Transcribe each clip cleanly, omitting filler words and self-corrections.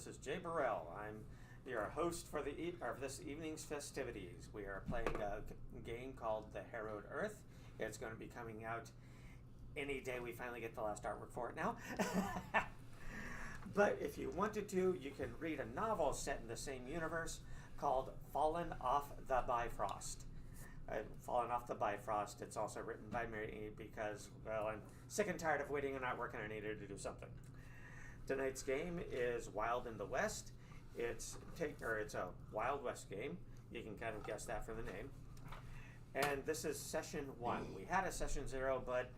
This is Jay Burrell. I'm your host for this evening's festivities. We are playing a game called The Harrowed Earth. It's going to be coming out any day we finally get the last artwork for it now. But if you wanted to, you can read a novel set in the same universe called Fallen Off the Bifrost. Fallen Off the Bifrost. It's also written by Mary because, well, I'm sick and tired of waiting on artwork and I needed to do something. Tonight's game is Wild in the West. It's a Wild West game. You can kind of guess that from the name. And this is session 1. We had a session 0, but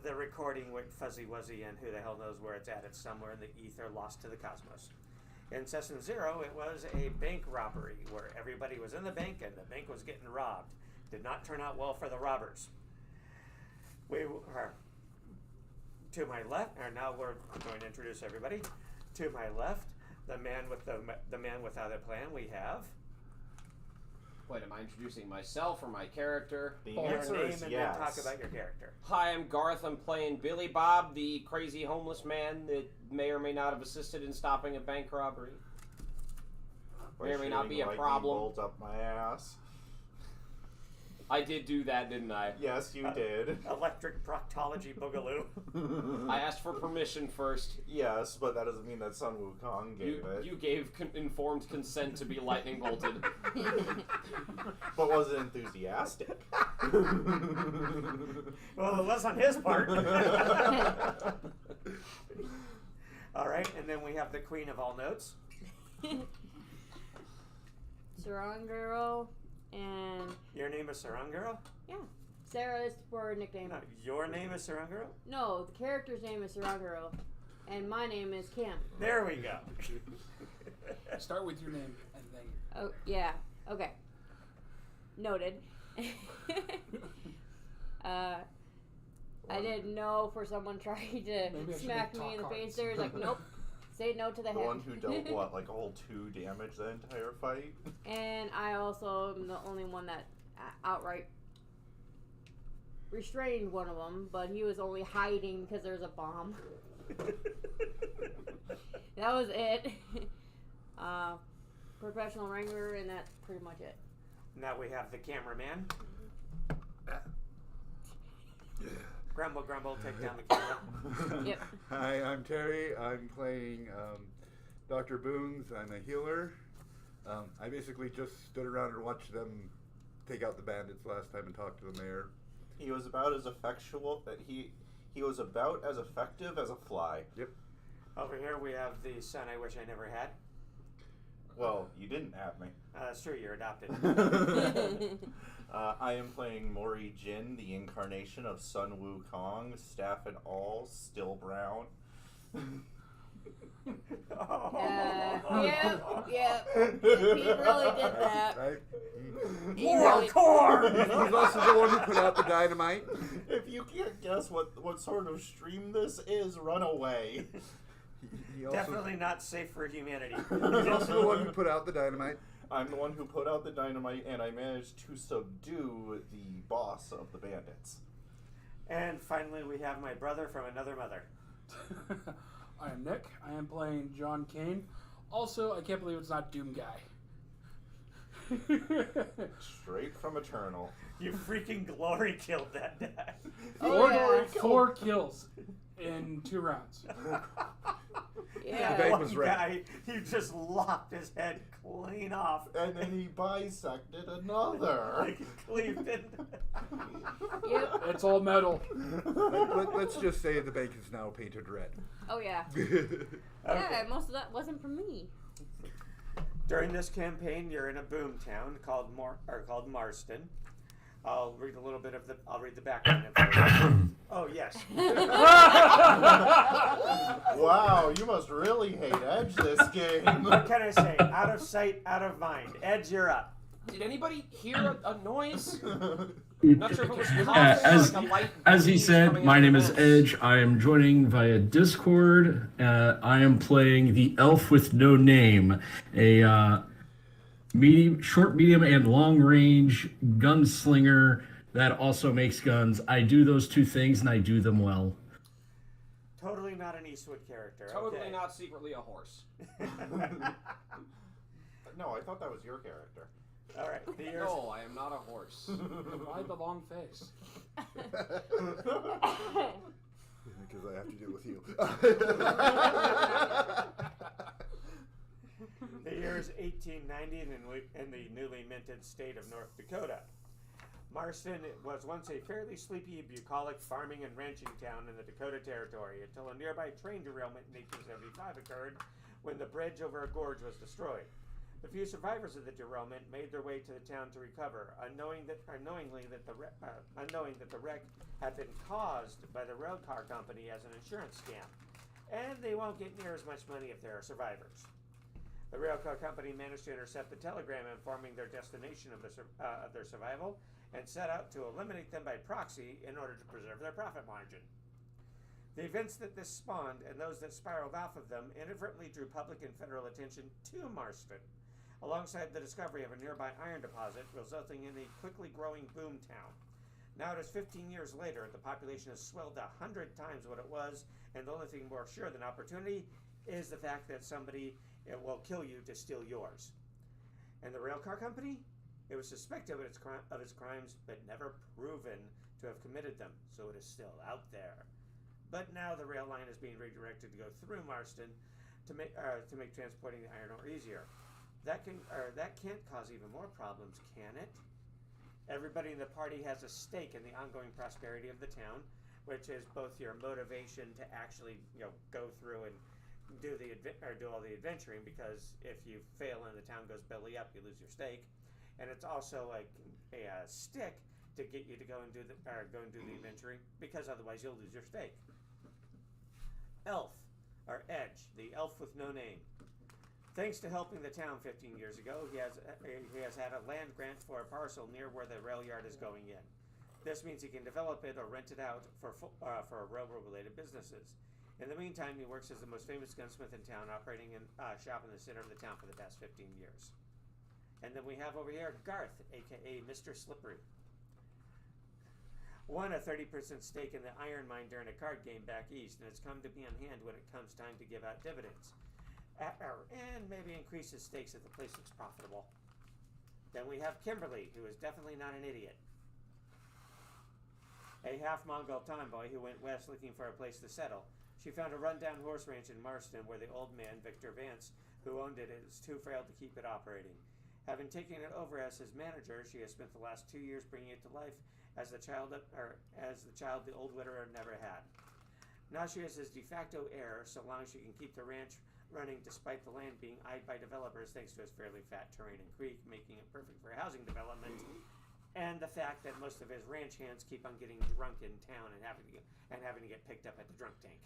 the recording went fuzzy-wuzzy, and who the hell knows where it's at. It's somewhere in the ether, lost to the cosmos. In session 0, it was a bank robbery where everybody was in the bank and the bank was getting robbed. Did not turn out well for the robbers. We are to my left, or now we're going to introduce everybody. To my left, the man without a plan. We have. Wait, am I introducing myself or my character? The answer name is and yes. Then talk about your character. Hi, I'm Garth. I'm playing Billy Bob, the crazy homeless man that may or may not have assisted in stopping a bank robbery. May or may not be a problem. Bolt up my ass. I did do that, didn't I? Yes, you did. Electric proctology boogaloo. I asked for permission first. Yes, but that doesn't mean that Sun Wukong gave it. You gave informed consent to be lightning bolted. But was it enthusiastic? Well, it was on his part. All right, and then we have the queen of all notes. Sarangaro. And your name is Sarangaro? Yeah. Sarah is for nickname. No, your name is Sarangaro? No, the character's name is Sarangaro. And my name is Kim. There we go. Start with your name and then Oh, yeah. Okay. Noted. I didn't know for someone trying to smack me in the face there. It's like, nope. Say no to the head. The one who dealt, what, like a whole 2 damage the entire fight? And I also am the only one that outright restrained one of them, but he was only hiding because there's a bomb. That was it. Professional wrangler, and that's pretty much it. Now we have the cameraman. Grumble, grumble, take down the camera. Yep. Hi, I'm Terry. I'm playing Dr. Boones. I'm a healer. I basically just stood around and watched them take out the bandits last time and talk to the mayor. He was about as effectual. He was about as effective as a fly. Yep. Over here we have the son I wish I never had. Well, you didn't have me. That's true, you're adopted. I am playing Mori Jin, the incarnation of Sun Wukong, staff and all, still brown. Yep. He really did that. Right? Hardcore! He's also the one who put out the dynamite. If you can't guess what sort of stream this is, run away. He also, Definitely not safe for humanity. he's also the one who put out the dynamite. I'm the one who put out the dynamite, and I managed to subdue the boss of the bandits. And finally, we have my brother from another mother. I am Nick. I am playing John Kane. Also, I can't believe it's not Doom Guy. Straight from Eternal. You freaking glory killed that guy. Four kills in 2 rounds. Yeah. The bank One was right. guy, you just lopped his head clean off. And then he bisected another. Like Cleveland. Yep. It's all metal. Let's just say the bank is now painted red. Oh, yeah. Okay. Yeah, most of that wasn't from me. During this campaign, you're in a boom town called Marston. I'll read a little bit of I'll read the background info. Oh, yes. Wow, you must really hate Edge this game. What can I say? Out of sight, out of mind. Edge, you're up. Did anybody hear a noise? Not sure if it was as he said, my name is Edge. I am joining via Discord. I am playing the elf with no name, a short, medium, and long range gunslinger that also makes guns. I do those 2 things, and I do them well. Totally not an Eastwood character. Totally okay. not secretly a horse. No, I thought that was your character. All right. The years. No, I am not a horse. Why the long face? Because I have to deal with you. The year is 1890 in the newly minted state of North Dakota. Marston was once a fairly sleepy, bucolic farming and ranching town in the Dakota Territory until a nearby train derailment in 1875 occurred when the bridge over a gorge was destroyed. The few survivors of the derailment made their way to the town to recover, unknowing that the wreck had been caused by the rail car company as an insurance scam, and they won't get near as much money if there are survivors. The railcar company managed to intercept the telegram informing their destination of their survival and set out to eliminate them by proxy in order to preserve their profit margin. The events that this spawned and those that spiraled off of them inadvertently drew public and federal attention to Marston, alongside the discovery of a nearby iron deposit, resulting in a quickly growing boom town. Now it is 15 years later, the population has swelled 100 times what it was, and the only thing more sure than opportunity is the fact that somebody will kill you to steal yours. And the railcar company? It was suspected of its crimes, but never proven to have committed them, so it is still out there. But now the rail line is being redirected to go through Marston to make transporting the iron ore easier. That can't cause even more problems, can it? Everybody in the party has a stake in the ongoing prosperity of the town, which is both your motivation to actually go through and do all the adventuring, because if you fail and the town goes belly up, you lose your stake, and it's also like a stick to get you to go and do the adventuring, because otherwise you'll lose your stake. Elf, or Edge, the elf with no name. Thanks to helping the town 15 years ago, he has had a land grant for a parcel near where the rail yard is going in. This means he can develop it or rent it out for railroad-related businesses. In the meantime, he works as the most famous gunsmith in town, operating a shop in the center of the town for the past 15 years. And then we have over here Garth, a.k.a. Mr. Slippery. Won a 30% stake in the iron mine during a card game back east, and has come to be on hand when it comes time to give out dividends. And maybe increase his stakes if the place looks profitable. Then we have Kimberly, who is definitely not an idiot. A half-Mongol tomboy who went west looking for a place to settle. She found a rundown horse ranch in Marston where the old man, Victor Vance, who owned it, is too frail to keep it operating. Having taken it over as his manager, she has spent the last 2 years bringing it to life as the child the old widower never had. Now she is his de facto heir, so long as she can keep the ranch running despite the land being eyed by developers thanks to its fairly fat terrain and creek, making it perfect for housing development, and the fact that most of his ranch hands keep on getting drunk in town and having to get picked up at the drunk tank.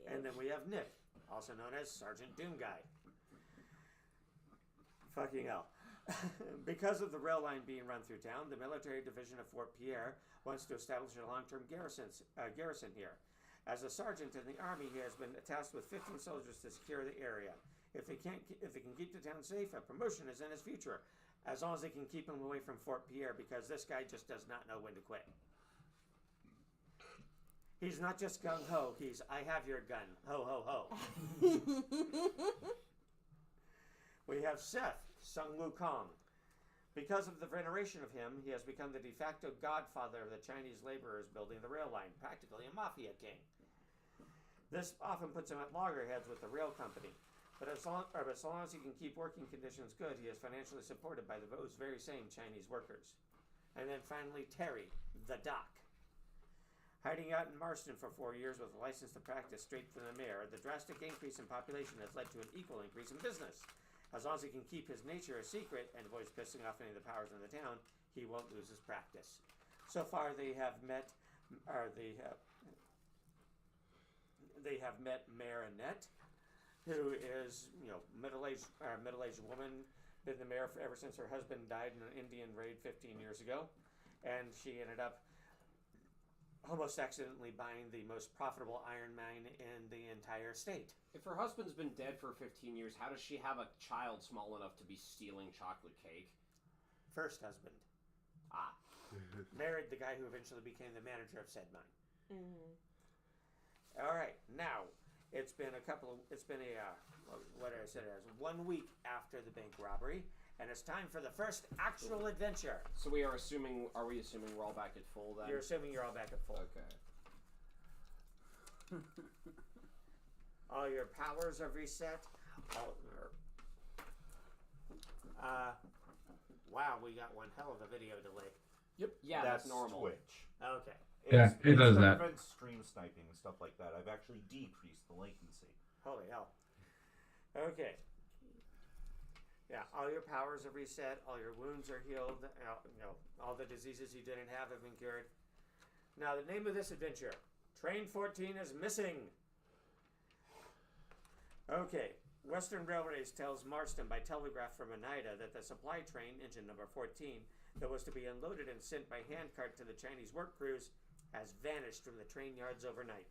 And then we have Nick, also known as Sergeant Doom Guy. Fucking hell. Because of the rail line being run through town, the military division of Fort Pierre wants to establish a long-term garrison here. As a sergeant in the army, he has been tasked with 15 soldiers to secure the area. If they can keep the town safe, a promotion is in his future, as long as they can keep him away from Fort Pierre, because this guy just does not know when to quit. He's not just gung-ho, he's, I have your gun, ho, ho, ho. We have Seth, Sung Wukong. Because of the veneration of him, he has become the de facto godfather of the Chinese laborers building the rail line, practically a mafia king. This often puts him at loggerheads with the rail company, but so long as he can keep working conditions good, he is financially supported by those very same Chinese workers. And then finally, Terry, the Doc. Hiding out in Marston for 4 years with a license to practice straight from the mayor, the drastic increase in population has led to an equal increase in business. As long as he can keep his nature a secret and avoids pissing off any of the powers in the town, he won't lose his practice. So far, they have met Mayor Annette, who is middle-aged woman, been the mayor ever since her husband died in an Indian raid 15 years ago, and she ended up almost accidentally buying the most profitable iron mine in the entire state. If her husband's been dead for 15 years, how does she have a child small enough to be stealing chocolate cake? First husband. Married the guy who eventually became the manager of said mine. Mm-hmm. All right, now it's been what I said as 1 week after the bank robbery, and it's time for the first actual adventure. So we are assuming. Are we assuming we're all back at full then? You're assuming you're all back at full. Okay. All your powers are reset. Wow, we got one hell of a video delay. Yeah, that's normal. Twitch. Okay. Yeah, it does to that. prevent stream sniping and stuff like that. I've actually decreased the latency. Holy hell. Okay. Yeah, all your powers are reset. All your wounds are healed. All the diseases you didn't have been cured. Now, the name of this adventure, Train 14 is missing. Okay. Western Railways tells Marston by telegraph from Oneida that the supply train, engine number 14, that was to be unloaded and sent by handcart to the Chinese work crews has vanished from the train yards overnight.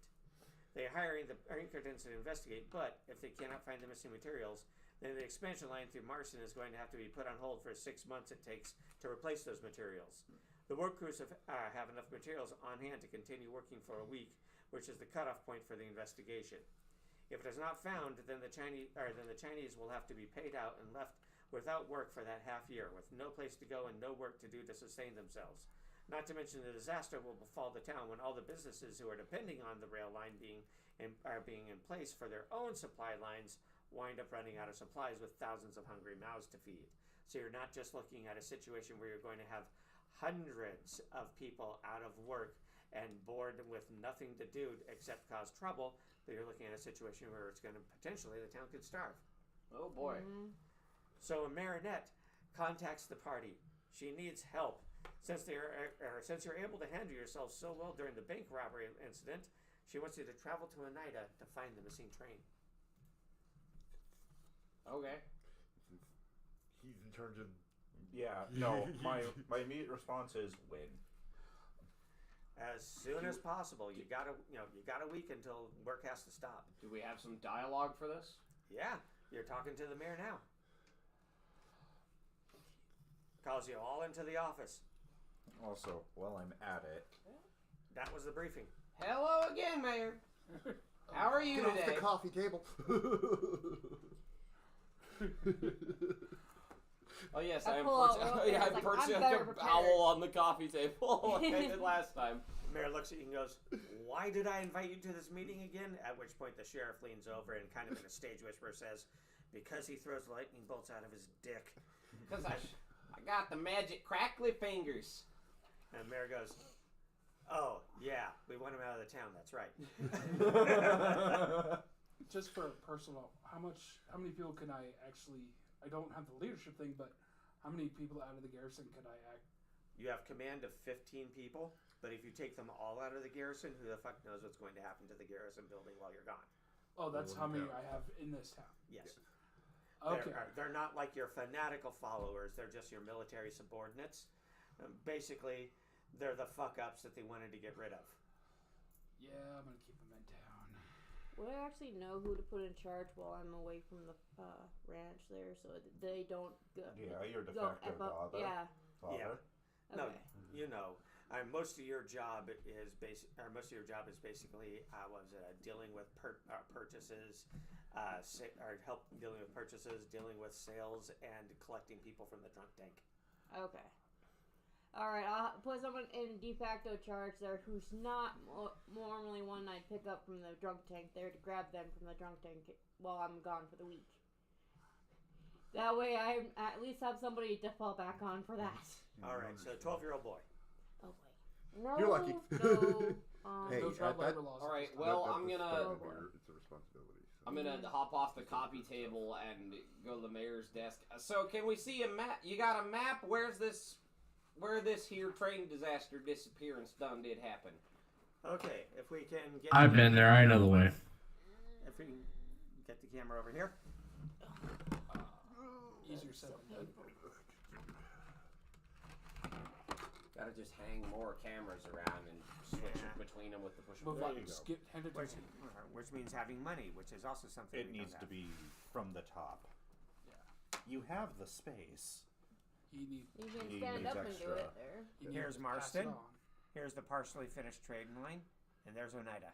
They are hiring the Pinkertons to investigate, but if they cannot find the missing materials, then the expansion line through Marston is going to have to be put on hold for 6 months it takes to replace those materials. The work crews have enough materials on hand to continue working for a week, which is the cutoff point for the investigation. If it is not found, then the Chinese will have to be paid out and left without work for that half year, with no place to go and no work to do to sustain themselves. Not to mention the disaster will befall the town when all the businesses who are depending on the rail line being in place for their own supply lines wind up running out of supplies with thousands of hungry mouths to feed. So you're not just looking at a situation where you're going to have hundreds of people out of work and bored with nothing to do except cause trouble, but you're looking at a situation where it's going to potentially the town could starve. Oh boy. Mm-hmm. So a Marinette contacts the party. She needs help. Since you're able to handle yourself so well during the bank robbery incident, she wants you to travel to Oneida to find the missing train. Okay. He's in charge of. Yeah, no, my immediate response is win. As soon as possible. You got a week until work has to stop. Do we have some dialogue for this? Yeah, you're talking to the mayor now. Calls you all into the office. Also, while I'm at it, That was the briefing. Hello again, Mayor. How are you Get off today? the coffee table. Oh yes, I I am pull out perched. one Yeah, thing, I'm it's perched like, I'm like better a prepared. owl on the coffee table like I did last time. The mayor looks at you and goes, "Why did I invite you to this meeting again?" At which point the sheriff leans over and kind of in a stage whisper says, "Because he throws lightning bolts out of his dick." Because I got the magic crackly fingers. And the mayor goes, "Oh, yeah, we want him out of the town, that's right." Just for personal, how many people can I actually? I don't have the leadership thing, but how many people out of the garrison could I act? You have command of 15 people, but if you take them all out of the garrison, who the fuck knows what's going to happen to the garrison building while you're gone? Oh, that's Well, how many yeah. I have in this town. Yes. Okay. They're not like your fanatical followers, they're just your military subordinates. Basically, they're the fuck-ups that they wanted to get rid of. Yeah, I'm gonna keep them in town. Would I actually know who to put in charge while I'm away from the ranch there, so that they don't go? yeah, your de go facto father. Yeah. Father. Yeah. Okay. No, you know, most of your job is basically dealing with purchases, dealing with purchases, dealing with sales, and collecting people from the drunk tank. Okay. All right. I'll put someone in de facto charge there who's not normally one I'd pick up from the drunk tank there to grab them from the drunk tank while I'm gone for the week. That way, I at least have somebody to fall back on for that. All right, so 12-year-old boy. Oh wait. No. You're lucky. No. Hey, No child that- labor laws. All right, well, That's I'm a gonna step where it's a responsibility. So. I'm gonna hop off the copy table and go to the mayor's desk. So can we see a map? You got a map? Where this here train disaster disappearance did happen? Okay, if we can get. I've been there. I know the way. If we can get the camera over here. Easier said than done. Gotta just hang more cameras around and switch Yeah. between them with the push. Move There on. you go. Skip. Hand it to Which, me. which means having money, which is also something It we needs don't to have. be from the top. Yeah. You have the space. You need. You can He stand needs up and do extra. it there. You need Here's to pass it Marston. on. Here's the partially finished trading line, And there's Oneida.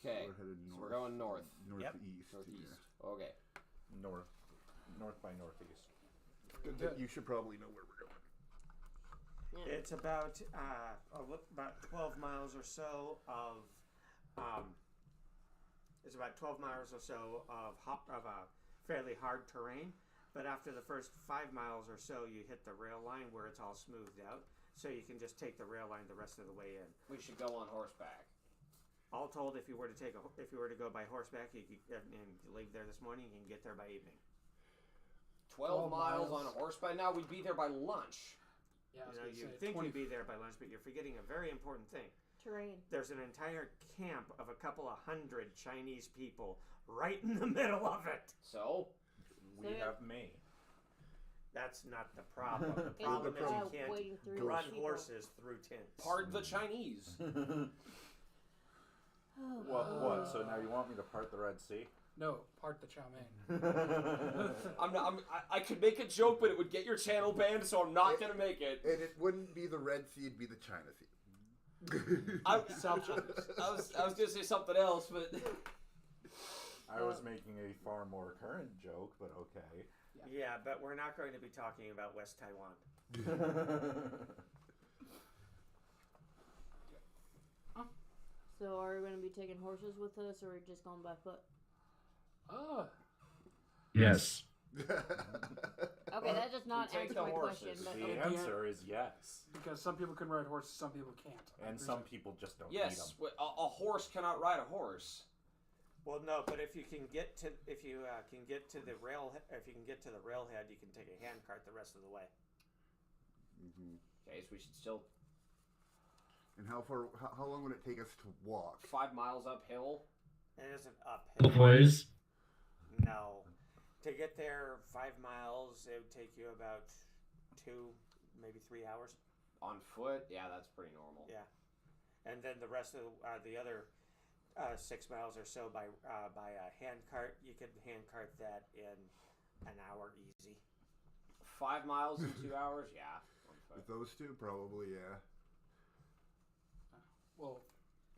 Okay, We're headed so we're going north. Northeast. Northeast. Yeah. Okay. North by northeast. Good that you should probably know where we're going. It's about 12 miles or so of fairly hard terrain. But after the first 5 miles or so, you hit the rail line where it's all smoothed out, so you can just take the rail line the rest of the way in. We should go on horseback. All told, if you were to go by horseback, and you leave there this morning, you can get there by evening. 12 miles on horseback. Now we'd be there by lunch. Yeah, I was You know, gonna you say think 20 you'd be there by lunch, but you're forgetting a very important thing. Terrain. There's an entire camp of a couple of hundred Chinese people right in the middle of it. So We have me. That's not the problem. The problem is you wading through can't run people. horses through tents. part the Chinese. What? So now you want me to part the Red Sea? No, part the chow mein. I could make a joke, but it would get your channel banned, so I'm not gonna make it. And it wouldn't be the Red Sea, it'd be the China Sea. I was gonna say something else, but I was making a far more current joke, but okay. Yeah, but we're not going to be talking about West Taiwan. So are we going to be taking horses with us, or are we just going by foot? Yes. Okay, that does not take answer the my horses. question. But The okay. answer is yes. Because some people can ride horses, some people can't. And some people just don't need yes, them. a horse cannot ride a horse. Well, no, but if you can get to the railhead, you can take a hand cart the rest of the way. Okay, so we should still And how long would it take us to walk? 5 miles uphill. It isn't uphill. Boys. No. To get there 5 miles, it would take you about 2, maybe 3 hours. On foot, yeah, that's pretty normal. Yeah. And then the rest of the other 6 miles or so by a hand cart. You could hand cart that in an hour easy. 5 miles in 2 hours, yeah. On foot. With those two, probably, yeah. Well,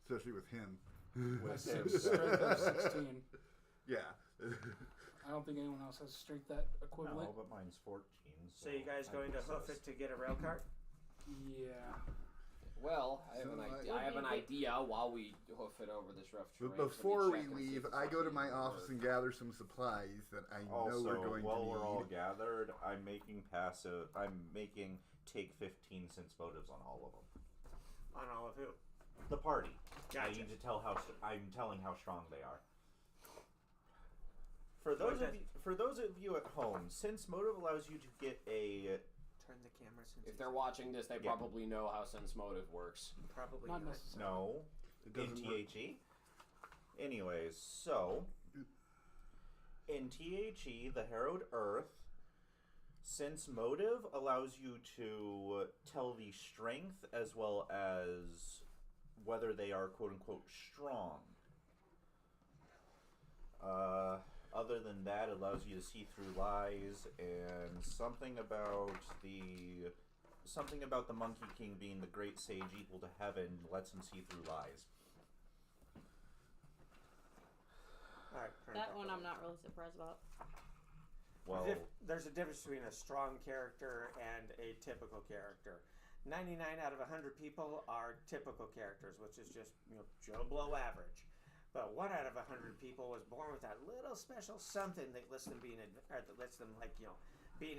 Especially with him. my strength is 16. Yeah. I don't think anyone else has strength that No, equivalent. but mine's 14. So you guys going to hoof it to get a rail cart? Yeah. Well, I have So, I have an idea while we hoof it over this rough terrain. But before we check and see leave, if it's I go to something my office worth. and gather some supplies that I know Also, we're going while to we're all need. gathered, I'm making take 15 sense motives on all of them. On all of who? The party. I Gotcha. need to tell I'm telling how strong they are. For those of you at home, sense motive allows you to get a Turn the camera since If they're watching this, they Yeah. probably know how sense motive works. probably Not not. necessarily. no It in doesn't work. THE. Anyways, so in THE, the Harrowed Earth, sense motive allows you to tell the strength as well as whether they are quote unquote strong. Other than that, it allows you to see through lies, and something about the Monkey King being the great sage equal to heaven lets him see through lies. All right, turn it That back one over. I'm not really surprised about. Well, There's a difference between a strong character and a typical character. 99 out of 100 people are typical characters, which is just Joe Blow average. But 1 out of 100 people was born with that little special something that lets them be an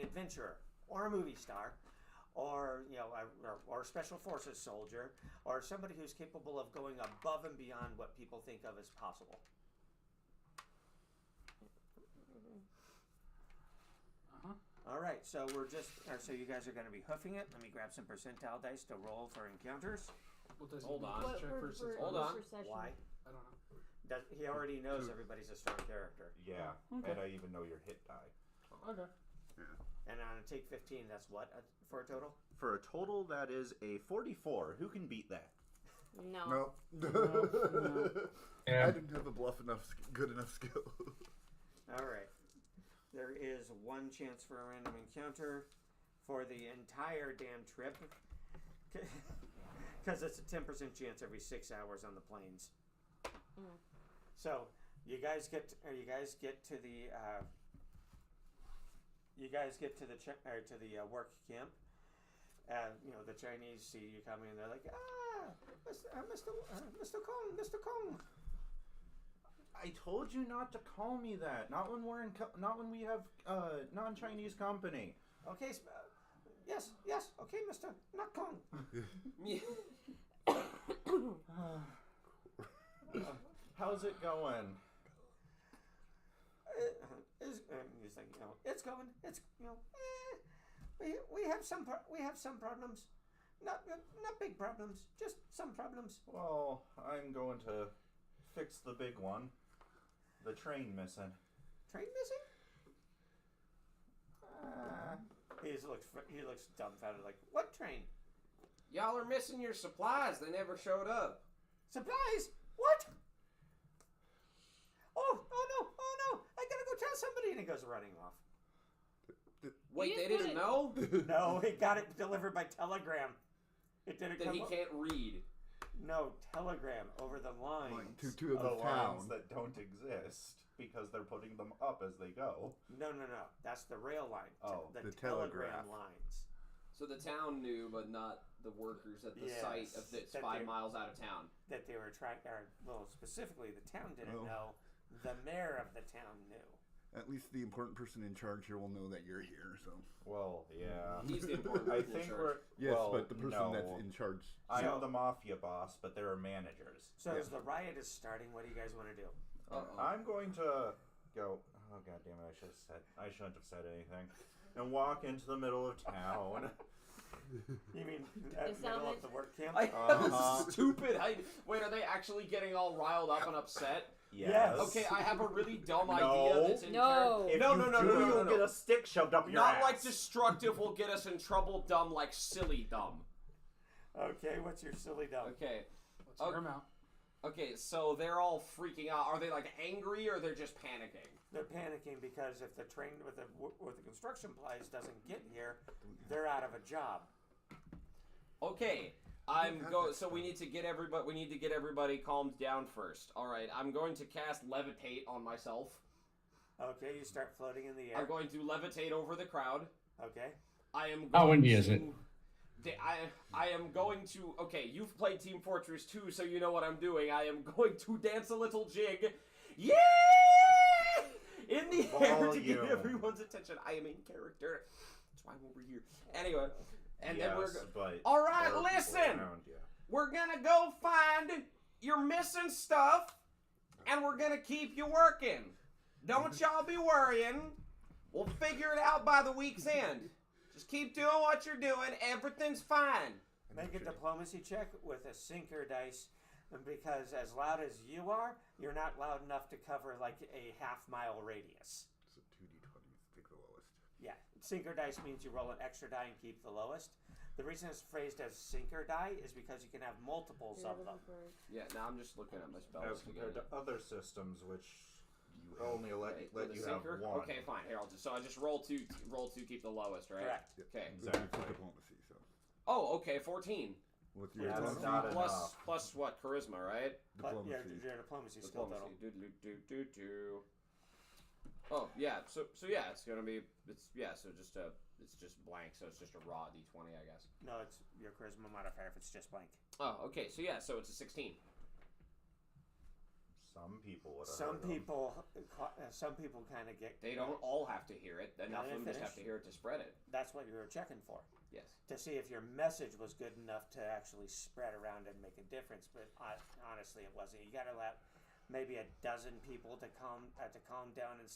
adventurer or a movie star, or or special forces soldier, or somebody who's capable of going above and beyond what people think of as possible. All right, so so you guys are going to be hoofing it. Let me grab some percentile dice to roll for encounters. What does Hold he on. need to What check for, versus Hold on. procession? Why? I don't know. He already knows everybody's a strong character. yeah, Okay. and I even know your hit die. Okay. And on a take 15, that's what for a total? For a total, that is a 44. Who can beat that? No. No. No. Yeah. I didn't have a good enough skill. All right. There is 1 chance for a random encounter for the entire damn trip. Because it's a 10% chance every 6 hours on the plains. So you guys get to the work camp. The Chinese see you coming, and they're like, Mr. Kong. I told you not to call me that. Not when we have non-Chinese company. Okay, yes, okay, Mr. Not Kong. How's it going? He's like, it's going. It's we have some problems. Not big problems, just some problems. Well, I'm going to fix the big one. The train missing. Train missing? He looks dumbfounded. Like, what train? Y'all are missing your supplies. They never showed up. Supplies? What? Oh no! I gotta go tell somebody, and he goes running off. Wait, they didn't know? No, he got it delivered by telegram. It didn't Then come he can't read. No, telegram over the line. To the lines town. that don't exist because they're putting them up as they go. No. That's the rail line. Oh, the telegraph lines. So the town knew, but not the workers at the site of that's 5 miles out of town. That they were trying, specifically the town didn't know. The mayor of the town knew. At least the important person in charge here will know that you're here. So. Well, yeah. He's the important I person think in charge. we're. Yes, well, but the person that's in charge. I'm the mafia boss, but there are managers. So as the riot is starting, what do you guys want to do? I'm going to go. Oh god damn it! I shouldn't have said anything. And walk into the middle of town. You mean at the middle of the work camp? Stupid. Wait, are they actually getting all riled up and upset? Yes. Okay, I have a really dumb idea that's in No. If No, you no, you'll no. get a stick shoved up your Not ass. like destructive will get us in trouble, dumb like silly dumb. Okay, what's your silly dumb? Okay. Let's hear 'em out. Okay, so they're all freaking out. Are they like angry or they're just panicking? They're panicking because if the train with the construction supplies doesn't get here, they're out of a job. Okay, so we need to get everybody calmed down first. All right, I'm going to cast levitate on myself. Okay, you start floating in the air. I'm going to levitate over the crowd. Okay. I am. How going windy to, is it? I am going to. Okay, you've played Team Fortress 2, so you know what I'm doing. I am going to dance a little jig. Yeah! In the air to get everyone's attention. I am in character. That's why I'm over here. Anyway, and then we're. All right, listen. We're gonna go find your missing stuff, and we're gonna keep you working. Don't y'all be worrying. We'll figure it out by the week's end. Just keep doing what you're doing. Everything's fine. Make a diplomacy check with a sinker dice, because as loud as you are, you're not loud enough to cover like a half-mile radius. So 2d20, pick the lowest. Yeah, sinker dice means you roll an extra die and keep the lowest. The reason it's phrased as sinker die is because you can have multiples of them. Yeah, now I'm just looking at my spells. As compared to other systems, which you only let you have sinker? one. Okay, fine. Here, I just roll two, keep the lowest, right? Correct. Okay. Exactly. Diplomacy. So. Oh, okay, 14. With your That's diplomacy. not enough. Plus what? Charisma, right? Diplomacy. Your diplomacy skill total. Diplomacy. Oh yeah, so yeah, it's gonna be it's just blank, so it's just a raw d20, I guess. No, it's your charisma modifier if it's just blank. Oh, okay, so yeah, so it's a 16. Some people would have Some heard people kind of get. They don't all have to hear it. Enough of them just have to finish. hear it to spread it. That's what you were checking for. Yes. To see if your message was good enough to actually spread around and make a difference, but honestly, it wasn't. You got to let maybe a dozen people to calm down and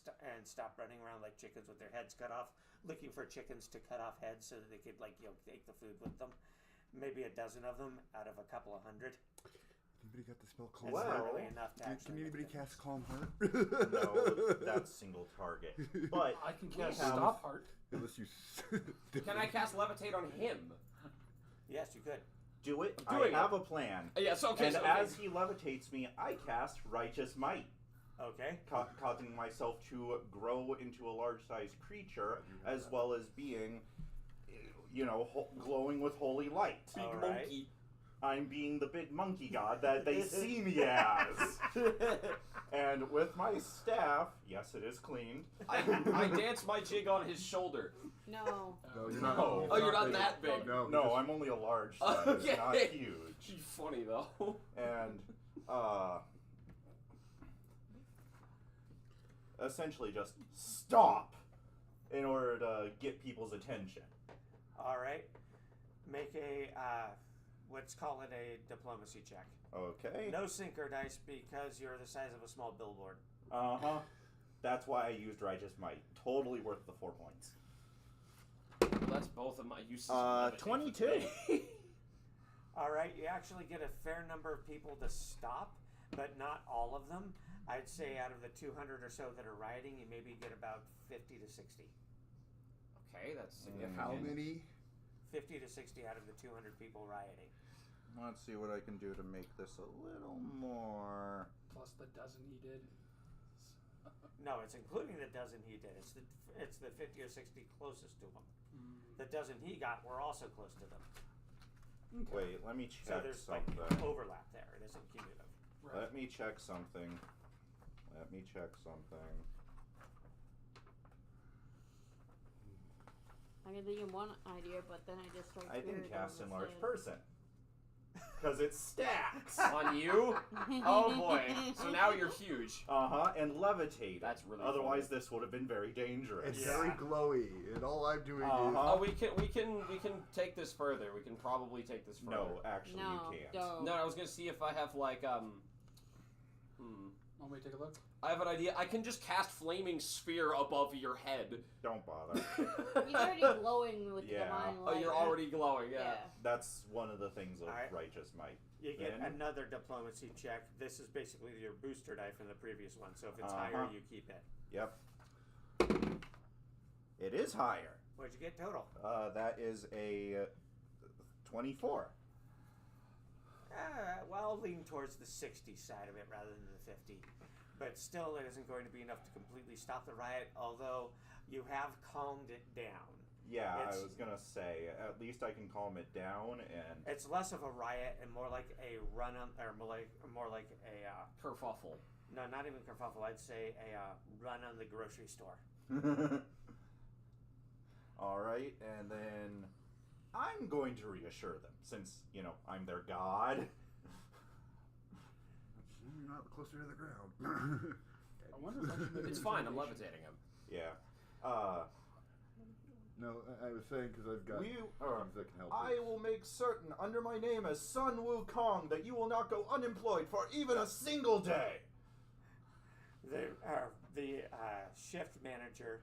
stop running around like chickens with their heads cut off, looking for chickens to cut off heads so that they could take the food with them. Maybe a dozen of them out of a couple of hundred. Anybody got the spell Calm That's Heart? not really enough to actually. Can anybody make a cast Calm Heart? No, that's single target. But I can we cast have- Stop Heart. Unless you. Can I cast levitate on him? Yes, you could. Do it. Doing I have a plan. Yes. Okay. And so, as he levitates me, I cast Righteous Might, Okay. causing myself to grow into a large-sized creature, as well as being, glowing with holy light. big All right. monkey. I'm being the big monkey god that they see me as. And with my staff, yes, it is cleaned. I dance my jig on his shoulder. No. No, you're not. No. Oh, you're not that big. No, No, I'm only a large size, Okay. not huge. She's funny though. And, essentially just stop in order to get people's attention. All right. Make a, let's call it a diplomacy check. Okay. No sinker dice because you're the size of a small billboard. Uh-huh. That's why I used Righteous Might. Totally worth the 4 points. That's both of my uses. of 22. All right, you actually get a fair number of people to stop, but not all of them. I'd say out of the 200 or so that are rioting, you maybe get about 50 to 60. Okay, that's significant. How many? 50 to 60 out of the 200 people rioting. Let's see what I can do to make this a little more... Plus the dozen he did. No, it's including the dozen he did. It's the 50 or 60 closest to him. The dozen he got were also close to them. Wait, let me So check there's something. like overlap there. It isn't cumulative. Right. Let me check something. I can think of one idea, but then I just start. I didn't cast in Enlarged Person. Because it stacks. On you? Oh boy. So now you're huge. Uh-huh, and levitate. That's really Otherwise, funny. this would have been very dangerous. It's very glowy, and all I'm doing Oh, we can take this further. We can probably take this further. No, actually, No, you can't. don't. No, I was gonna see if I have like Want me to take a look? I have an idea. I can just cast flaming sphere above your head. Don't bother. He's already glowing with Yeah. divine Oh, light. you're already glowing. Yeah. That's one of the things of Alright. Righteous Might. You get Then- another diplomacy check. This is basically your booster die from the previous one. So if it's Uh-huh. higher, you keep it. Yep. It is higher. What'd you get total? That is a 24. Well, I'll lean towards the 60 side of it rather than the 50. But still, it isn't going to be enough to completely stop the riot, although you have calmed it down. Yeah, It's- I was gonna say, at least I can calm it down, and It's less of a riot and more like a run on, or more like a, Kerfuffle. no, not even kerfuffle. I'd say a run on the grocery store. Alright, and then I'm going to reassure them, since, you know, I'm their god. You're not closer to the ground. I wonder if I should make It's an fine. I'm intimidation. levitating him. Yeah. No, I was saying because I've got things that can help. I will make certain, under my name as Sun Wukong, that you will not go unemployed for even a single day. The shift manager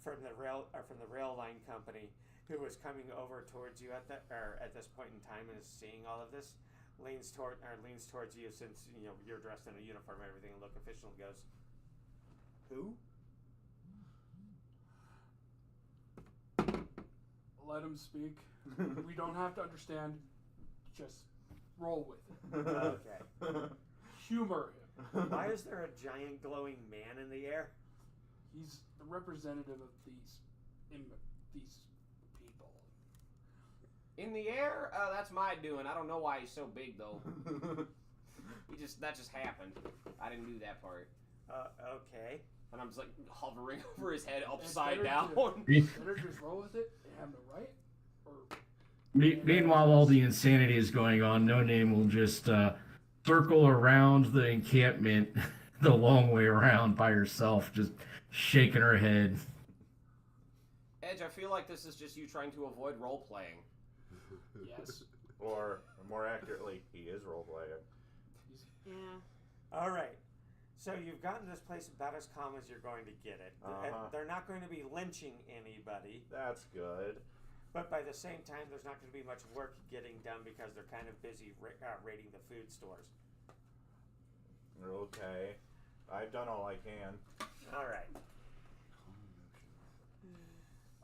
from the rail line company, who was coming over towards you at this point in time and is seeing all of this, leans towards you, since you know you're dressed in a uniform, everything look official, and goes, "Who?" Let him speak. We don't have to understand. Just roll with it. Okay. Humor him. Why is there a giant glowing man in the air? He's the representative of these people. In the air? That's my doing. I don't know why he's so big though. That just happened. I didn't do that part. Okay. And I'm just like hovering over his head upside better down. Better just roll with it and have no right? Or Meanwhile, all the insanity is going on. No Name will just circle around the encampment the long way around by herself, just shaking her head. Edge, I feel like this is just you trying to avoid role playing. yes. Or, more accurately, he is role-playing. Yeah. All right. So you've gotten this place about as calm as you're going to get it. They're not going to be lynching anybody, That's good. but by the same time, there's not going to be much work getting done because they're kind of busy raiding the food stores. Okay. I've done all I can. All right.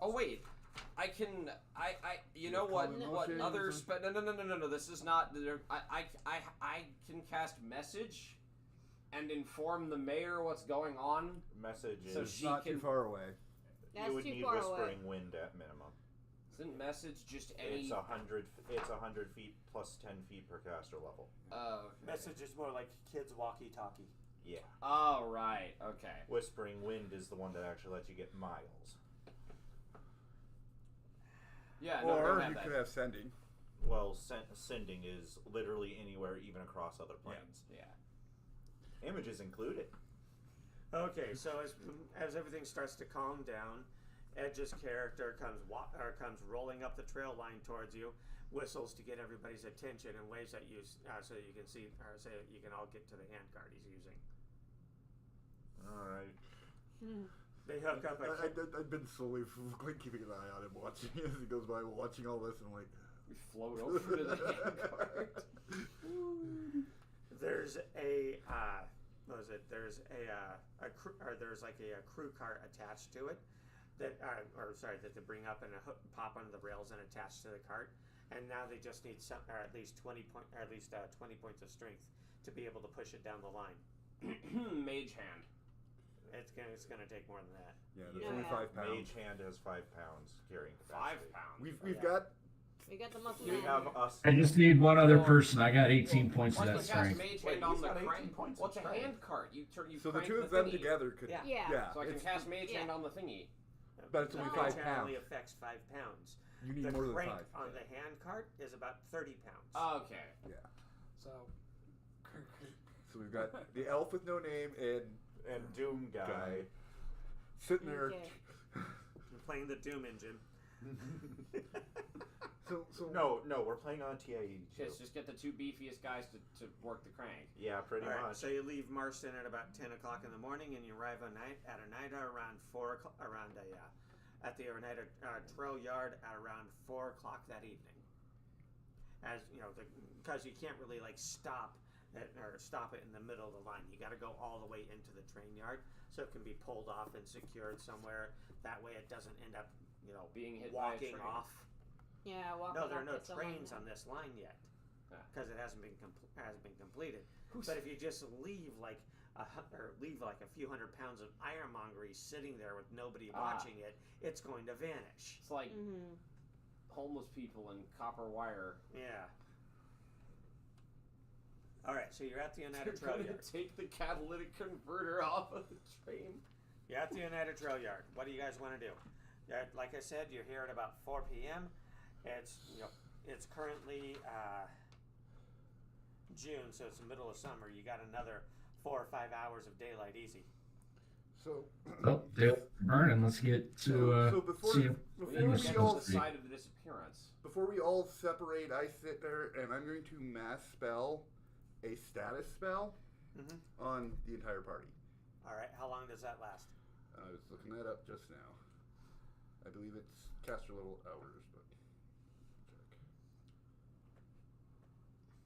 Oh wait, I can. You know what? calm What emotions other? or- No. This is not. I can cast message, and inform the mayor what's going on. Message So is It's she not can- too far away. That's you would too need far Whispering away. Wind at minimum. Isn't message just any? It's 100. It's 100 feet plus 10 feet per caster level. Okay. Message is more like kids' walkie-talkie. Yeah. Oh, right. Okay. Whispering Wind is the one that actually lets you get miles. Yeah. No, Or don't have you that. could have sending. Well, sending is literally anywhere, even across other planes. Yeah. Images included. Okay, so as everything starts to calm down, Edge's character comes rolling up the trail line towards you, whistles to get everybody's attention, and waves at you so you can see, or so you can all get to the handcart he's using. All right. They hook up. I've been slowly keeping an eye on him, watching as he goes by, watching all this, and I'm like, We float over to the handcart. There's a what is it? There's there's like a crew cart attached to it that that they bring up and pop onto the rails and attach to the cart. And now they just need at least 20 points of strength to be able to push it down the line. Mage hand. It's gonna take more than that. yeah, there's only 5 pounds. Mage hand has 5 pounds carrying capacity. 5 pounds. We've got. We got the muscle We man. have us. I just need one other person. I got 18 points of that Once you cast strength. mage Wait, hand on he's the got 18 crank. points of What's a strength. hand cart? You So the crank two of them thingy. together could. Yeah. Yeah. So I can it's- cast mage hand Yeah. on the thingy. But it's only No. 5 Mage hand pounds. only affects 5 pounds. You need The more than crank 5. on the hand cart is about 30 pounds. Okay. Yeah. So, So we've got the elf with no name And Doom guy. sitting there. Okay. We're playing the Doom engine. So No, we're playing on TIE. Just get the 2 beefiest guys to work the crank. Yeah, pretty All right, much. so you leave Marston at about 10 o'clock in the morning, and you arrive at Oneida around 4 o'clock, at the Oneida Trail Yard at around 4 o'clock that evening. As you know, because you can't really like stop it in the middle of the line. You got to go all the way into the train yard, so it can be pulled off and secured somewhere. That way, it doesn't end up, Being hit by a walking train. off. Yeah, walking No, there are up no to someone trains that- on this line yet Ah. because it hasn't been completed. But if you just leave like a few hundred pounds of ironmongery sitting there with nobody watching it, it's going to vanish. It's like Mhm. homeless people and copper wire. Yeah. All right, so you're at the Oneida They're Trail gonna Yard. take the catalytic converter off of the train. You're at the Oneida Trail Yard. What do you guys want to do? Like I said, you're here at about 4 p.m. It's currently June, so it's the middle of summer. You got another 4 or 5 hours of daylight easy. So. Oh, they're burning. Let's get to So before see. We before need we to get all to the side of the disappearance. before we all separate, I sit there and I'm going to mass spell a status spell Mm-hmm. on the entire party. All right, how long does that last? I was looking that up just now. I believe it's caster level hours, but check.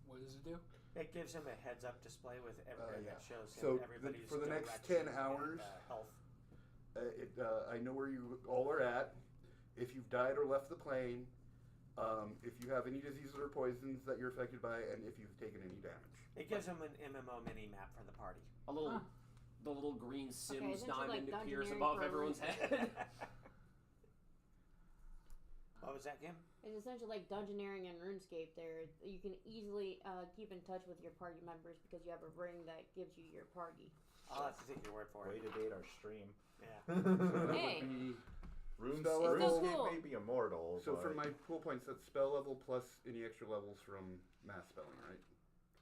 what does it do? It gives him a heads-up display with everybody yeah. that shows him So everybody's for the next direction 10 hours, and, health. I know where you all are at. If you've died or left the plane, if you have any diseases or poisons that you're affected by, and if you've taken any damage. It gives him an MMO mini map for the party. A little, Huh. the little green Sims isn't it like diamond appears Dungeoneering above for a everyone's reason? head. What was that, Kim? It's essentially like Dungeoneering and RuneScape. There, you can easily keep in touch with your party members because you have a ring that gives you your party. I'll have to take your word for Way it. to date our stream. Yeah. Hey. Room Spell room level. escape Cool. may be immortal. So but for my pool points, that's spell level plus any extra levels from mass spelling, right?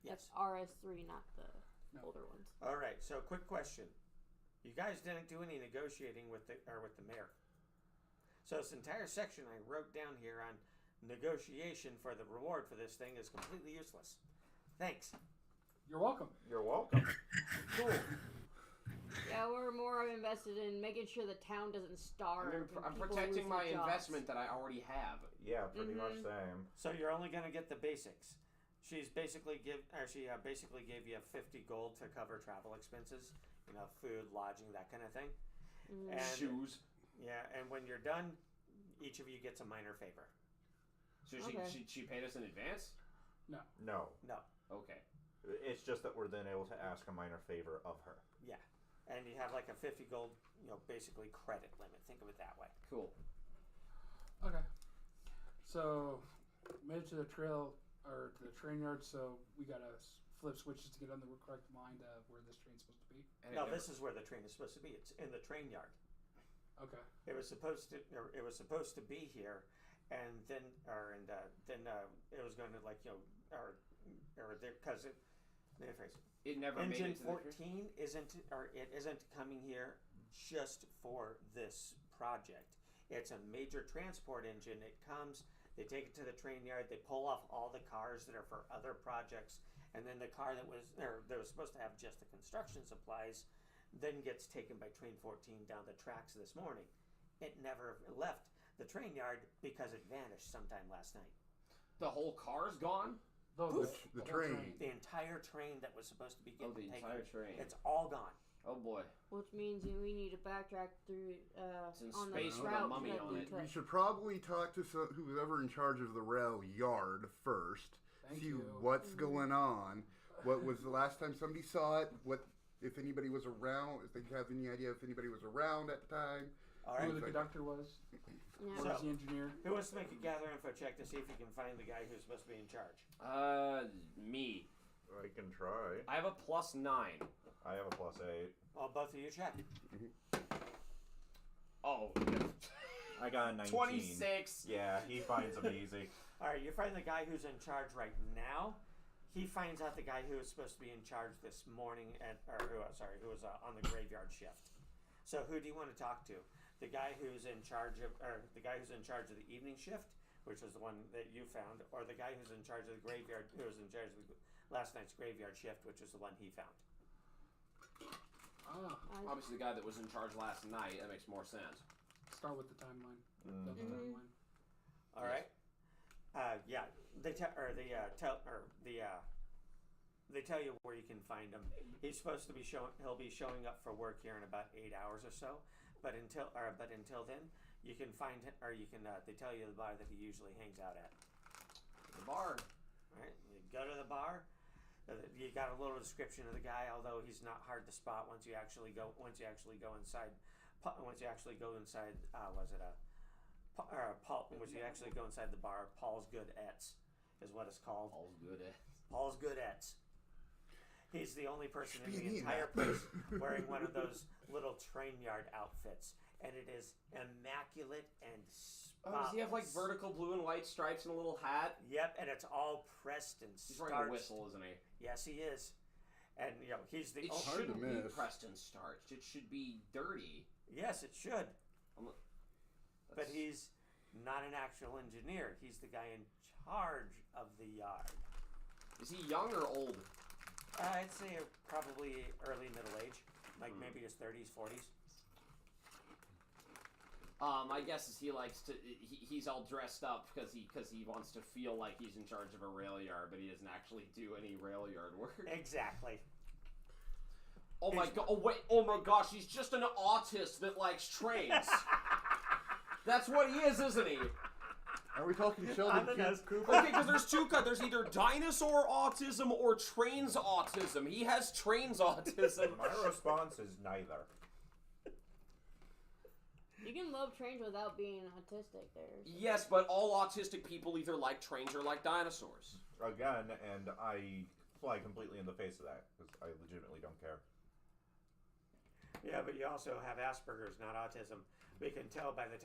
Yes. RS3, not the No. older ones. All right. So, quick question: you guys didn't do any negotiating with the mayor. So this entire section I wrote down here on negotiation for the reward for this thing is completely useless. Thanks. You're welcome. You're welcome. Cool. Yeah, we're more invested in making sure the town doesn't starve. and I'm people protecting lose my their jobs. investment that I already have. Yeah, pretty much Mhm. same. So you're only going to get the basics. She basically gave you 50 gold to cover travel expenses, food, lodging, that kind of thing. Mm. And Shoes. yeah, and when you're done, each of you gets a minor favor. So Okay. she paid us in advance? No. No, Okay. It's just that we're then able to ask a minor favor of her. yeah, and you have like a 50 gold, basically credit limit. Think of it that way. Cool. Okay. So, made it to the trail, or to the train yard, so we gotta flip switches to get on the correct line of where this train's supposed to be. No, this is where the train is supposed to be. It's in the train yard. Okay. It was supposed to be here, and then it was going to because it. Let me phrase it. It never Engine made it to 14 isn't coming here just for this project. It's a major transport engine. It comes, they take it to the train yard, they pull off all the cars that are for other projects, and then the car that was supposed to have just the construction supplies then gets taken by train 14 down the tracks this morning. It never left the train yard because it vanished sometime last night. The whole car's gone? The train. The entire train that was supposed to be getting taken. entire train. It's all gone. Oh boy. Which means we need to backtrack through It's in on space the with a route mummy that on we it. took. We should probably talk to whoever in charge of the rail yard first. Thank see you. what's going on. What was the last time somebody saw it? What if anybody was around? If they have any idea if anybody was around at the time? All right. Who the conductor was? Yeah. Or was the engineer? Who wants to make a gather info check to see if you can find the guy who's supposed to be in charge? Me. I can try. I have a +9. I have a +8. Well, both of you check. Oh. I got a 19. 26. Yeah, he finds them easy. All right, you find the guy who's in charge right now. He finds out the guy who was supposed to be in charge this morning, who was on the graveyard shift. So who do you want to talk to? The guy who's in charge of the evening shift, which was the one that you found, or the guy who's in charge of the graveyard, who was in charge of last night's graveyard shift, which is the one he found. Obviously the guy that was in charge last night. That makes more sense. Start with the timeline. Mm-hmm. The timeline. All right. Yeah. They tell you where you can find him. He's supposed to be he'll be showing up for work here in about 8 hours or so. But until then, you can find him, or you can. They tell you the bar that he usually hangs out at. The bar. All right. You go to the bar. You got a little description of the guy, although he's not hard to spot once you actually go inside. Once you actually go inside, Once you actually go inside the bar, Paul's Good-ettes is what it's called. All's good at. Paul's Good-ettes. He's the only person in the entire place wearing one of those little train yard outfits, and it is immaculate and spotless. Oh, does he have like vertical blue and white stripes and a little hat? Yep, and it's all pressed and He's starched. wearing a whistle, isn't he? Yes, he is. And he's the It only. shouldn't be miss. pressed and starched. It should be dirty. Yes, it should. But That's- he's not an actual engineer. He's the guy in charge of the yard. Is he young or old? I'd say probably early middle age, like maybe his 30s, 40s. My guess is he likes to. He's all dressed up because he wants to feel like he's in charge of a rail yard, but he doesn't actually do any rail yard work. Exactly. Oh my god! Oh wait! Oh my gosh! He's just an autist that likes trains. That's what he is, isn't he? Are we talking Sheldon Cooper? Okay, because there's two kinds. There's either dinosaur autism or trains autism. He has trains autism. My response is neither. You can love trains without being autistic there. Yes, but all autistic people either like trains or like dinosaurs. Again, and I fly completely in the face of that because I legitimately don't care. Yeah, but you also have Asperger's, not autism. We can tell by the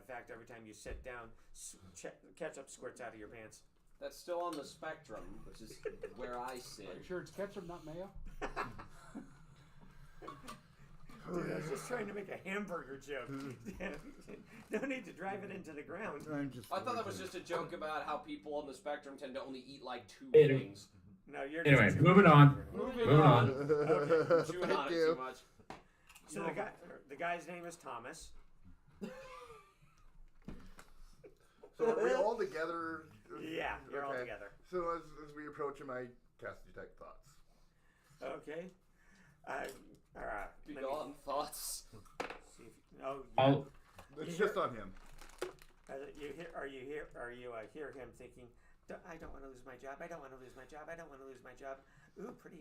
fact every time you sit down, ketchup squirts out of your pants. That's still on the spectrum, which is where I sit. Are you sure it's ketchup, not mayo? Dude, I was just trying to make a hamburger joke. No need to drive it into the ground. I thought that was just a joke about how people on the spectrum tend to only eat like two Anyway. things. No, you're Anyway, just moving on. Moving Moving on. on. Okay, chewing on Thank it you. too much. So the guy's name is Thomas. So are we all together? Yeah, you're all Okay. together. So as we approach him, I cast detect thoughts. Okay. Be let me gone thoughts. see if, oh, I'll, It's just on him. you hear him thinking, I don't want to lose my job. I don't want to lose my job. I don't want to lose my job. Ooh, pretty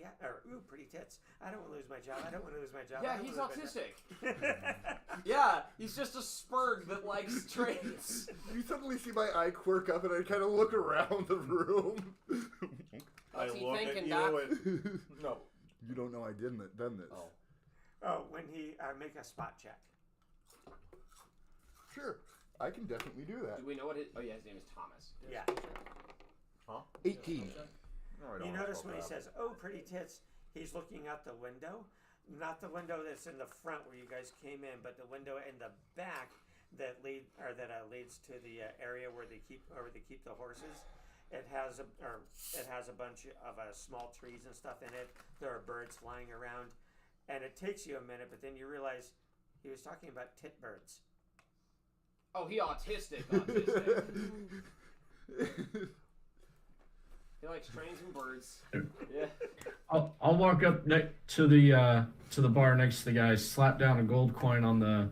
tits. I don't want to lose my job. I don't want to lose my job. I Yeah, don't he's wanna lose my autistic. job. Yeah, He's just a spurg that likes trains. You suddenly see my eye quirk up, and I kind of look around the room. What's he look thinking, at Doc? you and... No. You don't know I done this. Oh, when he make a spot check. Sure, I can definitely do that. Do we know what his... Oh, yeah, his name is Thomas. Yeah. Huh? 18. No, I don't You know notice about when he that. says, "Oh, pretty tits," he's looking out the window, not the window that's in the front where you guys came in, but the window in the back that leads to the area where they keep the horses. It has a bunch of small trees and stuff in it. There are birds flying around, and it takes you a minute, but then you realize he was talking about tit birds. Oh, he autistic. He likes trains and birds. Yeah. I'll walk up to the bar next to the guy, slap down a gold coin on the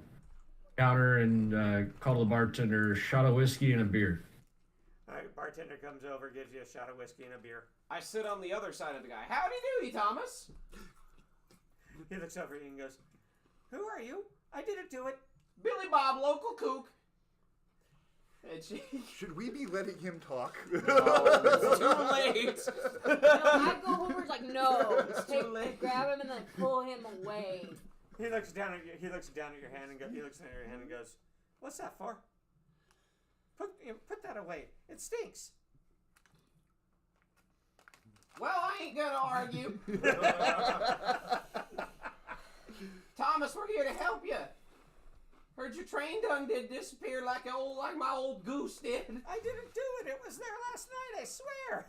counter, and call the bartender a shot of whiskey and a beer. All right, bartender comes over, gives you a shot of whiskey and a beer. I sit on the other side of the guy. Howdy doody, Thomas. He looks over at you and goes, "Who are you? I didn't do it." Billy Bob, local kook. And she... Should we be letting him talk? It's too late. I go Homer's like, no. Grab him and then pull him away. He looks down at your hand and goes, "What's that for? Put that away. It stinks." Well, I ain't gonna argue. Thomas, we're here to help you. Heard your train did disappear like my old goose did. I didn't do it. It was there last night. I swear.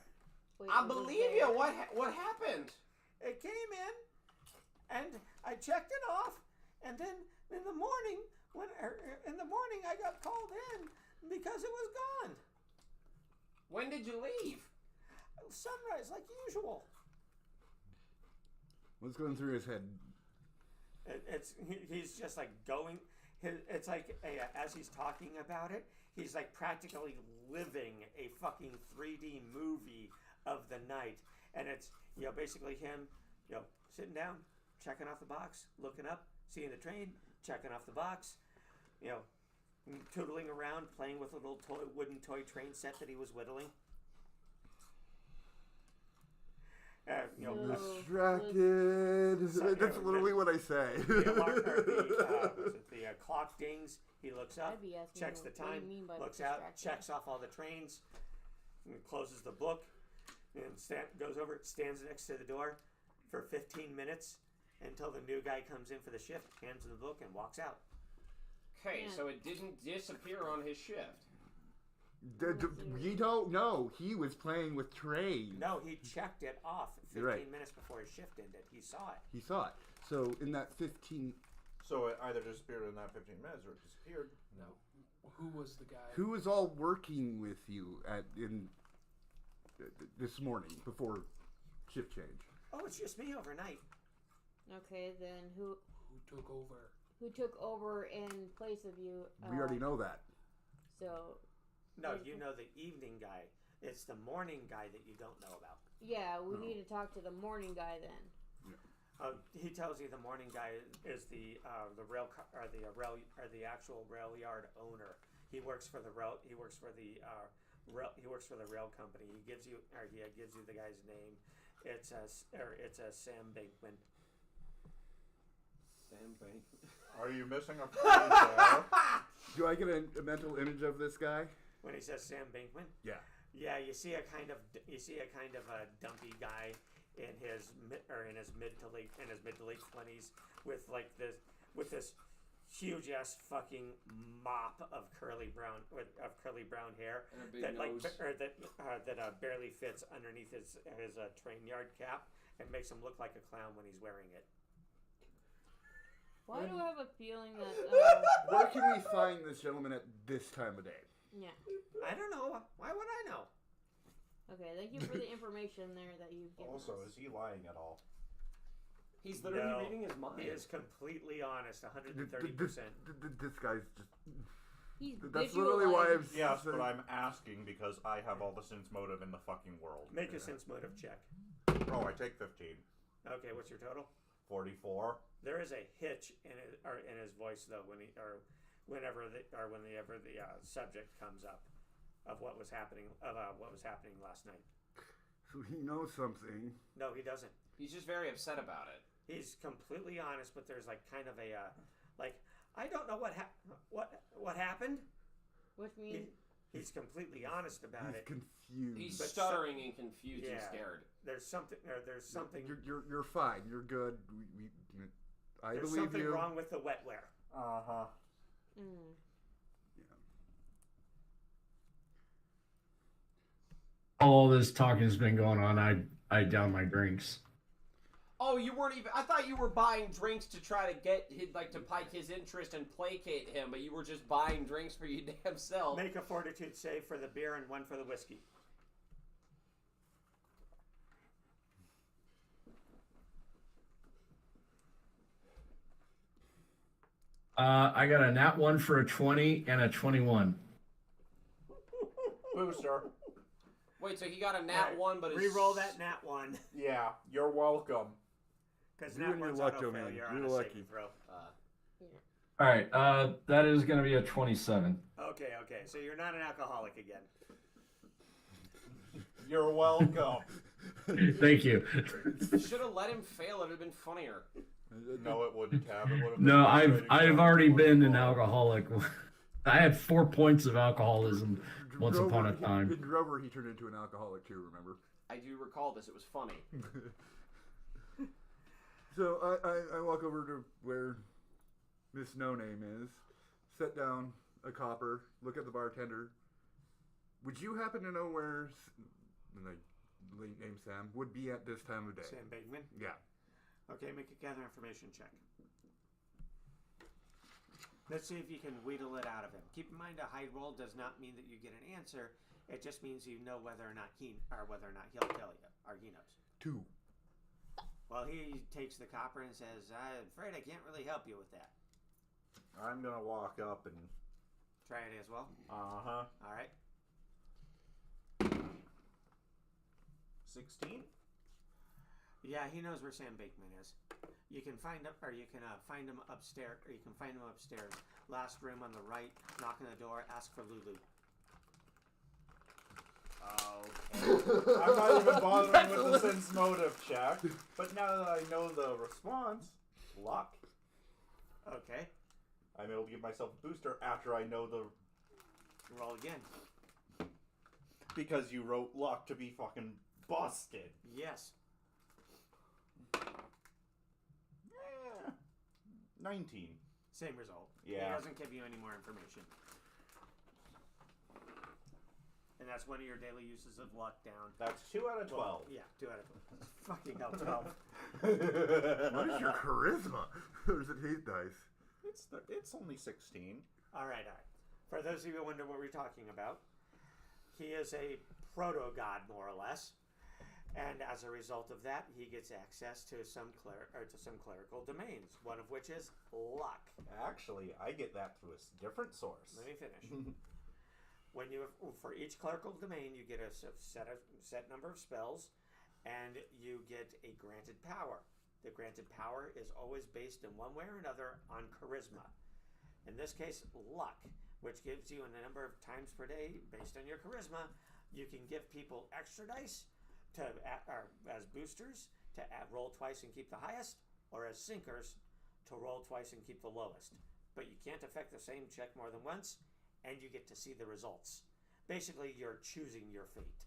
Wait, I was believe there? you. What happened? It came in, and I checked it off, and then in the morning I got called in because it was gone. When did you leave? Sunrise, like usual. What's going through his head? He's just like going. It's like as he's talking about it, he's like practically living a fucking 3D movie of the night, and it's basically him sitting down, checking off the box, looking up, seeing the train, checking off the box, tootling around, playing with a little wooden toy train set that he was whittling. Distracted. That's literally what I say. The clock dings. He looks up, I'd be asking checks the what do you time, mean by looks out, distracted? checks off all the trains, and closes the book, and goes over, stands next to the door for 15 minutes until the new guy comes in for the shift, hands him the book, and walks out. Okay, Yeah. so it didn't disappear on his shift. We don't know. He was playing with trains. No, he checked it off 15 Right. minutes before his shift ended. He saw it. He saw it. So in that 15... So it either disappeared in that 15 minutes or it disappeared. No. Who was the guy? Who was all working with you this morning before shift change? Oh, it's just me overnight. Okay, then who took over? Who took over in place of you? We already know that. So. No, you know the evening guy. It's the morning guy that you don't know about. Yeah, we need to talk to the morning guy then. He tells you the morning guy is the actual rail yard owner. He works for the rail company. He gives you the guy's name. It's a Sam Bankman. Sam Bankman. Are you missing a phrase there? Do I get a mental image of this guy? When he says Sam Bankman, Yeah. yeah, you see a kind of a dumpy guy in his mid to late 20s with this huge ass fucking mop of curly brown hair And a big that nose. that barely fits underneath his train yard cap and makes him look like a clown when he's wearing it. Why do I have a feeling that? Where can we find this gentleman at this time of day? Yeah. I don't know. Why would I know? Okay, thank you for the information there that you've given Also, us. is he lying at all? He's literally No. reading his mind. He is completely honest, 130%. This guy's just... He's That's literally why I'm... Yes, but I'm asking because I have all the sense motive in the fucking world. Make a sense motive check. Oh, I take 15. Okay, what's your total? 44. There is a hitch in his voice though whenever the subject comes up of what was happening last night. So he knows something. No, he doesn't. He's just very upset about it. He's completely honest, but there's like kind of a I don't know what happened. Which means He's completely honest about it. Confused. He's But stuttering and confused and Yeah. scared. There's something. You're fine. You're good. I There's believe something you. wrong with the wetware. Uh-huh. All this talking has been going on. I down my drinks. Oh, you weren't even. I thought you were buying drinks to try to get his, to pike his interest and placate him, but you were just buying drinks for your damn self. Make a fortitude save for the beer and one for the whiskey. I got a nat 1 for a 20 and a 21. Booster. Wait, so he got a nat Right. 1, but Reroll that nat 1. Yeah, you're welcome. Because You nat and your 1's luck, auto man. failure on You're a lucky. saving throw. All right, that is going to be a 27. Okay. So you're not an alcoholic again. You're welcome. Thank you. should have let him fail. It would have been funnier. No, it wouldn't have. It would have No, been I've already been an alcoholic. I had 4 points of alcoholism once upon a time. In Grover, he turned into an alcoholic too. Remember? I do recall this. It was funny. So I walk over to where Miss No Name is, set down a copper, look at the bartender. Would you happen to know where the late name Sam would be at this time of day? Sam Bateman. Yeah. Okay, make a gather information check. Let's see if you can wheedle it out of him. Keep in mind, a high roll does not mean that you get an answer. It just means you know whether or not he'll tell you, or he knows. 2. Well, he takes the copper and says, "I'm afraid I can't really help you with that." I'm gonna walk up and. Try it as well. Uh-huh. All right. 16? Yeah, he knows where Sam Bateman is. You can find him, or you can find him upstairs, or you can find him upstairs. Last room on the right. Knock on the door. Ask for Lulu. Okay. I'm not even bothering with the sense motive check. But now that I know the response, luck. Okay. I'm able to give myself a booster after I know the. Roll again. Because you wrote luck to be fucking busted. Yes. 19. Same result. Yeah. He doesn't give you any more information. And that's one of your daily uses of luck down. That's 2 out of 12. Yeah, 2 out of 12. Fucking hell, 12. What is your charisma? Or is it hate dice? It's only 16. All right. For those of you who wonder what we're talking about, he is a proto-god, more or less. And as a result of that, he gets access to some clerical domains, one of which is luck. Actually, I get that through a different source. Let me finish. For each clerical domain, you get a set number of spells, and you get a granted power. The granted power is always based in one way or another on charisma. In this case, luck, which gives you a number of times per day based on your charisma. You can give people extra dice as boosters to roll twice and keep the highest, or as sinkers to roll twice and keep the lowest. But you can't affect the same check more than once, and you get to see the results. Basically, you're choosing your fate.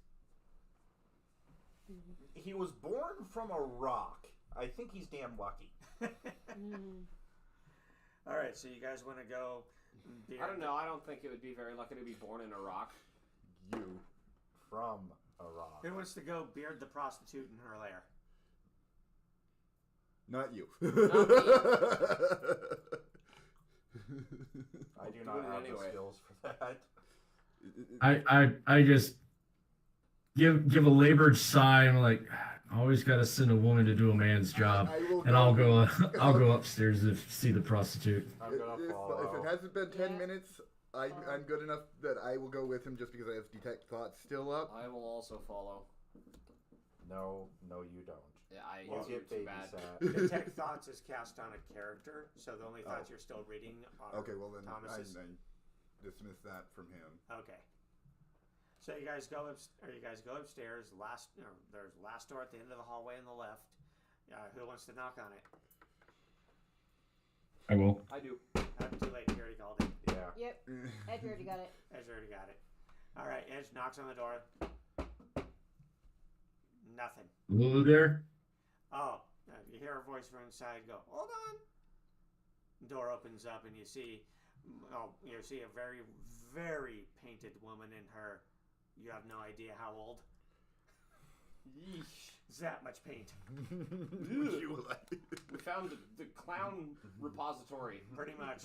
He was born from a rock. I think he's damn lucky. All right, so you guys want to go? I don't know. I don't think it would be very lucky to be born in a rock. You. From a rock. Who wants to go beard the prostitute in her lair? Not you. Not me. I do do not it have anyway. the skills for that. I just give a labored sigh. I'm like, I always got to send a woman to do a man's job, and I'll go upstairs to see the prostitute. I'm gonna follow. If it hasn't been 10 Yeah. minutes, I'm good enough that I will go with him just because I have detect thoughts still up. I will also follow. No, you don't. Yeah, I Well, You you're get too bad. babysat. Detect thoughts is cast on a character, so the only thoughts Oh. you're still reading are Okay, well then Thomas's. I dismiss that from him. Okay. So you guys go upstairs. There's last door at the end of the hallway on the left. Who wants to knock on it? I will. I do. Too late. You already called it. Yeah. Yep. Edge already got it. Edge already got it. All right. Edge knocks on the door. Nothing. Hello there. Oh, you hear a voice from inside. Go. Hold on. Door opens up and you see a very, very painted woman in her. You have no idea how old. Yeesh. It's that much paint. Would you like? We found the clown repository. Pretty much.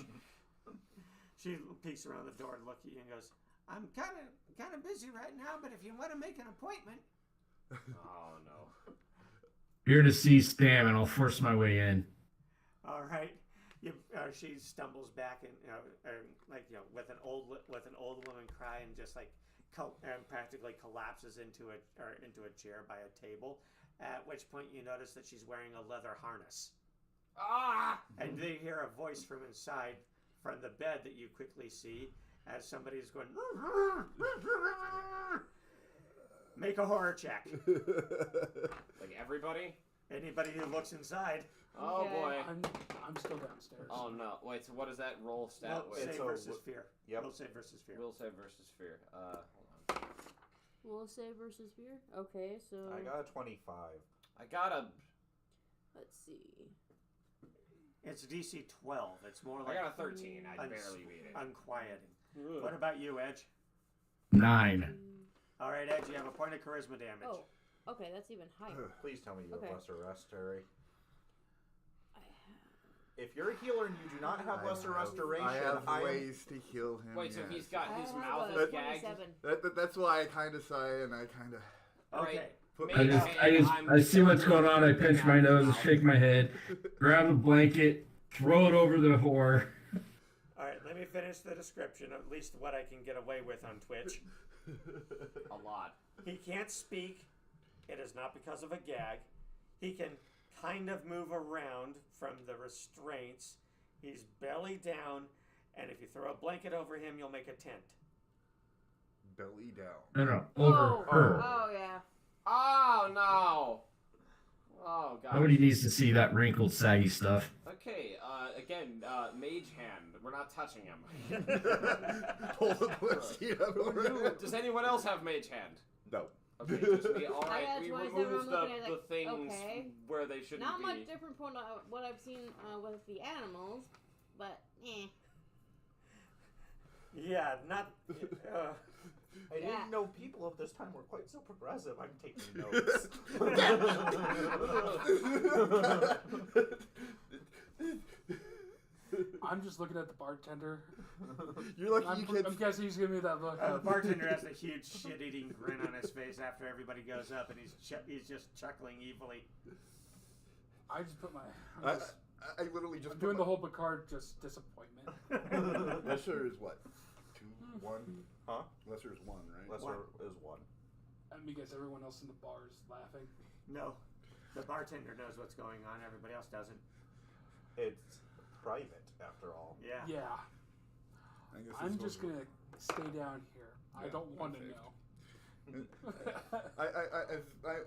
She peeks around the door, looks at you, and goes, "I'm kind of busy right now, but if you want to make an appointment." Oh no. Here to see Stam, and I'll force my way in. All right. She stumbles back and with an old woman cry and just practically collapses into a chair by a table. At which point you notice that she's wearing a leather harness. Ah! And they hear a voice from inside from the bed that you quickly see as somebody is going, "Make a horror check." Like everybody? Anybody who looks inside. Oh Okay. boy. I'm still downstairs. Oh no. Wait, so what is that roll stat Will with? save It's a versus wi- fear. Yep. Will save versus fear. Will save versus fear. Hold on. Will save versus fear. Okay, so I got a 25. I got a let's see. It's DC 12. It's more I like got a 13. I uns- barely beat it. unquieting. What about you, Edge? 9. All right, Edge, you have a point of charisma damage. Oh, okay, that's even higher. Please tell me you Okay. have lesser restoration. I have. If you're a healer and you do not have lesser restoration, I have I am- ways to heal him. Wait, so yes. he's got I his have mouth a is gagged? 27. That's why I kind of sigh and I kind of. Okay. Right. Put I just, I see what's going on. I pinch my nose, shake my head, grab a blanket, throw it over the whore. All right, let me finish the description, at least what I can get away with on Twitch. A lot. He can't speak. It is not because of a gag. He can kind of move around from the restraints. He's belly down, and if you throw a blanket over him, you'll make a tent. Belly down. No, over her. Oh yeah. Oh no. Oh god. Nobody needs to see that wrinkled, saggy stuff. Okay, again, mage hand. We're not touching him. Hold the pussy up over him. Does anyone else have mage hand? No. Okay, just me. All right, that's we why remove everyone looking at it the like, things okay. where they shouldn't Not be. much different from what I've seen with the animals, but eh. Yeah, not. I Yeah. didn't know people of this time were quite so progressive. I'm taking notes. I'm just looking at the bartender. You're lucky I'm, you can't. I'm guessing he's giving me that look. The bartender has a huge shit-eating grin on his face after everybody goes up, and he's just chuckling evilly. I just put my. I literally just I'm doing the whole Picard just disappointment. Lesser is what? 2, 1. Huh? Lesser is 1, right? Lesser is 1. And because everyone else in the bar is laughing. No, the bartender knows what's going on. Everybody else doesn't. It's private, after all. Yeah. Yeah. I guess I'm it's just supposed gonna stay down here. I Yeah, don't want to okay. know.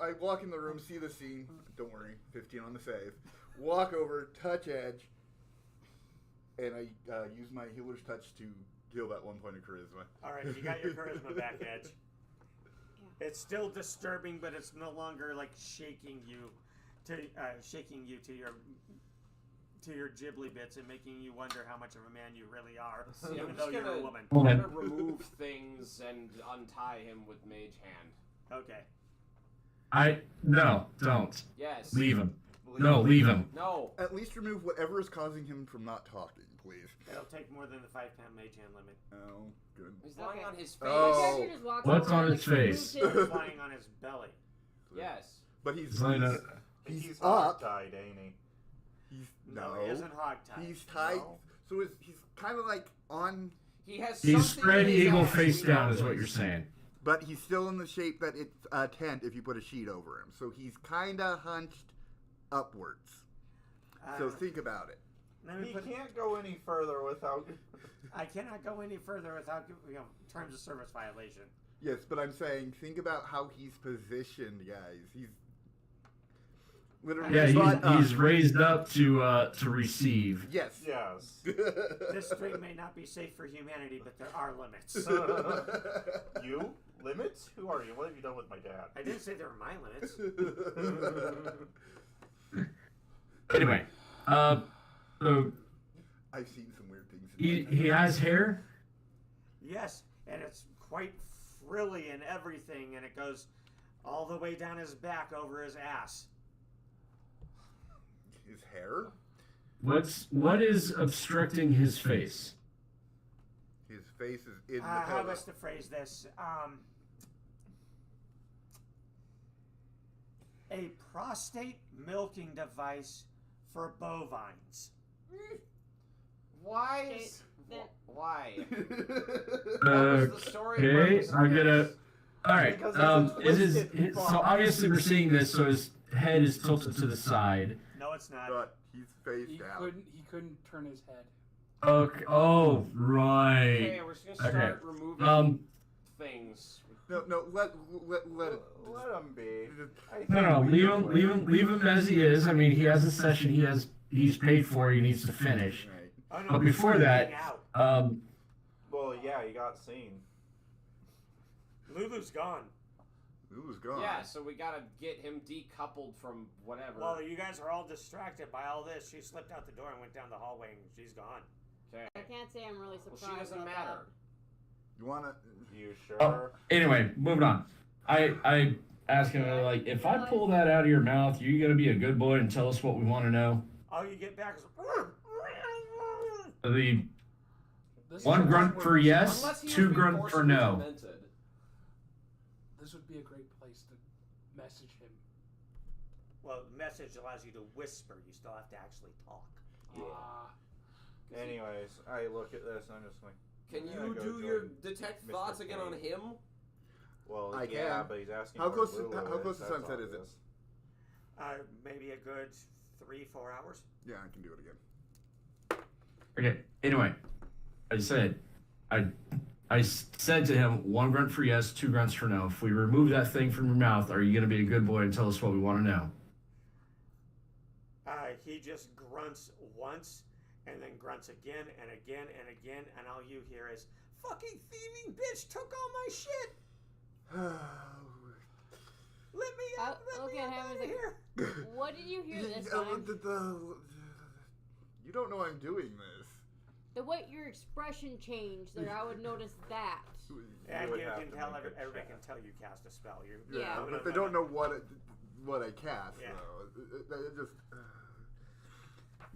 I walk in the room, see the scene. Don't worry, 15 on the save. Walk over, touch Edge, and I use my healer's touch to heal that 1 point of charisma. All right, you got your charisma back, Edge. It's still disturbing, but it's no longer like shaking you to your ghibli bits and making you wonder how much of a man you really are, See, even I'm though just you're a gonna- woman. I'm gonna remove things and untie him with mage hand. Okay. No, don't. Yes. Leave him. No, leave him. No. At least remove whatever is causing him from not talking, please. It'll take more than the 5-pound mage hand limit. Oh, good. He's lying Okay. on his face. Oh. My character just walks What's over on and, his like, face? moves He's lying on his belly. Yes. But he's He's up. hog-tied, ain't he? He's No, he isn't hogtied. He's tied. No. So he's kind of like on. He has He's something spread in his eagle ass, face we know down, is what this. you're saying. But he's still in the shape that it's a tent if you put a sheet over him. So he's kind of hunched upwards. So think about it. He can't go any further without... I cannot go any further without terms of service violation. Yes, but I'm saying, think about how he's positioned, guys. He's literally he's raised up to receive. Yes. Yes. This stream may not be safe for humanity, but there are limits. You? Limits? Who are you? What have you done with my dad? I didn't say they were my limits. Anyway, so I've seen some weird things. he has hair. Yes, and it's quite frilly and everything, and it goes all the way down his back over his ass. His hair? What is obstructing his face? His face is in the How pillow. best to phrase this? A prostate milking device for bovines. Why? Okay, then- Why? What was the story Okay, purpose of I'm gonna. this? All right. Because it's a twisted So box. obviously we're seeing this, so his head is tilted to the side. No, it's not. But he's face He down. couldn't turn his head. Okay. Oh, right. Okay, we're just gonna start removing things. No, let it. Let him be. No, leave him as he is. I mean, he has a session. He's paid for. He needs to finish. Right. Oh, no, But before he's that, freaking out. Well, yeah, you got seen. Lulu's gone. Lulu's gone. Yeah, so we gotta get him decoupled from whatever. Well, you guys are all distracted by all this. She slipped out the door and went down the hallway, and she's gone. Okay. I can't say I'm really Well, surprised. she doesn't about matter. You wanna? You sure? Oh, anyway, moving on. I asked him like, if I pull that out of your mouth, you gonna be a good boy and tell us what we want to know? All you get back is. The This one is- grunt for yes, Unless he was two being grunt for forcibly no. demented. This would be a great place to message him. Well, the message allows you to whisper. You still have to actually talk. Yeah. Ah, Anyways, I look at this and I'm just like, Can yeah, you go do your join detect Mr. thoughts again on K. him? well, I yeah, can. but he's asking How where close to- Lulu how close to that's sunset is it? obvious. Maybe a good 3-4 hours. Yeah, I can do it again. Okay. Anyway, I said to him, one grunt for yes, two grunts for no. If we remove that thing from your mouth, are you gonna be a good boy and tell us what we want to know? He just grunts once, and then grunts again and again and again, and all you hear is, "Fucking thieving bitch took all my shit! Let me out! Let look me at out him of as a- here!" What did you hear this Yeah, time? You don't know I'm doing this. The way your expression changed there, I would notice that. And would you have can to tell make a everybody check. can tell you cast a spell. Yeah. But they don't know what I cast Yeah. though. It just.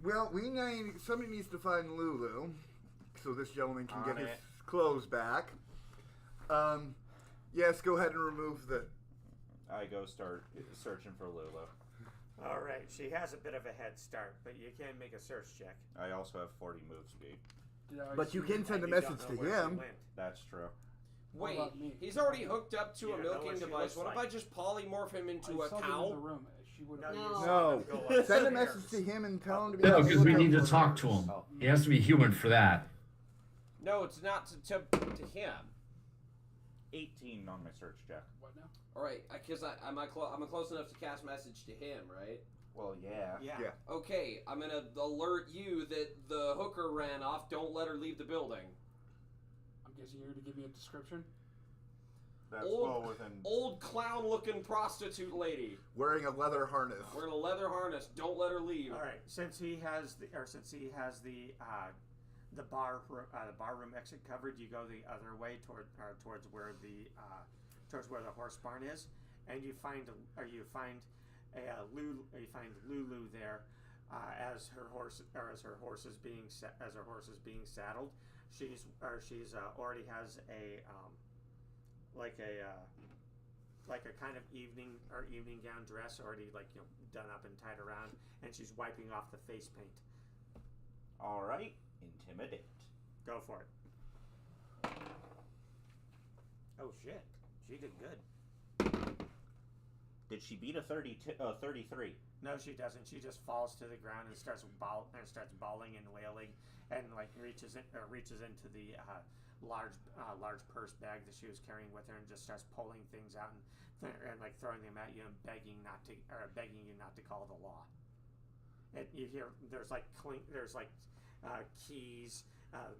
Well, somebody needs to find Lulu, so this gentleman can On get his it. clothes back. Yes, go ahead and remove the. I go start searching for Lulu. All right, she has a bit of a head start, but you can make a search check. I also have 40 move speed. did I But you see- can send a And you don't message know to where she him. went. That's true. What Wait, about me? he's already hooked up to You a don't know milking what she device. looks What if like. I just polymorph him into I a saw them in the cow? room. She would No, have. you No. saw them go Send a upstairs. message to him and tell him to be. No, on the because we lookout need to for talk her. to him. Oh. He has to be human for that. No, it's not to him. 18 on my search check. What now? All right, because I'm close enough to cast message to him, right? Well, yeah. Yeah. Yeah. Okay, I'm gonna alert you that the hooker ran off. Don't let her leave the building. I'm guessing you're going to give me a description. That's Old- well within. Old clown-looking prostitute lady Wearing a leather harness. wearing a leather harness. Don't let her leave. All right, since he has the bar room exit covered, you go the other way towards where the horse barn is, and you find Lulu there as her horse is being saddled. She's already has a like a kind of evening gown dress already done up and tied around, and she's wiping off the face paint. All right. Intimidate. Go for it. Oh shit! She did good. Did she beat a 33? No, she doesn't. She just falls to the ground and starts bawling and wailing, and like reaches into the large purse bag that she was carrying with her, and just starts pulling things out and like throwing them at you and begging you not to call the law. And you hear there's like keys.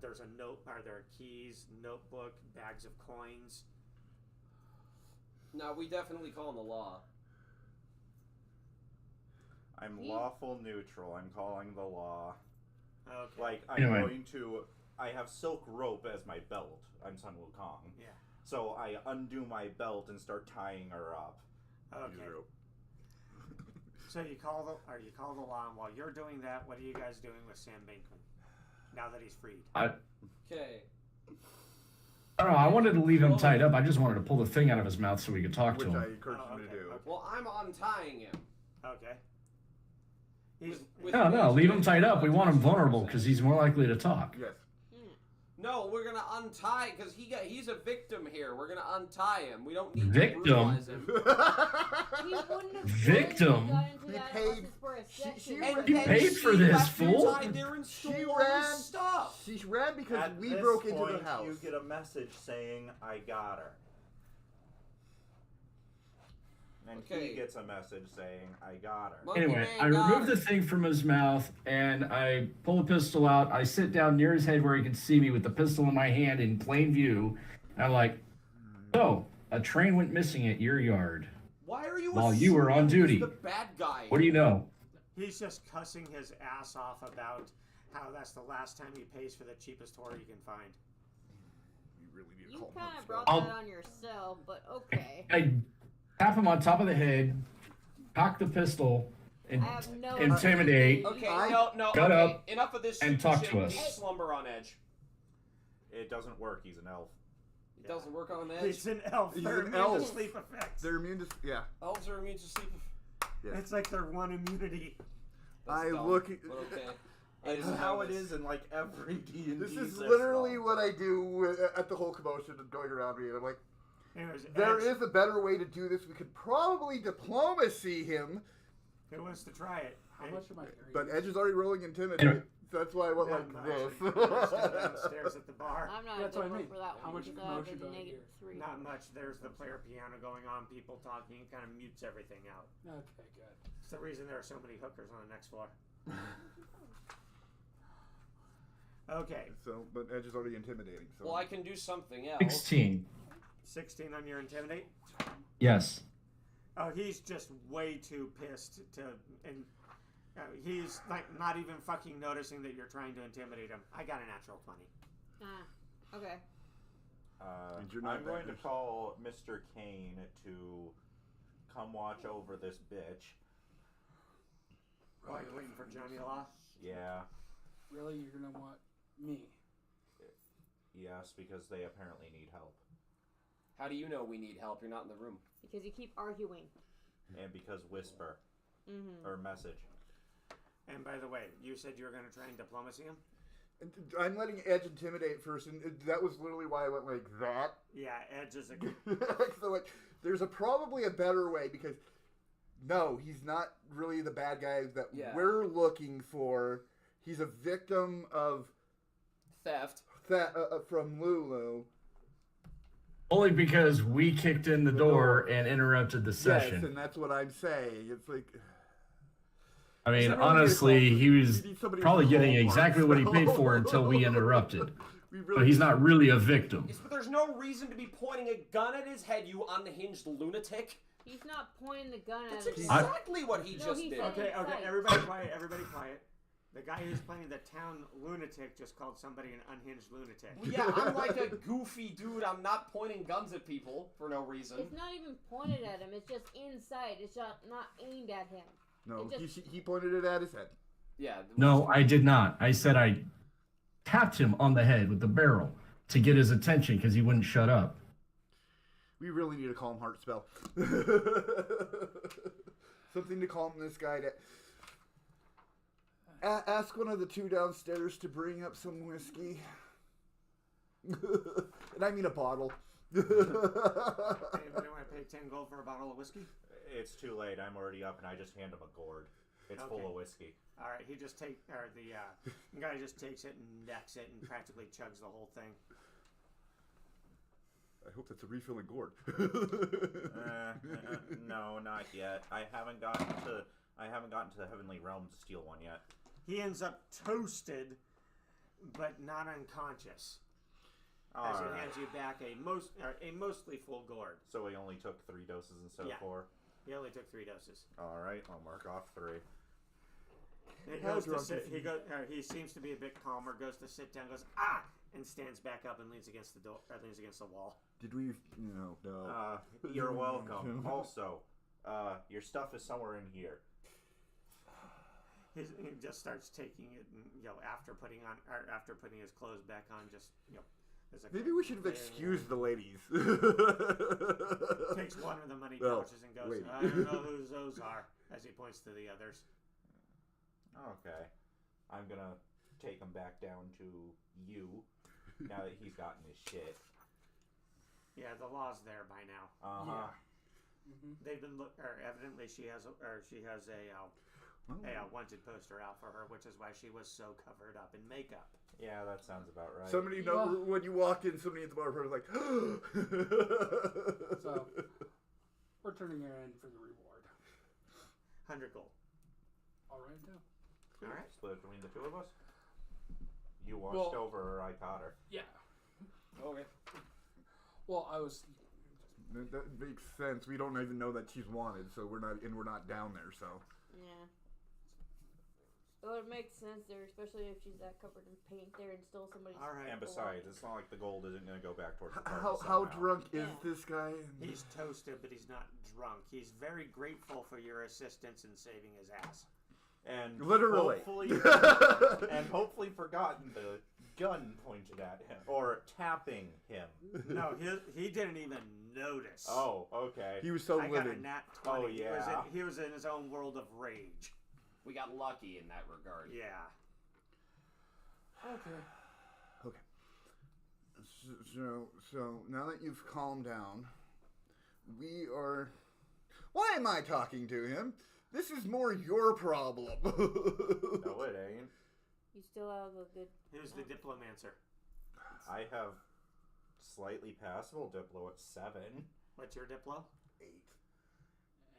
There's a note. There are keys, notebook, bags of coins. No, we definitely call the law. I'm lawful neutral. I'm calling the law. Okay. Like, I'm Anyway. going to... I have silk rope as my belt. I'm Sun Wukong. Yeah. So I undo my belt and start tying her up. Okay. So you call the law, and while you're doing that, what are you guys doing with Sam Bankman? Now that he's freed. Okay. I don't know. I wanted to leave him tied up. I just wanted to pull the thing out of his mouth so we could talk to Which I him. encourage him to okay, do. okay. Well, I'm untying him. Okay. He's No, leave him tied up. We want him vulnerable because he's more likely to talk. Yes. No, we're gonna untie because he's a victim here. We're gonna untie him. We don't need Victim? to brutalize him. He wouldn't have Victim? got into He that paid- unless it's for a she- session. she- And You then paid she for this, left him fool. tied there and stole She all ran- his stuff. She ran because At we this broke into point, the house. you get a message saying, I got her. And Okay. he gets a message saying, I got her. Monkey Anyway, Man I got remove it. the thing from his mouth and I pull a pistol out. I sit down near his head where he can see me with the pistol in my hand in plain view. And I'm like, so, a train went missing at your yard. Why are you while you were on assuming he's duty. the bad guy? What do you know? He's just cussing his ass off about how that's the last time he pays for the cheapest horror you can find. You really need to You call him kind up, of brought I'll- that on yourself, but okay. I tap him on top of the head, cock the pistol, and I have no intimidate. Okay, I- no, Shut okay. up Enough of this and stupid talk shit. to We us. need slumber on edge. It doesn't work. He's an elf. It doesn't work on edge. He's an elf. He's They're an immune elf. to sleep effects. They're immune to... Yeah. Elves are immune to sleep. Yes. It's like their one immunity. That's I dumb, look... but okay. I It's didn't how know it this. is in like every D&D This is system. literally what I do at the whole commotion and going around me. And I'm like, Anyways, there Edge, is a better way to do this. We could probably diplomacy him. who wants to try it? How much am I carrying? But Edge is already rolling intimidate. Anyway. So that's why I went Not like much. this. You're still downstairs at the bar. I'm not That's what I going mean. for that How one much because I have commotion a do I negative hear? 3. Not much. There's the player piano going on, people talking. It kind of mutes everything out. Okay, good. It's the reason there are so many hookers on the next floor. Okay, So, but Edge is already intimidating. So. Well, I can do something else. 16. 16 on your intimidate. Yes. Oh, he's just way too pissed to, and he's like not even fucking noticing that you're trying to intimidate him. I got a natural 20. Okay. And you're not I'm going to backwards. call Mr. Kane to come watch over this bitch. Oh, you're waiting for Johnny Law? Yeah. Really, you're gonna want me? Yes, because they apparently need help. How do you know we need help? You're not in the room. Because you keep arguing. And because whisper. Mm-hmm. Or message. And by the way, you said you were going to try and diplomacy him? And I'm letting Edge intimidate first, and that was literally why I went like that. Yeah, Edge is a... So like, there's probably a better way because no, he's not really the bad guy that Yeah. we're looking for. He's a victim of Theft. from Lulu. Only because we kicked in the door and interrupted the Yes, session. and that's what I'm saying. It's like I mean, Somebody honestly, needs to he was we need somebody probably to getting call exactly what he paid for Marcel. until we interrupted. We So really he's not really a victim. Yes, but there's no reason to be pointing a gun at his head, you unhinged lunatic. He's not pointing the gun That's at him. exactly what he No, just he did. said- Okay, okay, Inside. everybody quiet, everybody quiet. The guy who's playing the town lunatic just called somebody an unhinged lunatic. Yeah, I'm like a goofy dude. I'm not pointing guns at people for no reason. It's not even pointed at him. It's just inside. It's not aimed at him. No, It just- he pointed it at his head. Yeah. No, I did not. I said I tapped him on the head with the barrel to get his attention because he wouldn't shut up. We really need to calm heart spell. Something to calm this guy down. Ask one of the two downstairs to bring up some whiskey. And I mean a bottle. Anybody want to pay 10 gold for a bottle of whiskey? It's too late. I'm already up, and I just hand him a gourd. It's full Okay. of whiskey. All right, the guy just takes it and necks it and practically chugs the whole thing. I hope that's a refilling gourd. No, not yet. I haven't gotten to the heavenly realm to steal one yet. He ends up toasted, but not unconscious. As he Alright. hands you back a mostly full gourd. So he only took 3 doses instead Yeah. of 4. He only took 3 doses. All right, I'll mark off 3. He seems to be a bit calmer. Goes to sit down. Goes and stands back up and leans against the door. Leans against the wall. Did we? No. You're welcome. Also, your stuff is somewhere in here. He just starts taking it, and after putting his clothes back on, just there's a Maybe we should have excused the ladies. Takes one of the money Well, pouches and goes, wait. I don't know whose those are, as he points to the others. Okay. I'm gonna take him back down to you now that he's gotten his shit. Yeah, the law's there by now. Uh-huh. They've been evidently she has a wanted poster out for her, which is why she was so covered up in makeup. Yeah, that sounds about right. Somebody when you walk in, somebody at the bar was like, So, we're turning her in for the reward. 100 gold. All right, now. All right. Split it between the 2 of us. You watched over her, I caught her. Yeah. Okay. Well, I was. that makes sense. We don't even know that she's wanted, so we're not down there. So Yeah. It would make sense there, especially if she's that covered in paint there and still somebody's. All right. And besides, it's not like the gold isn't going to go back towards the how party how somehow. drunk is Yeah. this guy? He's toasted, but he's not drunk. He's very grateful for your assistance in saving his ass. And Literally. hopefully forgotten the gun pointed at him or tapping him. No, he didn't even notice. Oh, okay. He was so I got a living. nat 20. Oh, yeah. He was in his own world of rage. We got lucky in that regard. Yeah. Okay. Okay. So now that you've calmed down, we are. Why am I talking to him? This is more your problem. No, it ain't. You still have a good. Who's the diplomancer? I have slightly passable Diplo at 7. What's your diplo? 8.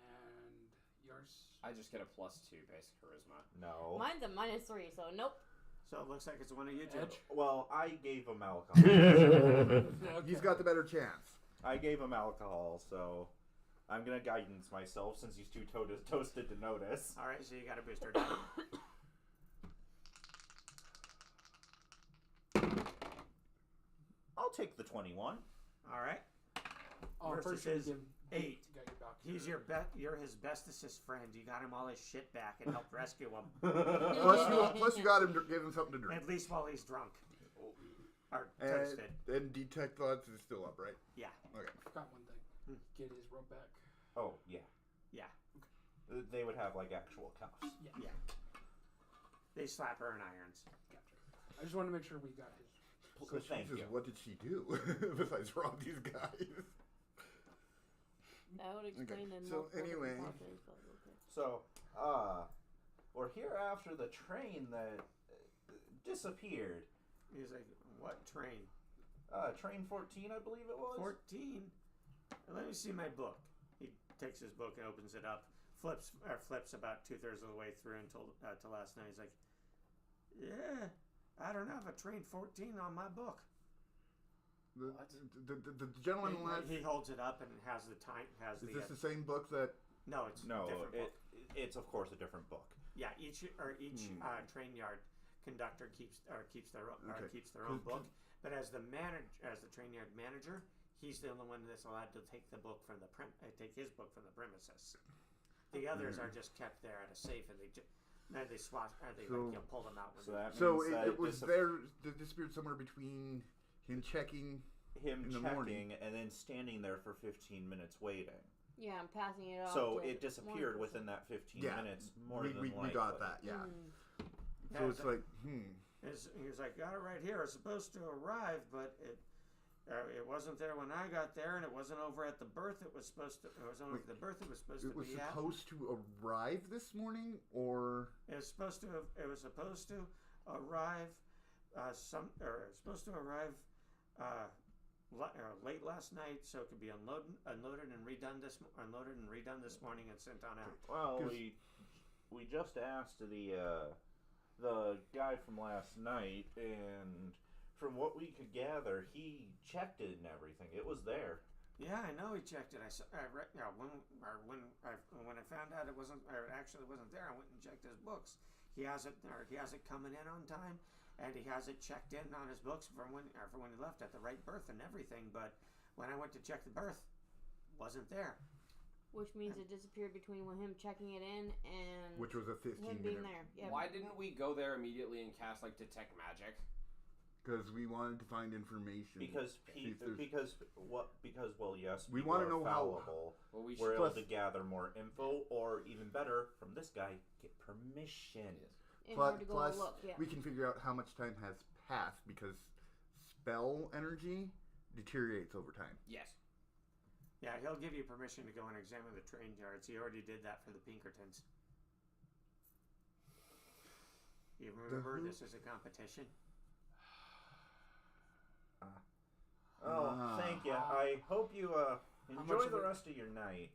And yours? I just get a +2 base charisma. No. Mine's a -3, so nope. So it looks like it's one of you two. Edge? Well, I gave him alcohol. He's got the better chance. I gave him alcohol, so I'm gonna guidance myself since he's too toasted to notice. All right, so you got a booster die. I'll take the 21. All right. Oh, Versus first you his give 8. Got your back. You're his bestest friend. You got him all his shit back and helped rescue him. Plus you got him to give him something to drink. At least while he's drunk. Or And, toasted. and detect thoughts is still up, right? Yeah. Okay. Forgot one thing. Get his rope back. Oh, yeah. Yeah. They would have, like, actual cuffs. Yeah. They slap her in irons. Gotcha. I just wanted to make sure we got his. So Thank Jesus, you. what did she do besides rob these guys? That would explain the So, multiple anyway. different parties, but okay. So, we're here after the train that disappeared. He's like, what train? Train 14, I believe it was. 14? Let me see my book. He takes his book and opens it up, flips about 2/3 of the way through until to last night. He's like, yeah, I don't have a train 14 on my book. The gentleman last. He holds it up and has the time. Is this the same book that? No, it's No, a different book. it's of course a different book. Yeah, each train yard conductor keeps their own book. But as the train yard manager, he's the only one that's allowed to take the book from take his book from the premises. The others are just kept there at a safe, and they swap. Pull them out. So that So means that it was disappeared somewhere between him checking. him in the checking morning. and then standing there for 15 minutes waiting. Yeah, I'm passing it off. So to it disappeared one within that 15 Yeah, minutes. More we, than we likely. got that. Yeah. Yeah, So it's like, He was like, got it right here. It's supposed to arrive, but It wasn't there when I got there, and it wasn't over at the berth. It was supposed to. It was over at the berth. It was supposed to It was be at. supposed to arrive this morning, or It was supposed to. It was supposed to arrive. Late last night, so it could be unloaded and redone this morning and sent on out. Well, we just asked the guy from last night, and from what we could gather, he checked it and everything. It was there. Yeah, I know he checked it. When I found out it wasn't there, I went and checked his books. He has it coming in on time, and he has it checked in on his books for when he left at the right berth and everything. But when I went to check the berth, wasn't there. Which means it disappeared between him checking it in and which was a 15 him being minute. there. Yep. Why didn't we go there immediately and cast like detect magic? Because we wanted to find information. Because yes, We people wanna are know how- fallible. Well, we We're should. able to gather more info, or even better, from this guy, get permission. in order to go and look. Yeah. we can figure out how much time has passed because spell energy deteriorates over time. Yes. Yeah, he'll give you permission to go and examine the train yards. He already did that for the Pinkertons. You remember, this is a competition. Thank you. I hope you enjoy of the it- rest of your night.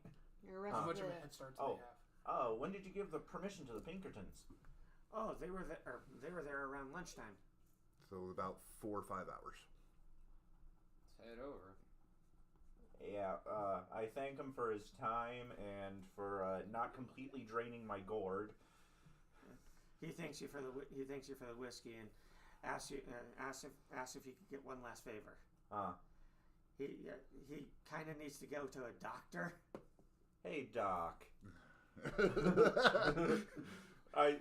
Your rest How of much of the- a head start do Oh. they have? Oh, when did you give the permission to the Pinkertons? Oh, they were there around lunchtime. So about 4 or 5 hours. Let's head over. Yeah, I thank him for his time and for not completely draining my gourd. He thanks you for the whiskey and asks if you could get one last favor. He kind of needs to go to a doctor. Hey, Doc. I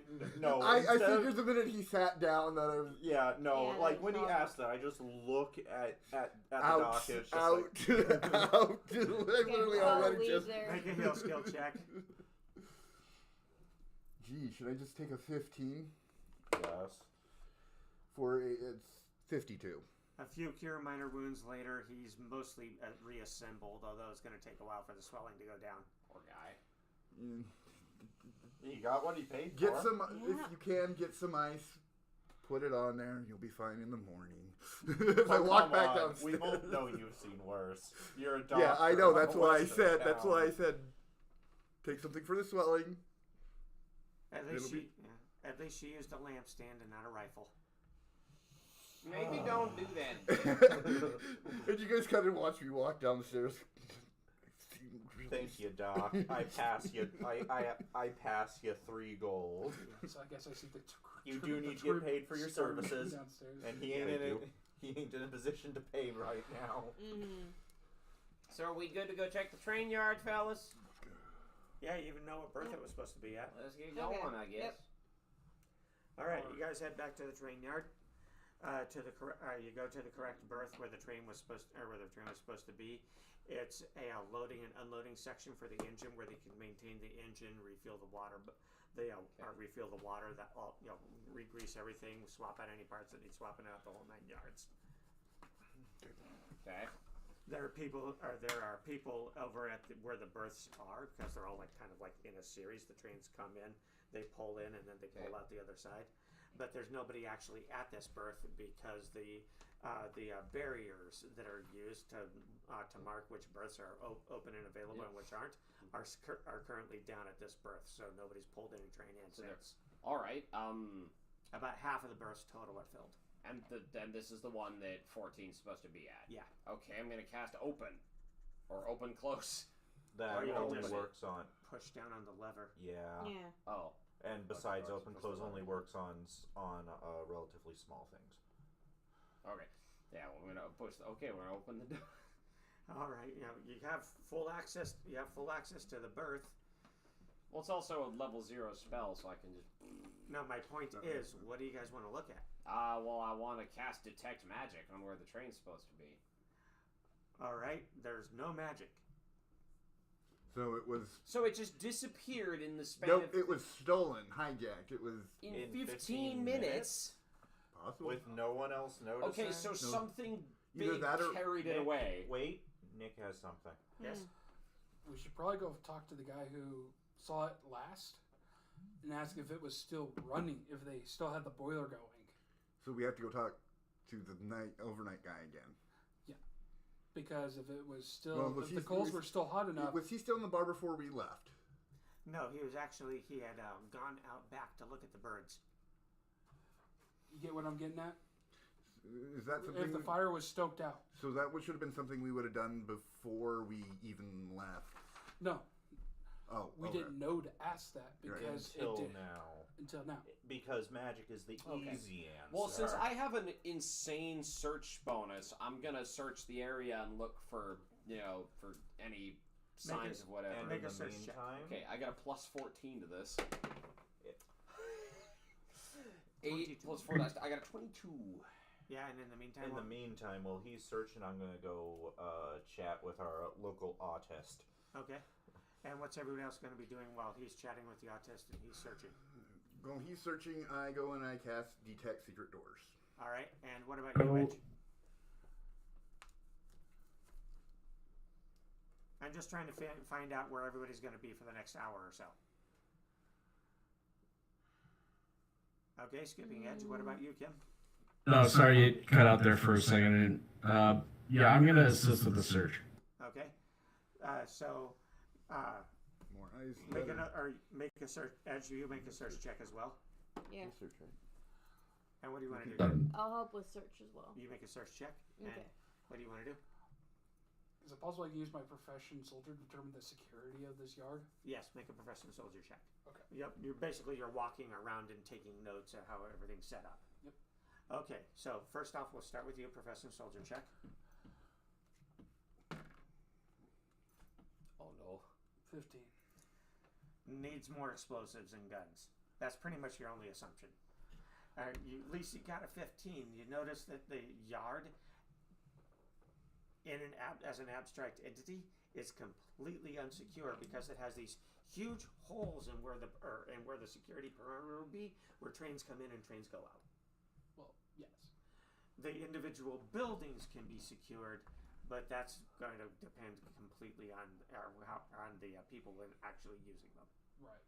instead of- figured the minute he sat down that I was Yeah, no, Yeah, like that's when he not- asked that, I just look at the out, doc and it's just out, like, out. I literally already leave just. there. Make a heal skill check. Gee, should I just take a 15 yes. it's 52. A few cure minor wounds later, he's mostly reassembled, although it's going to take a while for the swelling to go down. Poor guy. Mm. He got what he paid Get for. some, Yeah. if you can, get some ice. Put it on there. You'll be fine in the morning. Oh, I walk come back on. downstairs. We both know you've seen worse. You're a doctor. Yeah, I know. on That's the why I west of said. town. That's why I said. Take something for the swelling. At least It'll be- at least she used a lampstand and not a rifle. Maybe don't do that. And you guys kind of watch me walk down the stairs. Thank you, Doc. I pass you. I pass you 3 gold. So I guess I see the. You do need to get paid for your starting services, downstairs. and he Yeah, ain't they in do. it. He ain't in a position to pay right now. Mm-hmm. So are we good to go check the train yard, fellas? Yeah, you even know what berth it was supposed to be at. Let's get Okay. going, I guess. Yep. All right, you guys head back to the train yard. You go to the correct berth where the train was supposed to be. It's a loading and unloading section for the engine where they can maintain the engine, refuel the water, refuel the water, that re-grease everything, swap out any parts that need swapping out, the whole 9 yards. Okay. There are people over at where the berths are, because they're all kind of in a series. The trains come in, they pull in, and then they pull out the other side. But there's nobody actually at this berth because the barriers that are used to mark which berths are open and available and which aren't are currently down at this berth. So nobody's pulled any train in since. All right. About half of the berths total are filled. And then this is the one that 14's supposed to be at. Yeah. Okay, I'm gonna cast open, or open close. That you only just works on. Push down on the lever. Yeah. Yeah. Oh. And besides, Okay, open push close the only lever. works on relatively small things. Okay. Yeah, we're gonna push. We're gonna open the door. All right. You have full access. You have full access to the berth. Well, it's also a level 0 spell, so I can just. No, my point is, what do you guys want to look at? Well, I want to cast detect magic on where the train's supposed to be. All right. There's no magic. So it was. So it just disappeared in the span Nope, of it was stolen, hijacked. It was in 15 15 minutes. possible. With no one else noticing. Okay, so something Either Big that or carried it away. Wait, Nick has something. Yes. We should probably go talk to the guy who saw it last and ask if it was still running, if they still had the boiler going. so we have to go talk to the overnight guy again. Because if it was still, Well, if the coals were still hot enough, Was he still in the bar before we left? No, he had gone out back to look at the birds. you get what I'm getting at? Is that something? If the fire was stoked out. So that should have been something we would have done before we even left. No, Oh, we okay. didn't know to ask that because Until it did. now. Until now. Because magic is the Okay. easy answer. Well, since I have an insane search bonus, I'm gonna search the area and look for, for any signs of whatever. And Make in a the search check. meantime, Okay, I got a plus 14 to this. It- 8 plus 4, I got a 22. Yeah, and in the meantime, in the meantime, while he's searching, I'm gonna go chat with our local autist. okay. And what's everyone else going to be doing while he's chatting with the autist and he's searching? While he's searching, I go and I cast Detect Secret Doors. All right. And what about you, Edge? I'm just trying to find out where everybody's going to be for the next hour or so. Okay, skipping Edge. What about you, Kim? No, sorry, it cut out there for a second. Yeah, I'm gonna assist with the search. Okay. So More eyes. make a search. Edge, you make a search check as well. Yeah. Search, right? And what do you want to do? I'll help with search as well. You make a search check. Okay. And what do you want to do? Is it possible I can use my profession soldier to determine the security of this yard? Yes, make a professional soldier check. Okay. Yep. You're walking around and taking notes of how everything's set up. Yep. Okay. So first off, we'll start with you, professional soldier check. Oh no. 15. Needs more explosives and guns. That's pretty much your only assumption. At least you got a 15. You notice that the yard, as an abstract entity, is completely unsecure because it has these huge holes in where the security perimeter will be, where trains come in and trains go out. Well, yes. The individual buildings can be secured, but that's going to depend completely on the people actually using them. Right.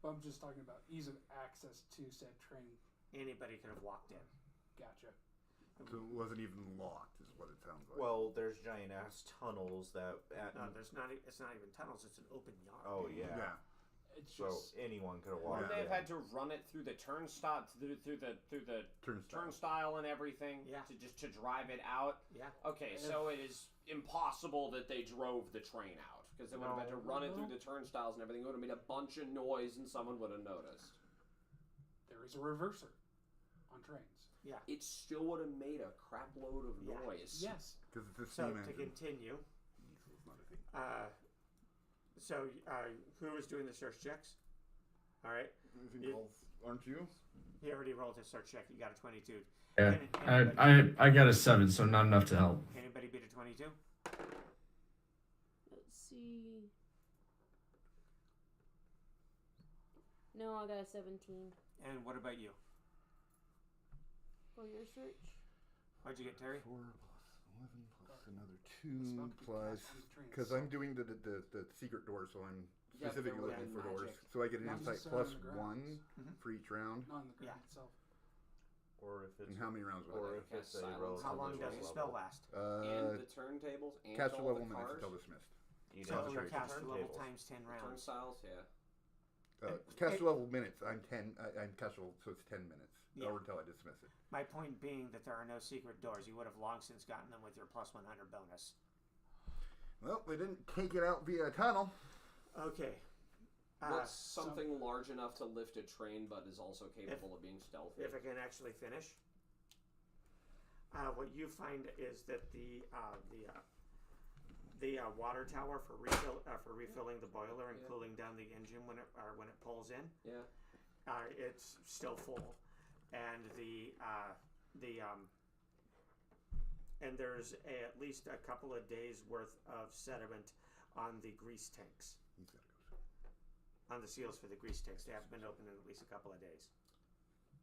But I'm just talking about ease of access to said train. Anybody could have walked in. Gotcha. So it wasn't even locked, is what it sounds like. Well, there's giant ass tunnels that. No, it's not even tunnels. It's an open yard. Oh yeah. Yeah. It's So just anyone could have Wouldn't walked they in. have had to run it through the turnstile, through the turnstile and everything, Yeah. to drive it out? Yeah. Okay, so it is impossible that they drove the train out because they would have had to run it through the turnstiles and everything. It would have made a bunch of noise and someone would have noticed. there is a reverser on trains. It still would have made a crap load of Yeah. noise. Yes. Because it's a So steam to engine. continue, Diesel's not a thing. who is doing the search checks? All right. I think aren't you? He already rolled his search check. You got a 22. Yeah, Anybody, I got a 7, so not enough to help. anybody beat a 22? Let's see. No, I got a 17 And what about you? for your search. What'd you get, Terry? 4 plus 11 plus another Smoke 2 could be plus. cast on the trains. Because I'm doing the secret door, so I'm Yeah, but specifically they're looking for within doors. magic. So I get an Not insight necessarily plus on the grounds. 1 for each round. Not on the ground Yeah. itself. Or if it's And how many rounds would or I if it's a Silence. relatively How long does low the spell level. last? And the turntables and Cast all your level the minutes cars. until dismissed. You'd So have to you charge cast the the level turntables. times 10 rounds. Turnstiles, yeah. Cast your level minutes. I'm 10. I'm casual, so it's 10 minutes. Yeah. Or until I dismiss it. My point being that there are no secret doors. You would have long since gotten them with your plus 100 bonus. Well, they didn't take it out via a tunnel. Okay. What's something large enough to lift a train but is also capable of being stealthy? If I can actually finish, what you find is that the water tower for refilling the boiler and Yeah. cooling down the engine when it pulls in, Yeah. it's still full, and and there's at least a couple of days worth of sediment on the grease tanks, He's gotta go. on the seals for the grease tanks. They haven't been open in at least a couple of days.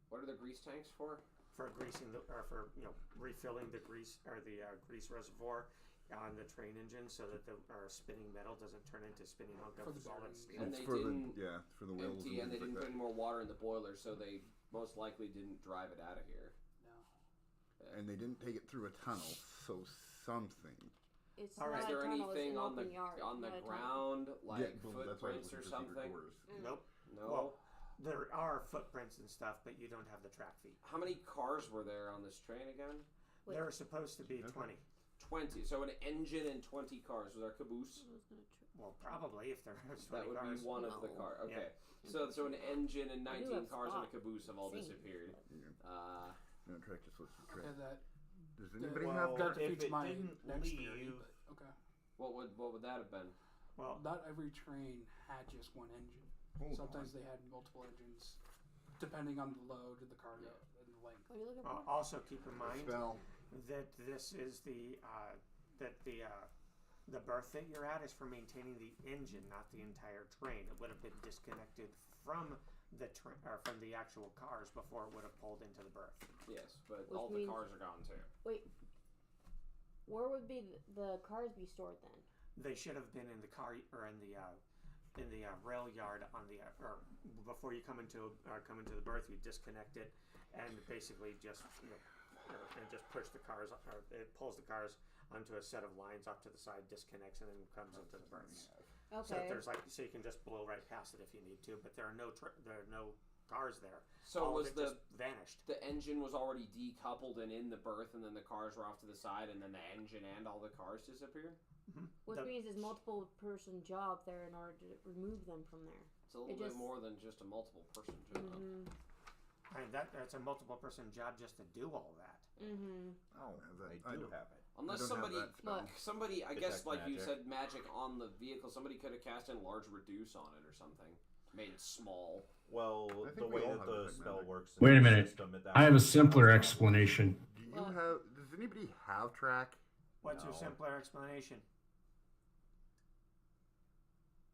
What are the grease tanks for? for greasing for refilling the grease or the grease reservoir on the train engine so that the spinning metal doesn't turn into spinning hunk of solid steel. And they for didn't for the wheels empty, and they things didn't like put any more water in the boiler, so they most likely didn't drive it out of here. that. And they didn't take it through a tunnel, so something. It's All right. not Is there a tunnel, it's anything an on the open yard, on the not a tunnel. ground, like Yeah, well, that's why I was footprints or looking for secret something? doors. Nope. No. Well, there are footprints and stuff, but you don't have the track feet. How many cars were there on this train again? Wait. There are supposed to be Okay. 20. 20. So an engine and 20 cars. Was our caboose? Well, probably if there are 20 That would cars. be one of the No. car. Okay. Yeah. So an engine and I do 19 have cars and a spot. caboose have all Same. disappeared. No, track just was the track. Okay, that Does anybody Well, have that if defeats it my didn't next leave, theory. But okay, what would that have been? Well, not every train had just one engine. Hold Sometimes they had multiple engines, depending on the load and the cargo and the length. What are you looking for? also keep in on. mind Spell. that this is the berth that you're at is for maintaining the engine, not the entire train. It would have been disconnected from the from the actual cars before it would have pulled into the berth. Yes, but Which all the means- cars are gone too. Wait, where would be the cars be stored then? They should have been in the car or in the rail yard on the or before you come into the berth. You disconnect it and basically just and just push the cars or it pulls the cars onto a set of lines off to the side, disconnects, and then comes into the berths. So Okay. there's so you can just blow right past it if you need to, but there are no cars there. So All was of it the just vanished? the engine was already decoupled and in the berth, and then the cars were off to the side, and then the engine and all the cars disappeared? Which means there's multiple person job there in order to remove them from there. It's a little bit more than just a multiple person job. Mm-hmm. I mean, that's a multiple person job just to do all that. Mm-hmm. Oh, I I do don't- have it. Unless I don't have somebody, that spell. somebody, I guess, Detect like you magic. said, magic on the vehicle. Somebody could have cast in large reduce on it or something, made it small. Well, I think the we way all that have the detect spell magic. works. Wait a in the minute. system, I have a simpler that's explanation. Do you What? have? Does anybody have track? What's your No. simpler explanation?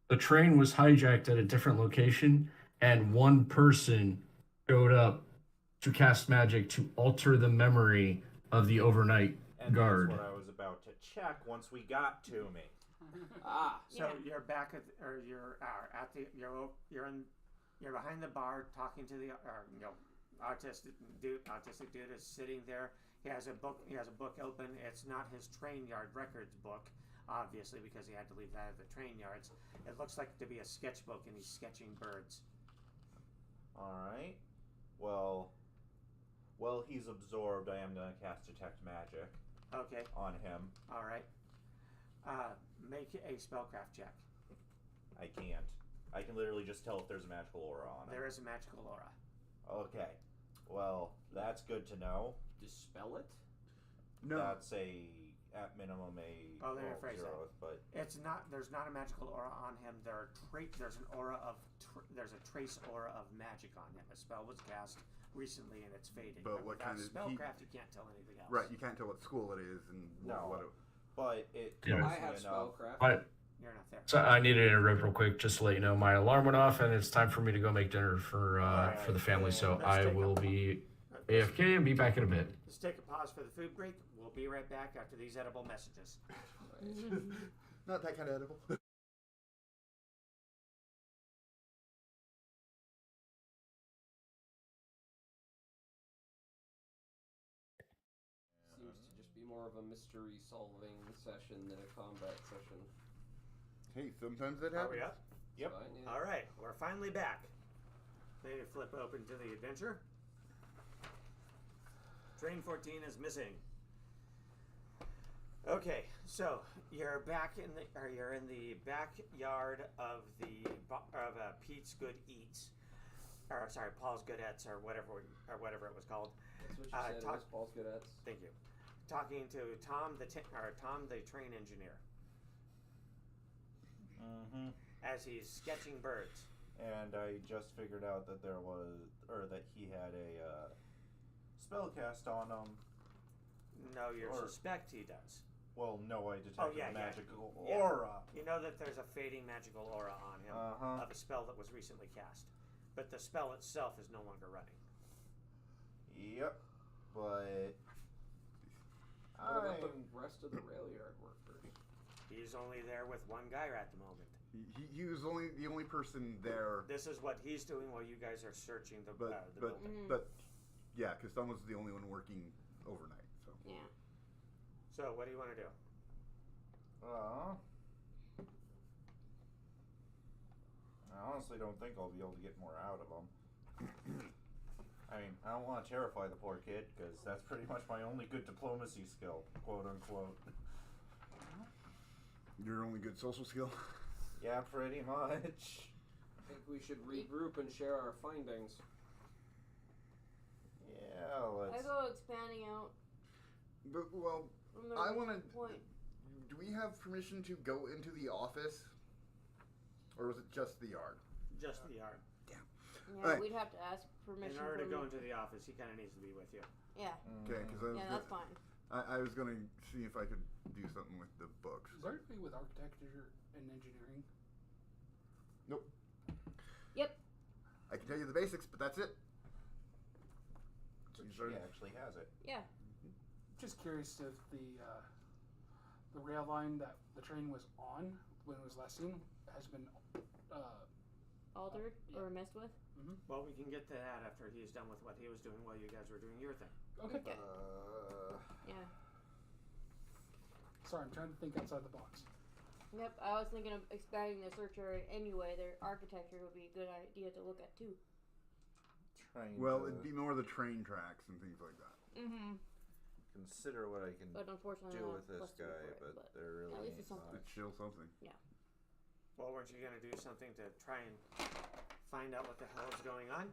The train was hijacked at a different location, and one person showed up to cast magic to alter the memory of the overnight And guard. that's what I was about to check once we got to me. Ah, So Yeah. you're back at, or you're at the, you're behind the bar talking to the, autistic dude is sitting there. He has a book open. It's not his train yard records book, obviously, because he had to leave that at the train yards. It looks like to be a sketchbook, and he's sketching birds. Alright. Well, he's absorbed. I am going to cast Detect Magic Okay, on him. all right. Make a spellcraft check. I can't. I can literally just tell if there's a magical aura on There it. is a magical aura. Okay. Well, that's good to know. dispel it. No. That's at minimum a Oh, let me rephrase zero, but It's not. There's not a magical aura on him. There's an aura of. There's a trace aura of magic on him. A spell was cast recently and it's fading. But what without kind of- spellcraft? You can't tell anything else. Right. You can't tell what school it is and No. what. but it Yeah. tells I me have enough. spellcraft. But You're not there. so I need to interrupt real quick just to let you know my alarm went off and it's time for me to go make dinner for the family. So Let's I take a- will be AFK and be back in a bit. Let's take a pause for the food break. We'll be right back after these edible messages. Not that kind of edible. Seems to just be more of a mystery solving session than a combat session. Hey, sometimes that Are we happens. up? Yep. Fine, yeah. All right, we're finally back. Maybe flip open to the adventure. Train 14 is missing. Okay, so you're back in the, or you're in the backyard of Pete's Good Eats, or sorry, Paul's Goodettes, or whatever it was called. That's what you Uh, said. It talk- was Paul's good at. Thank you. Talking to Tom the train engineer Mm-hmm. as he's sketching birds. And I just figured out that that he had a spell cast on him. No, you Or- suspect he does. Well, no, I detected yeah, a yeah. magical Yeah. aura. You know that there's a fading magical aura on him Uh-huh. of a spell that was recently cast, but the spell itself is no longer running. Yep. but What about the rest of the rail yard workers? He's only there with one guy at the moment. He was the only person there. This is what he's doing while you guys are searching the But building. yeah, because Don was the only one working overnight. So Yeah. So what do you want to do? I honestly don't think I'll be able to get more out of him. I mean, I don't want to terrify the poor kid, because that's pretty much my only good diplomacy skill, quote unquote. your only good social skill. Yeah, pretty much. I think we should regroup and share our findings. Yeah, let's. I go expanding out But well, from the I want to. point. Do we have permission to go into the office, or was it just the yard? Just the yard. Yeah, Alright. we'd have to ask permission. In order to from- go into the office, he kind of needs to be with you. Yeah. Okay, because Yeah, that's fine. I was gonna see if I could do something with the books. Is there anything with architecture and engineering? Nope. Yep. I can tell you the basics, but that's it. So These she are- actually has it. Yeah. Just curious if the rail line that the train was on when it was last seen has been Altered yeah. or messed with. Well, we can get to that after he's done with what he was doing while you guys were doing your thing. Okay. Okay. Yeah. Sorry, I'm trying to think outside the box. Yep. I was thinking of expanding the search area anyway. Their architecture would be a good idea to look at too. Trying Well, to it'd be more the train tracks and things like that. Mm-hmm. consider what I can But unfortunately, do not with this busted guy, for it, but there really at least ain't it's something. much. It's still something. Well, weren't you going to do something to try and find out what the hell is going on?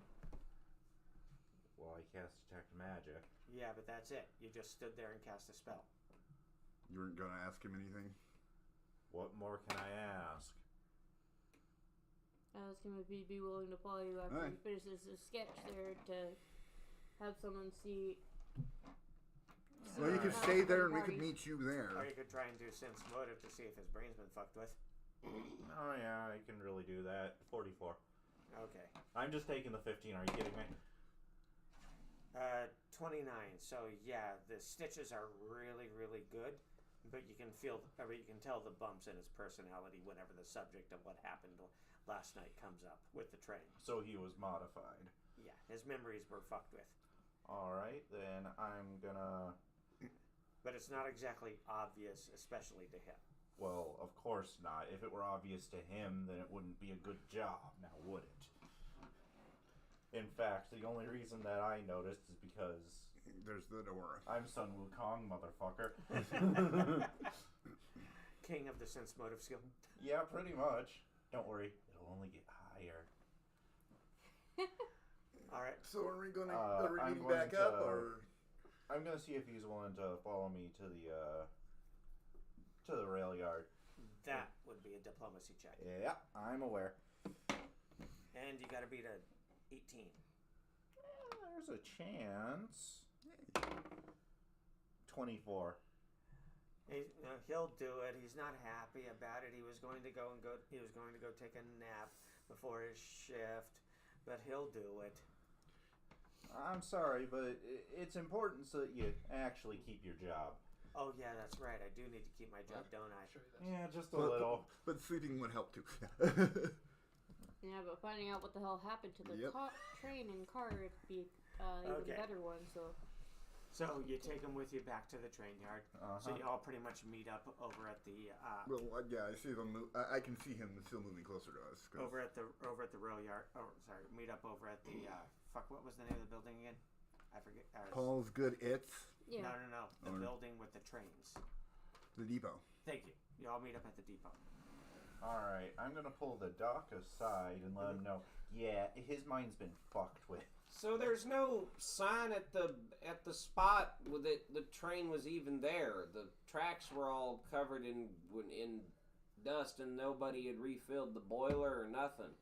Well, I cast detect magic. Yeah, but that's it. You just stood there and cast a spell. You weren't gonna ask him anything. What more can I ask? I was going to be willing to follow you after Alright. he finishes his sketch there to have someone see. Well, you could Alright. stay there and we could Party. meet you Or there. you could try and do sense motive to see if his brain's been fucked with. Oh yeah, I can really do that. 44. Okay. I'm just taking the 15. Are you kidding me? 29. So yeah, the stitches are really, really good, but you can feel, or you can tell the bumps in his personality whenever the subject of what happened last night comes up with the train. So he was modified. Yeah, his memories were fucked with. Alright, then I'm gonna. But it's not exactly obvious, especially to him. Well, of course not. If it were obvious to him, then it wouldn't be a good job, now would it? In fact, the only reason that I noticed is because There's the door. I'm Sun Wukong, motherfucker. King of the sense motive skill. Yeah, pretty much. Don't worry, it'll only get higher. Alright. So are we gonna I'm meeting going back to- up or? I'm gonna see if he's willing to follow me to the rail yard. That would be a diplomacy check. Yeah, I'm aware. And you gotta beat a 18. There's a chance. 24. He'll do it. He's not happy about it. He was going to go take a nap before his shift, but he'll do it. I'm sorry, but it's important so that you actually keep your job. Oh yeah, that's right. I do need to keep my job, don't I? Show you this. Yeah, just a little. But sleeping would help too. Yeah, but finding out what the hell happened to the Yep. top train and car would be even Okay. better one. So So you take him with you back to the train yard. So you all pretty much meet up over at the Well, yeah, I see them. I can see him still moving closer to us. 'Cause over at the rail yard. Oh, sorry. Meet up over at the fuck. What was the name of the building again? I forget. Paul's good. It's yeah, No. The Or- building with the trains. the depot. Thank you. You all meet up at the depot. Alright, I'm gonna pull the doc aside and let him know. Yeah, his mind's been fucked with. So there's no sign at the spot where the train was even there. The tracks were all covered in dust, and nobody had refilled the boiler or nothing.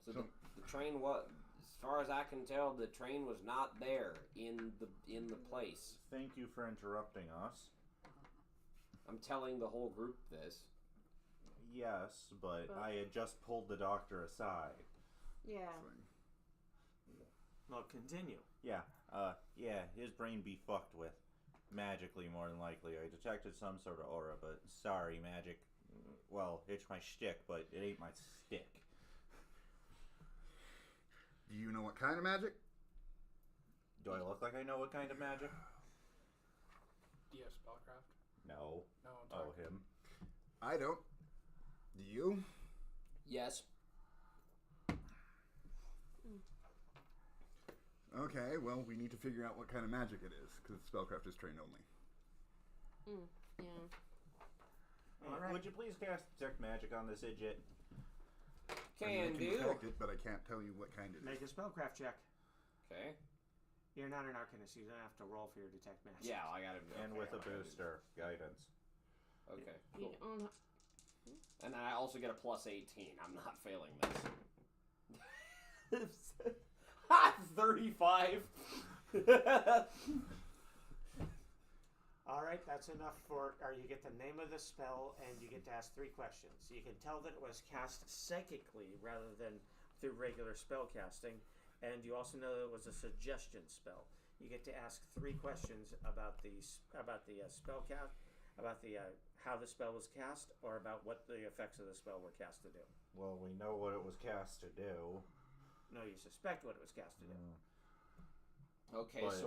So the train was, as far as I can tell, the train was not there in the place. Thank you for interrupting us. I'm telling the whole group this. Yes, but I had just pulled the doctor aside. yeah. Well, continue. Yeah, Yeah, his brain be fucked with. Magically, more than likely. I detected some sort of aura, but sorry, magic. Well, it's my shtick, but it ain't my stick. Do you know what kind of magic? Do I look like I know what kind of magic? Do you have spellcraft? No. No, I'm Oh, talking. him. I don't. Do you? Yes. Okay, well, we need to figure out what kind of magic it is, because spellcraft is trained only. Yeah. All right. Would you please cast Detect Magic on this idiot? I mean, I Can can do. detect it, but I can't tell you what kind it is. Make a spellcraft check. Okay. You're not an arcanist. You don't have to roll for your detect magic. Yeah, I got it. And with a booster. Guidance. Okay. You Cool. don't. And then I also get a plus 18. I'm not failing this. 35. All right, that's enough for. Or you get the name of the spell, and you get to ask 3 questions. You can tell that it was cast psychically rather than through regular spell casting, and you also know that it was a suggestion spell. You get to ask 3 questions about the spell cast, about the how the spell was cast, or about what the effects of the spell were cast to do. Well, we know what it was cast to do. No, you suspect what it was cast to do. Okay, But- so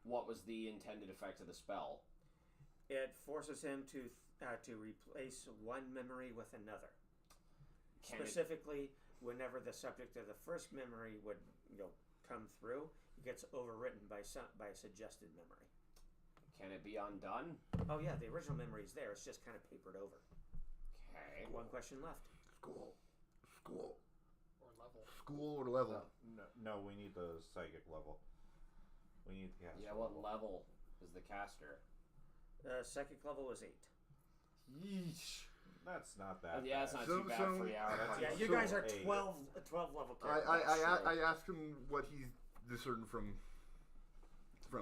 what was the intended effect of the spell? It forces him to replace one memory with another. Can it, Specifically, whenever the subject of the first memory would come through, it gets overwritten by a suggested memory. can it be undone? Oh yeah, the original memory is there. It's just kind of papered over. Okay. 1 question left. School. Or level. School or level? No, we need the psychic level. We need the caster Yeah, what level is the caster? Psychic level is 8. Yeesh. That's not that Yeah, bad. it's not So- too bad so- for you. Out That's- Yeah, of you So guys are 8. 12 level I, characters. I asked him what he's discerned from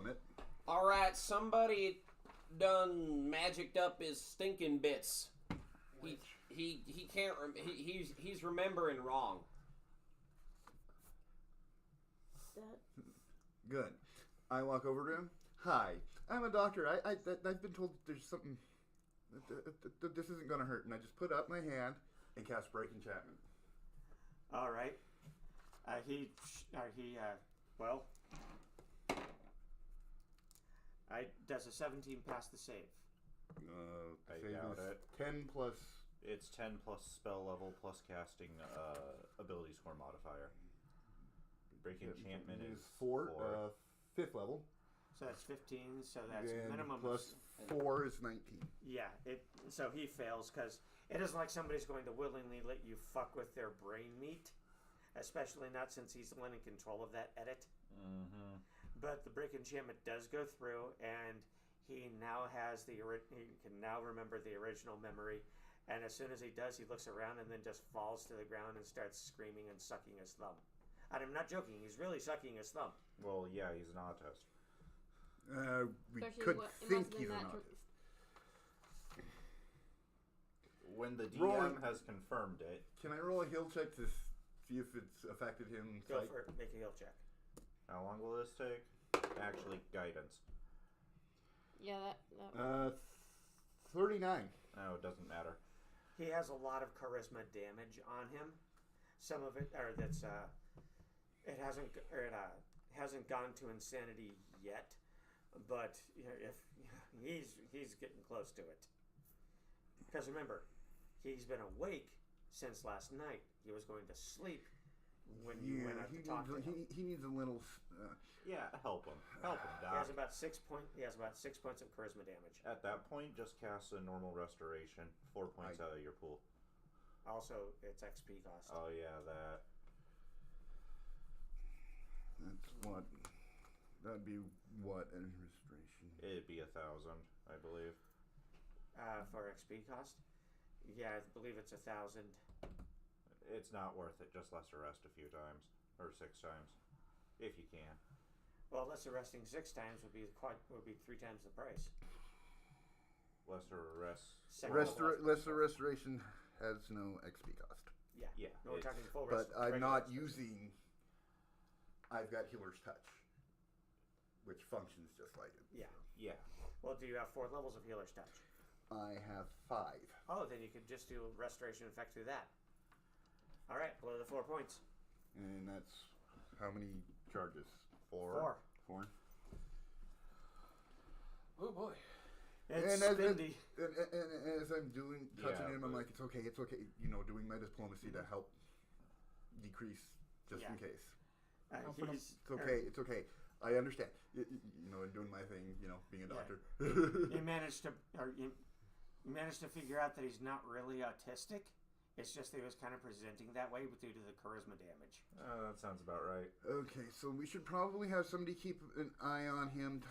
it. All right, somebody done magicked up his stinking bits. He can't. He's remembering wrong. Good. I walk over to him. Hi, I'm a doctor. I've been told that there's something. That this isn't going to hurt. And I just put up my hand and cast Break Enchantment. All right. Well, does a 17 pass the save? I Save doubt is it. 10 plus. It's 10 plus spell level plus casting ability score modifier. Break Enchantment is 4. 5th level. So that's 15. So that's And minimum plus 4 is 19. Yeah. So he fails because it isn't like somebody's going to willingly let you fuck with their brain meat, especially not since he's the one in control of that edit. Mm-hmm. But the break enchantment does go through, and he now has he can now remember the original memory. And as soon as he does, he looks around and then just falls to the ground and starts screaming and sucking his thumb. And I'm not joking; he's really sucking his thumb. Well, yeah, he's an autist. We Especially could what- it think must've been he's an that autist. When the DM Rolling. has confirmed it, Can I roll a heal check to see if it's affected him? Go for it. Make a heal check. how long will this take? Actually, guidance. Yeah, that 39. No, it doesn't matter. He has a lot of charisma damage on him. Some of it, or that's it hasn't gone to insanity yet, but if he's getting close to it. Because remember, he's been awake since last night. He was going to sleep when you went out to talk to him. He needs a little. Yeah, help him. Help him, He Doc. has about 6 points of charisma damage. At that point, just cast a normal restoration. 4 points out of your pool. Also, it's XP cost. Oh yeah, that. That's what. That'd be what in restoration. It'd be 1,000, I believe. For XP cost, yeah, I believe it's 1,000. It's not worth it. Just lesser rest a few times or 6 times, if you can. Well, lesser resting 6 times would be 3 times the price. Lesser rest. Second level Lesser restoration has no XP cost. Yeah. Yeah, No, we're it's- talking full But rest. I'm regular not restoration. using I've got Healer's Touch, which functions just like it. Yeah. Yeah. Well, do you have 4 levels of Healer's Touch? I have 5. Oh, then you could just do Restoration Effect through that. All right, below the 4 points. And that's how many charges? 4. 4. Oh boy. It's and spendy. as I'm touching Yeah, him, I'm but- like, it's okay. You know, doing my diplomacy to help decrease just in Yeah. case. He's, It's okay. I understand. You know, and doing my thing, you know, being a Yeah. doctor. you managed to figure out that he's not really autistic. It's just that he was kind of presenting that way due to the charisma damage. That sounds about right. Okay, so we should probably have somebody keep an eye on him.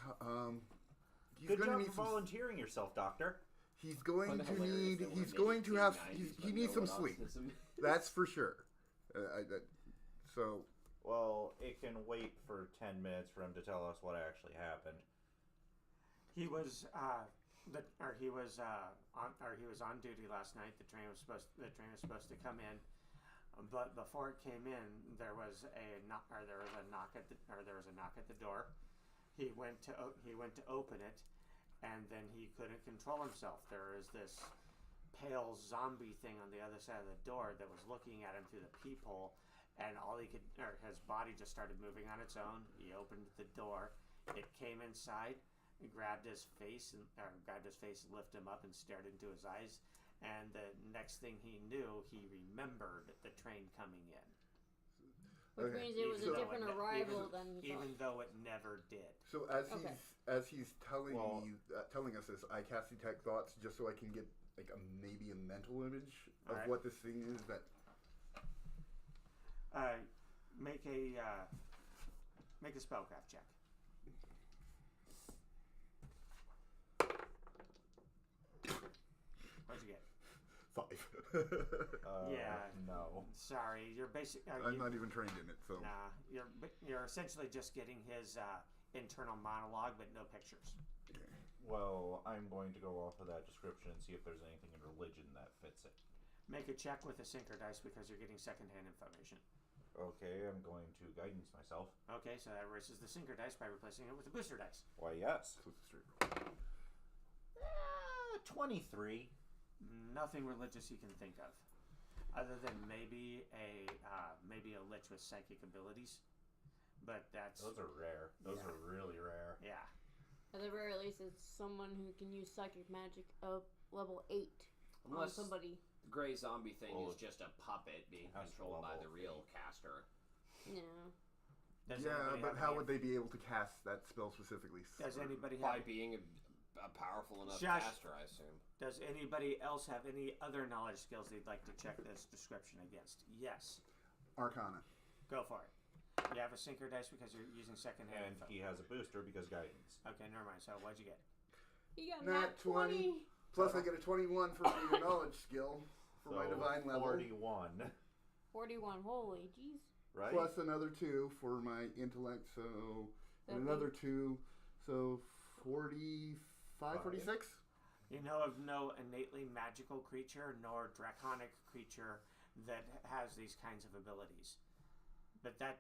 He's Good going to job need for some. volunteering yourself, Doctor. He's going Kinda to hilarious need. that we're He's in going to have. 1890s, He but needs no some one sleep. autism. That's for sure. So Well, it can wait for 10 minutes for him to tell us what actually happened. He was on duty last night. The train was supposed to come in, but before it came in, there was a knock at the door. He went to open it, and then he couldn't control himself. There was this pale zombie thing on the other side of the door that was looking at him through the peephole, and his body just started moving on its own. He opened the door. It came inside. Grabbed his face and lifted him up and stared into his eyes. And the next thing he knew, he remembered the train coming in, Which Okay. means it was Even a though different it- arrival than he even thought. though it never did. So Okay. as he's telling Well- me telling us this, I cast detect thoughts just so I can get like maybe a mental image of Alright. what this thing is that. Make a spellcraft check. What'd you get? 5. Yeah. No. Sorry, you're basic. I'm not even trained in it, so. Nah, you're essentially just getting his internal monologue, but no pictures. Well, I'm going to go off of that description and see if there's anything in religion that fits it. Make a check with a sinker dice because you're getting secondhand information. Okay, I'm going to guidance myself. Okay, so that erases the sinker dice by replacing it with a booster dice. Why, yes. So it's a straight roll. 23. Nothing religious you can think of, other than maybe a lich with psychic abilities, but that's Those are rare. Those Yeah. are really rare. yeah. At the very least, it's someone who can use psychic magic of level 8 on Unless somebody. the gray zombie thing Well, is just a puppet being that's controlled by level the real caster. Yeah. Does Yeah, anybody but have how any- would they be able to cast that spell specifically? Does anybody By have? being a powerful enough Shush. caster, I assume. Does anybody else have any other knowledge skills they'd like to check this description against? Yes. Arcana. Go for it. You have a sinker dice because you're using secondhand And info. he has a booster because guidance. Okay, never mind. So what'd you get? He got Nat nat 20. Plus, I get a 21 for your knowledge skill for my So, divine level. 41. 41. Holy jeez. Right? Plus another 2 for my intellect, so and Okay. another 2, so 45, 46? You know of no innately magical creature nor draconic creature that has these kinds of abilities. But that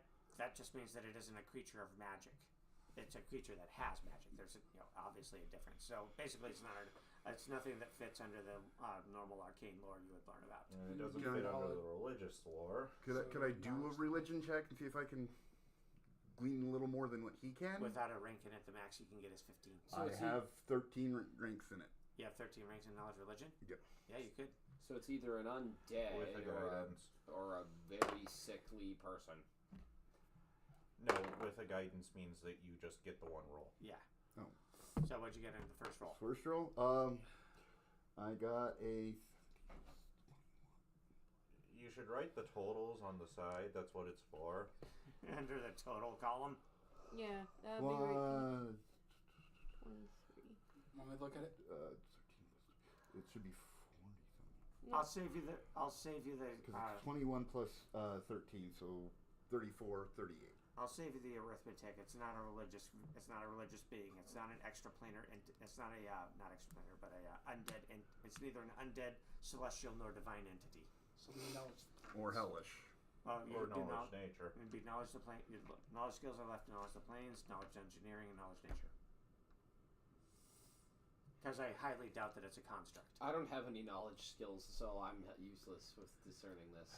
just means that it isn't a creature of magic. It's a creature that has magic. There's obviously a difference. So basically, it's nothing that fits under the normal arcane lore you would learn about. And it doesn't Can I- fit under the religious lore. Could I do a religion check and see if I can glean a little more than what he can? Without a rank in it, the max you can get is 15. So I it's have 13 ranks in it. You have 13 ranks in knowledge religion? Yep. Yeah, you could. So it's either an undead With a guidance. or a very sickly person. No, with a guidance means that you just get the one roll. Yeah. Oh. So what'd you get in the first roll? First roll, I got a. You should write the totals on the side. That's what it's for. Under the total column? Yeah, that would be right. 1, 23. Want me to look at it? 13 plus. It should be 40 something. I'll save you the. Because it's 21 plus 13, so 34, 38. I'll save you the arithmetic. It's not a religious. It's not a religious being. It's not an extraplanar. It's not a not extraplanar, but a undead. It's neither an undead, celestial, nor divine entity. So we know it's Or hellish. Well, you or do knowledge nature. It'd be knowledge the plane. Knowledge skills are left to knowledge the planes, knowledge engineering, and knowledge nature. Because I highly doubt that it's a construct. I don't have any knowledge skills, so I'm useless with discerning this.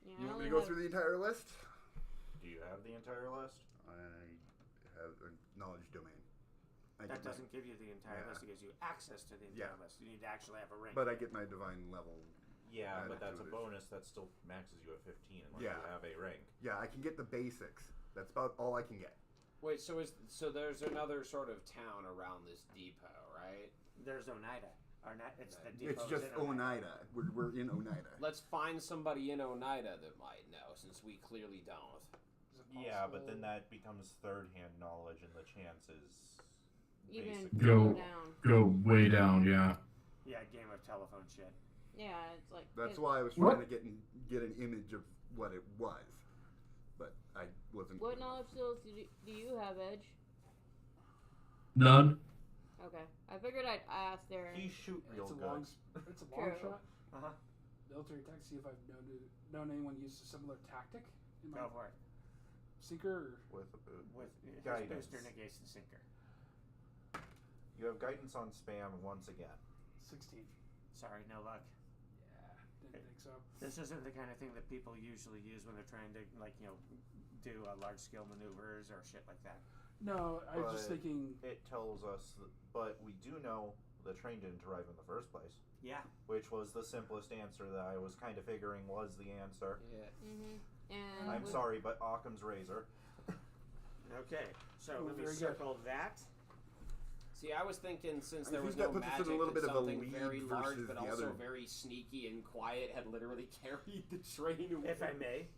Yeah, You I want me only to go have- through the entire list? Do you have the entire list? I have a knowledge domain. That doesn't give you the entire Yeah. list. It gives you access to the entire Yeah. list. You need to actually have a rank. But I get my divine level. Yeah, but added that's to a it. bonus that still maxes you at 15 unless Yeah. you have a rank. Yeah, I can get the basics. That's about all I can get. Wait, so there's another sort of town around this depot, right? There's Oneida. It's the It's depot. just Oneida. We're in Oneida. Let's find somebody in Oneida that might know, since we clearly don't. Is it Yeah, but possible- then that becomes third-hand knowledge, and the chances Even basically. Go. down. Go way down, yeah. Yeah, Game of Telephone shit. Yeah, it's like That's it's, why I was What? trying to get an image of what it was, but I wasn't. What knowledge skills do you have, Edge? None. Okay, I figured I'd ask there. He shoot real It's a good. long, it's a long True. shot. Uh-huh. Military tech. See if I've known anyone use a similar tactic in my Go for it. seeker. With a boot. With his Guidance. booster negates the sinker. You have guidance on spam once again. 16. Sorry, no luck. Yeah, didn't think so. This isn't the kind of thing that people usually use when they're trying to, do large-scale maneuvers or shit like that. No, I was just But- thinking. It tells us, but we do know the train didn't arrive in the first place, Yeah. which was the simplest answer that I was kind of figuring was the answer. Yeah. And I'm with- sorry, but Occam's razor. Okay, so Oh, let me very good. circle that. See, I was thinking since I there think was that no puts us in a magic, little that bit of a something lead very large versus but the also other. very sneaky and quiet had literally carried the train away. If I may,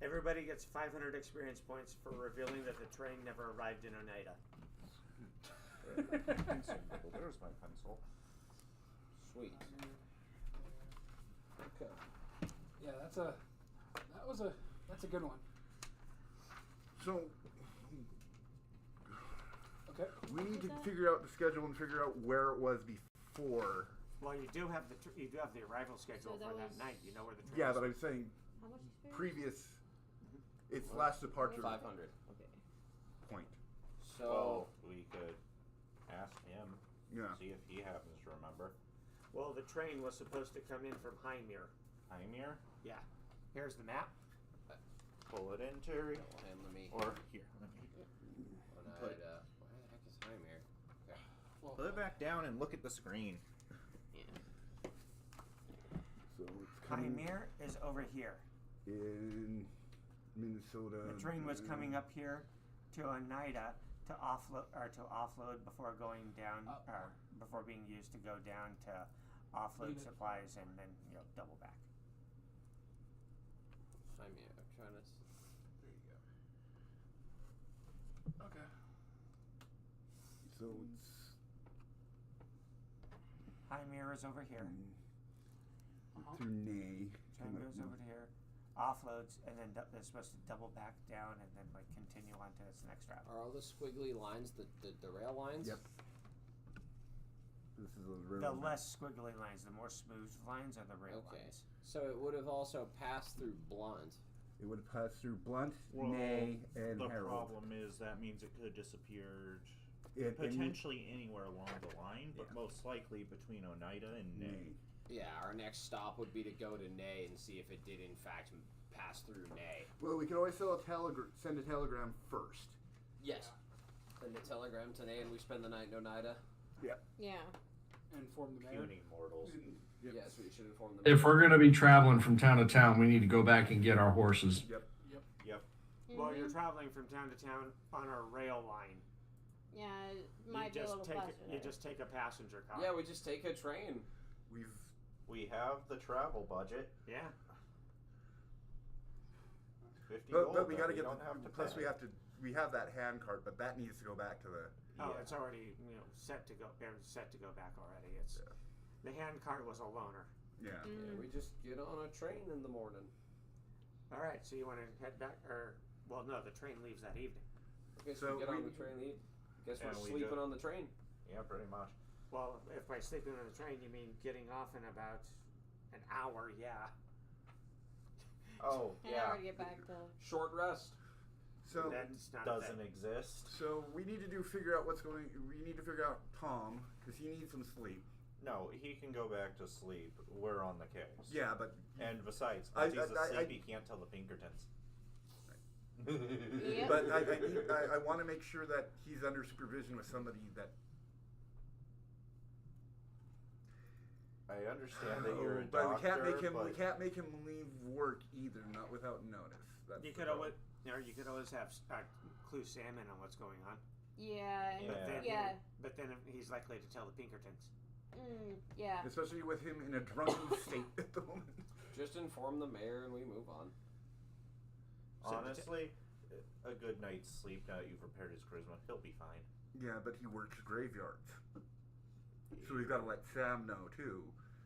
everybody gets 500 experience points for revealing that the train never arrived in Oneida. There's my pencil. Sweet. Okay. Yeah, that's a good one. So Okay. we need to figure out the schedule and figure out where it was before. Well, you do have the arrival schedule So that for that was- night. You know where the train Yeah, is. but I'm saying how much experience? previous. It's last departure 500. Okay. point. So Well, we could ask him, Yeah. see if he happens to remember. Well, the train was supposed to come in from Hymir. Hymir? Yeah. Here's the map. Pull it in, Terry. and let me. Or here, let me Why put- the heck is Hymir? Okay. put it back down and look at the screen. So it's coming Hymir is over here. in Minnesota. The train was coming up here to Oneida to offload before going down, or before being used to go down to offload Leave it. supplies and then double back. Hymir. I'm trying to. There you go. Okay. So it's Hymir is over here. through Nay. Train goes over to here, offloads, and then they're supposed to double back down and then continue on to its next route. Are all the squiggly lines the rail lines? Yep. This is a The railroad. less squiggly lines, the more smooth lines are the rail Okay. lines. So it would have also passed through Blunt. It would have passed through Blunt, Well, Nay, and The Harrowed. problem is that means it could have disappeared And potentially anywhere along the line, but Yeah. most likely between Oneida and Nay. Nay. Yeah, our next stop would be to go to Nay and see if it did in fact pass through Nay. Well, we can always send a telegram first. Yes. Send a telegram to Nay and we spend the night in Oneida. Yeah. Inform the mayor. Puny mortals. Yep. Yes, we should inform them. If we're going to be traveling from town to town, we need to go back and get our horses. Yep. Yep. Well, you're traveling from town to town on a rail line. Yeah, it might be a little faster. You just take a passenger car. Yeah, we just take a train. We have the travel budget. Yeah. 50 But gold we that got to get don't the, have to plus pay. we have that hand cart, but that needs to go back to the. Oh, Yeah. it's already set to go. Set to go back already. It's Yeah. the hand cart was a loner. Yeah. Yeah, we just get on a train in the morning. All right, so you want to head back, or well, no, the train leaves that evening. Okay, so So we get we- on the train. Guess we're And we sleeping go- on the train. Yeah, pretty much. Well, if by sleeping on the train you mean getting off in about an hour, yeah. Oh, An hour to get back to. Short rest. So That's not doesn't that. exist. so we need to figure out what's going. We need to figure out Tom because he needs some sleep. No, he can go back to sleep. We're on the case. Yeah, but And besides, I- once he's I- asleep, I- he can't tell the Pinkertons. Yep. but I want to make sure that he's under supervision with somebody that. I understand that you're a but doctor, we can't make him. but We can't make him leave work either, not without notice. That's You the could problem. always, or you could always have clue Sam in on what's going on. Yeah. And Yeah. Then, yeah. But then he's likely to tell the Pinkertons. Yeah. Especially with him in a drunken state at the moment. Just inform the mayor and we move on. honestly, a good night's sleep now that you've repaired his charisma, he'll be fine. Yeah, but he works graveyards, so we've got to let Sam know too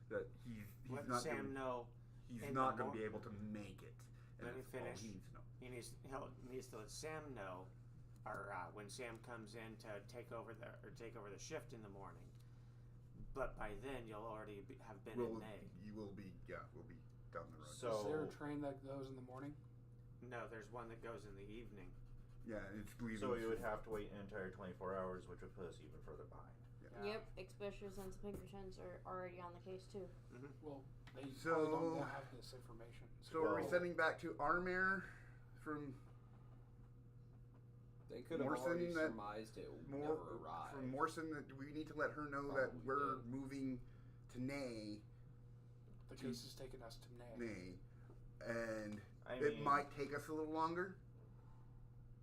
that he's Let not Sam gonna, know. he's in not the going to mor- be able to make it. And Let me that's all finish. he needs to know. He needs to let Sam know, or when Sam comes in to take over the shift in the morning. But by then you'll already have been in May. You will be, we'll be down the road. So- Is there a train that goes in the morning? No, there's one that goes in the evening. Yeah, it's leaving. So you would have to wait an entire 24 hours, which would put us even further behind. Yep. Especially since Pinkertons are already on the case too. Well, they So- probably don't have this information. So are we Well- sending back to Armare from They could have Morrison already that- surmised it would More never arrive. from Morrison that we need to let her know that Probably we're did. moving to Nay, The case is taking us to Nay. and I it mean, might take us a little longer.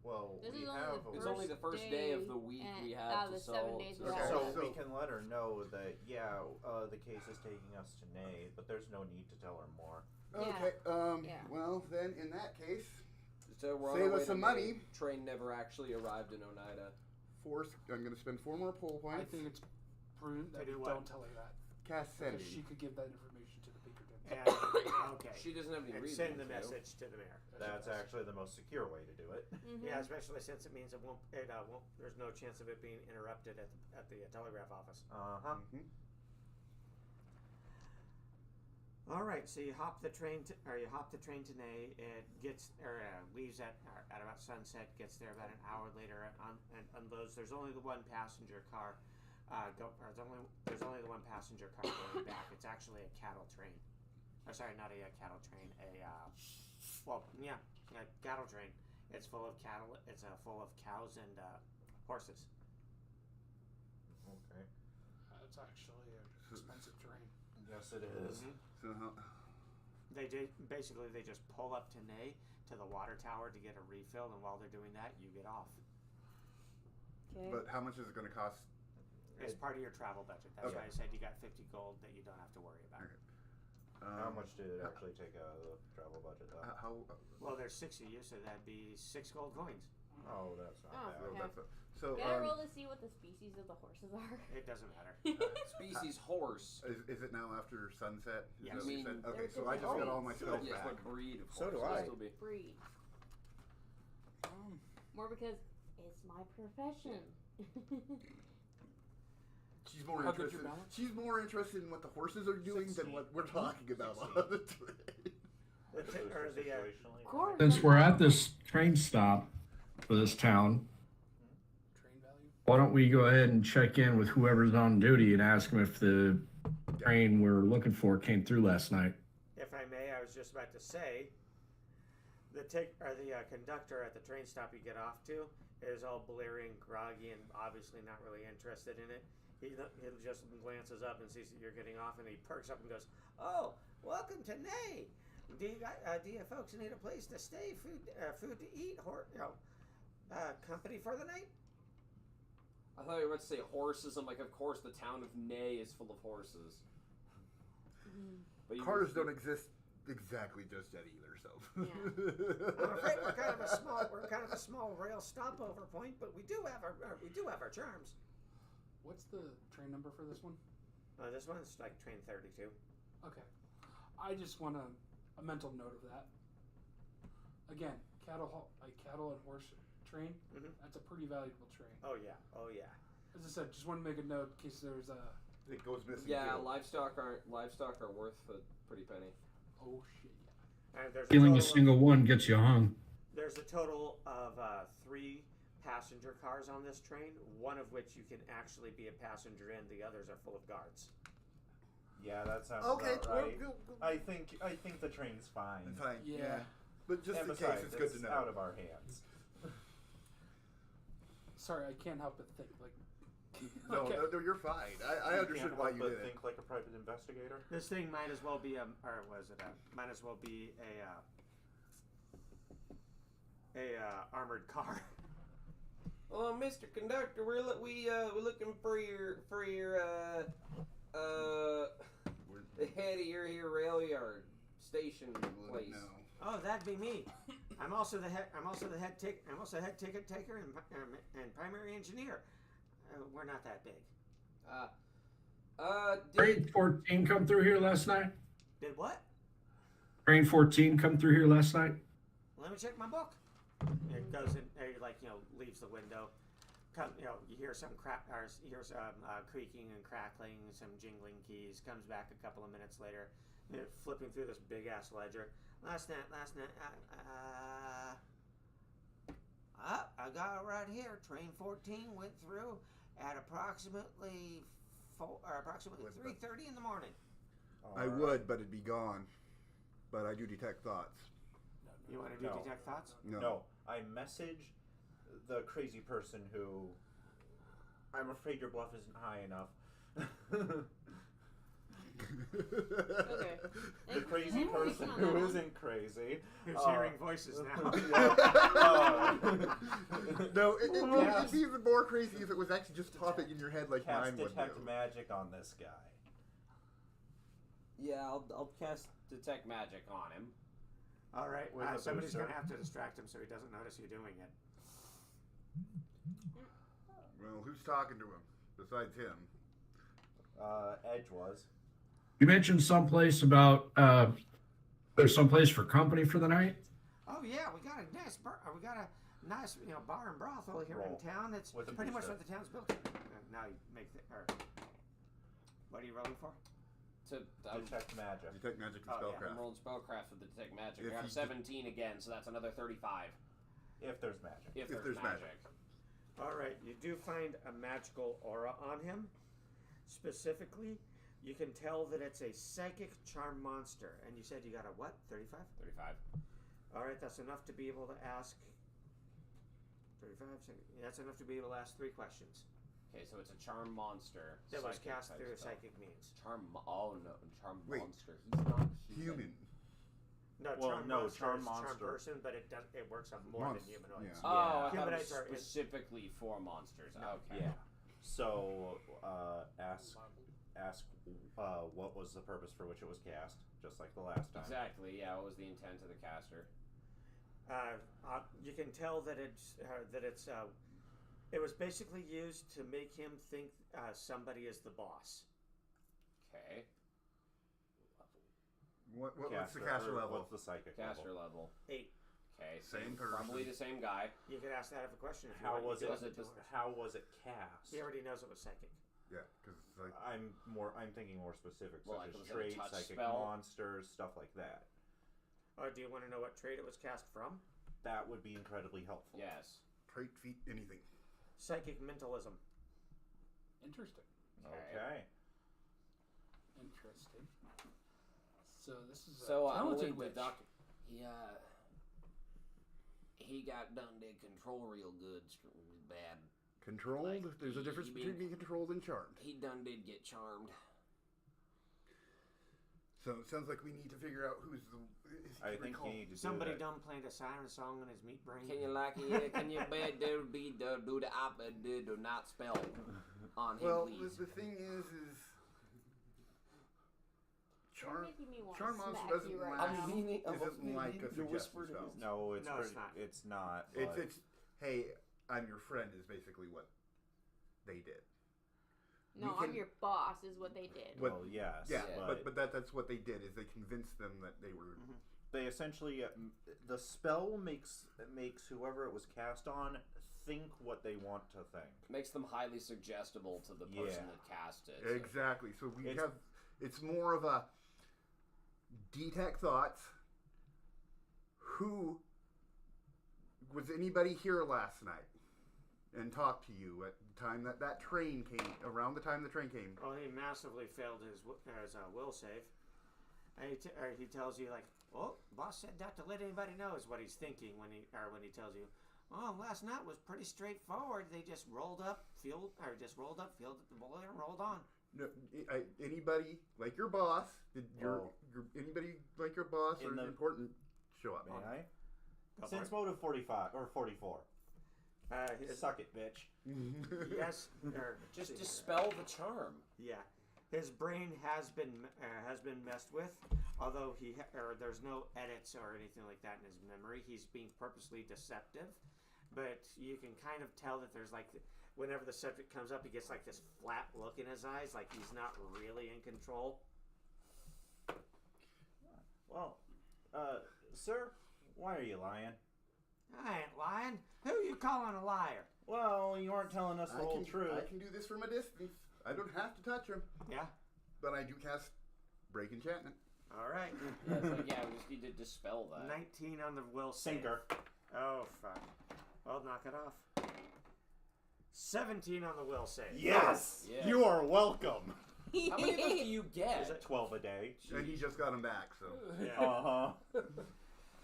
well, This we is only have the a It's only the first day of the week and we out have of to the 7 solve. days we Okay, have. So so- we can let her know that the case is taking us to Nay, but there's no need to tell her more. Yeah. Okay. Yeah. Well, then in that case, So we're on Save our way us to some May. money. Train never actually arrived in Oneida. I'm going to spend 4 more pull I points. think it's prudent To that do we what? don't tell her that. Cast Because sending. she could give that information to the Pinkertons. And okay. She doesn't have any And reason send the to. message to the mayor. That's actually the most secure way to do it. Mm-hmm. Yeah, especially since it means it won't. There's no chance of it being interrupted at the telegraph office. Uh-huh. Mhm. All right, so you hop the train to Nay. It leaves at about sunset. Gets there about an hour later and unloads. There's only the one passenger car. There's only the one passenger car going back. It's actually a cattle train. Or sorry, not a cattle train. Cattle train. It's full of cattle. It's full of cows and horses. Okay. That's actually an expensive train. Yes, it is. So, They just pull up to Nay to the water tower to get a refill, and while they're doing that, you get off. Okay. but how much is it going to cost? It's part of your travel budget. That's Okay. why I said you got 50 gold that you don't have to worry about. Okay. How much did it actually take out of the travel budget, though? How? Well, there's 6 of you, so that'd be 6 gold coins. Oh, that's not Oh, bad. Oh, okay. that's so. Can I roll to see what the species of the horses are? It doesn't matter. Species horse. Is it now after sunset? Is Yes. that what you I mean- said? Okay, There's so I just got all my different spells Yes, back. what breed of So horse do will I. still be? Breed. More because it's my profession. She's more How good interested. your balance? She's more interested in what the horses are doing than 16. what we're talking about. 16. on the train. Situationally. Course. Since we're at this train stop for this town, Train value? why don't we go ahead and check in with whoever's on duty and ask them if the train we're looking for came through last night? If I may, I was just about to say, the conductor at the train stop you get off to is all bleary and groggy and obviously not really interested in it. He just glances up and sees that you're getting off, and he perks up and goes, "Oh, welcome to Nay. Do you folks need a place to stay, food to eat, company for the night?" I thought you were about to say horses. I'm like, of course, the town of Nay is full of horses. But you Cars don't exist exactly just yet either. So. I'm afraid we're kind of a small rail stopover point, but we do have our charms. What's the train number for this one? This one's like train 32. Okay. I just want a mental note of that. Again, cattle and horse train. Mhm. That's a pretty valuable train. Oh yeah. As I said, just want to make a note in case there's a. It goes missing. Yeah, too. livestock are worth a pretty penny. Oh shit! And there's Stealing a total of- single one gets you hung. There's a total of 3 passenger cars on this train, one of which you can actually be a passenger in. The others are full of guards. Yeah, that sounds Okay, about right. I think the train's fine. Fine. Yeah. But just And in besides, case, it's good to know. out of our hands. Sorry, I can't help but think. Like, No, okay. no, you're fine. I You understood can't why help you but did it. think like a private investigator. This thing might as well be might as well be a armored car. Well, Mr. Conductor, we're looking for your the head of your rail yard station place. No. Oh, that'd be me. I'm also the head ticket taker and primary engineer. We're not that big. Train 14 come through here last night. Did what? Train 14 come through here last night. Let me check my book. It goes in. Leaves the window. You hear some creaking and crackling, some jingling keys. Comes back a couple of minutes later, flipping through this big ass ledger. Last night. I got it right here. Train 14 went through at approximately 3:30 in the morning. I would, but it'd be gone. But I do detect thoughts. You want to do No. detect thoughts? No, I message the crazy person who. I'm afraid your bluff isn't high enough. Okay. The crazy person who isn't crazy. Who's hearing voices now? No, it'd be even more crazy if it was actually just popping in your head like Cast mine would detect do. magic on this guy. Yeah, I'll cast detect magic on him. All right. With a Somebody's booster. going to have to distract him so he doesn't notice you doing it. Well, who's talking to him besides him? Edge was. You mentioned someplace about there's someplace for company for the night. Oh yeah, we got a nice bar and brothel here Roll. in town. That's With a pretty much booster. what the town's built on. Now you make what are you rolling for? Detect magic. Detect magic and Oh, yeah. spellcraft. I'm rolling spellcraft with the detect magic. If I got a you- 17 again, so that's another 35. If there's magic. If If there's there's magic. magic. All right, you do find a magical aura on him. Specifically, you can tell that it's a psychic charm monster. And you said you got a what? 35? 35. All right, that's enough to be able to ask. 35. That's enough to be able to ask 3 questions. Okay, so it's a charm monster. That was psychic cast type through spell. psychic means. Charm Wait. monster. He's not human. Human. No, Well, charm no, monster charm is monster. charm person, but it works on more Monster, than humanoids. yeah. Oh, I thought it Humanoids was are specifically for monsters. Okay. Yeah. So, ask what was the purpose for which it was cast, just like the last time. Exactly. Yeah. What was the intent of the caster? You can tell that it was basically used to make him think somebody is the boss. Okay. What's the caster level? What's the psychic Caster level? level. 8. Okay. Same Probably person. the same guy. You could ask that of a question if you How want. was You it? could ask just- to us. How was it cast? He already knows it was psychic. Yeah, because like I'm thinking more specific, Well, such like, as was it a traits, touch psychic spell? monsters, stuff like that. Oh, do you want to know what trait it was cast from? That would be incredibly helpful. Yes. trait, feat, anything. Psychic mentalism. Interesting. Okay. Interesting. So this is So a I'm talented with the witch. doctor. He got done did control real good, bad. Controlled? Like, There's a difference you between mean- being controlled and charmed. He done did get charmed. So it sounds like we need to figure out who's the. I think you need to Somebody do that. done played a siren song in his meat brain. Can you like it? Yeah, can you bad do the opposite do not spell on him, Well, please? the thing is You're making me want charm to monster smack doesn't you right last. now. Isn't like a suggestion spell. No, it's No, it's pretty, not. it's not. It's but- it's hey, I'm your friend is basically what they did. No, We I'm can- your boss is what they did. What- well, yes. Yeah, Yeah. but that's what they did is they convinced them that they were. They essentially the spell makes whoever it was cast on think what they want to think. Makes them highly suggestible to the person Yeah. that cast it. Exactly. So we It's- have. It's more of a detect thoughts, who was anybody here last night and talked to you at the time that train came? Around the time the train came. Well, he massively failed his will save. And he tells you like, "Oh, boss said not to let anybody know," is what he's thinking when he tells you, "Oh, last night was pretty straightforward. They just rolled up, filled the boiler, and rolled on." No, anybody like your boss? Did anybody like your boss or important show up? May I? Go Since for it. motive 45 or 44. Suck it, bitch. Yes, Just dispel the charm. yeah. His brain has been messed with, although there's no edits or anything like that in his memory. He's being purposely deceptive, but you can kind of tell that there's like, whenever the subject comes up, he gets like this flat look in his eyes, like he's not really in control. Well, sir, why are you lying? I ain't lying. Who you calling a liar? Well, you aren't telling us the whole truth. I can do this from a distance. I don't have to touch him, Yeah. but I do cast Break Enchantment. All right. Yeah, it's like, yeah, we just need to dispel that. 19 on the will save. Sinker. Oh fuck. Well, knock it off. 17 on the will save. Yes! Yeah. You are welcome. How many of those do you get? Is it 12 a day. And he just got him back, so. Yeah. Uh-huh.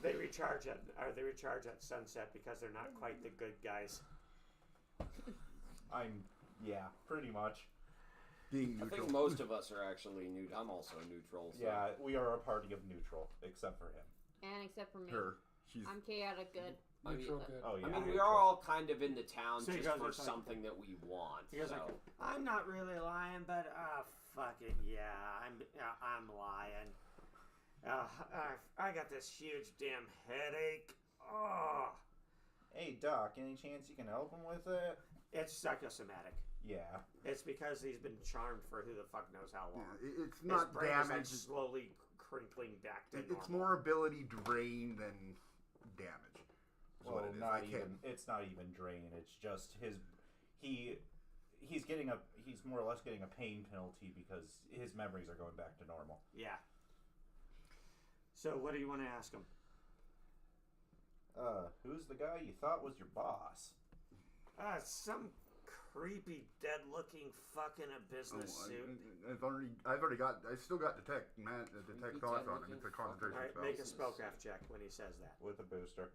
They recharge at sunset because they're not quite the good guys. Yeah, pretty much. Being I neutral. think most of us are actually neutral. I'm also neutral. So. Yeah, we are a party of neutral, except for him. And except for me. Her. She's. I'm chaotic good. Neutral good. Oh, yeah. I mean, we are all kind of in the town So he just goes for like- something that we want. He goes so. like, I'm not really lying, but fuck it, yeah, I'm lying. I got this huge damn headache. Oh, Hey, Doc, any chance you can help him with it? it's psychosomatic. Yeah. It's because he's been charmed for who the fuck knows how long. It's His not brain is like damage. slowly crinkling back to It's normal. more ability drain than damage. Is Well, what it is. not I can't- even. It's not even drain. It's just he's getting he's more or less getting a pain penalty because his memories are going back to normal. Yeah. So what do you want to ask him? Who's the guy you thought was your boss? Some creepy, dead-looking fuck in a business suit. I still got detect thoughts on him. It's a concentration All right, spell. make a spellcraft check when he says that. With a booster.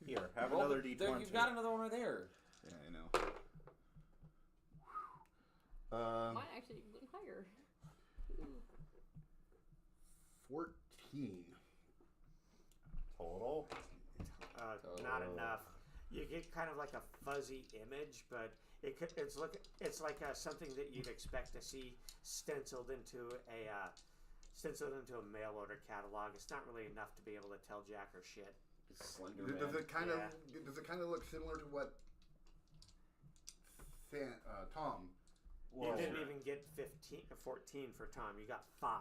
Here, have Roll another the- D20. You've got another one right there. Yeah, I know. Mine actually went higher. 14. Total. Not enough. You get kind of like a fuzzy image, but it's like something that you'd expect to see stenciled into a mail order catalog. It's not really enough to be able to tell jack or shit. Slender Does Man. it kind of look similar to what Tom? You Well, didn't even get 14 for Tom. You got 5.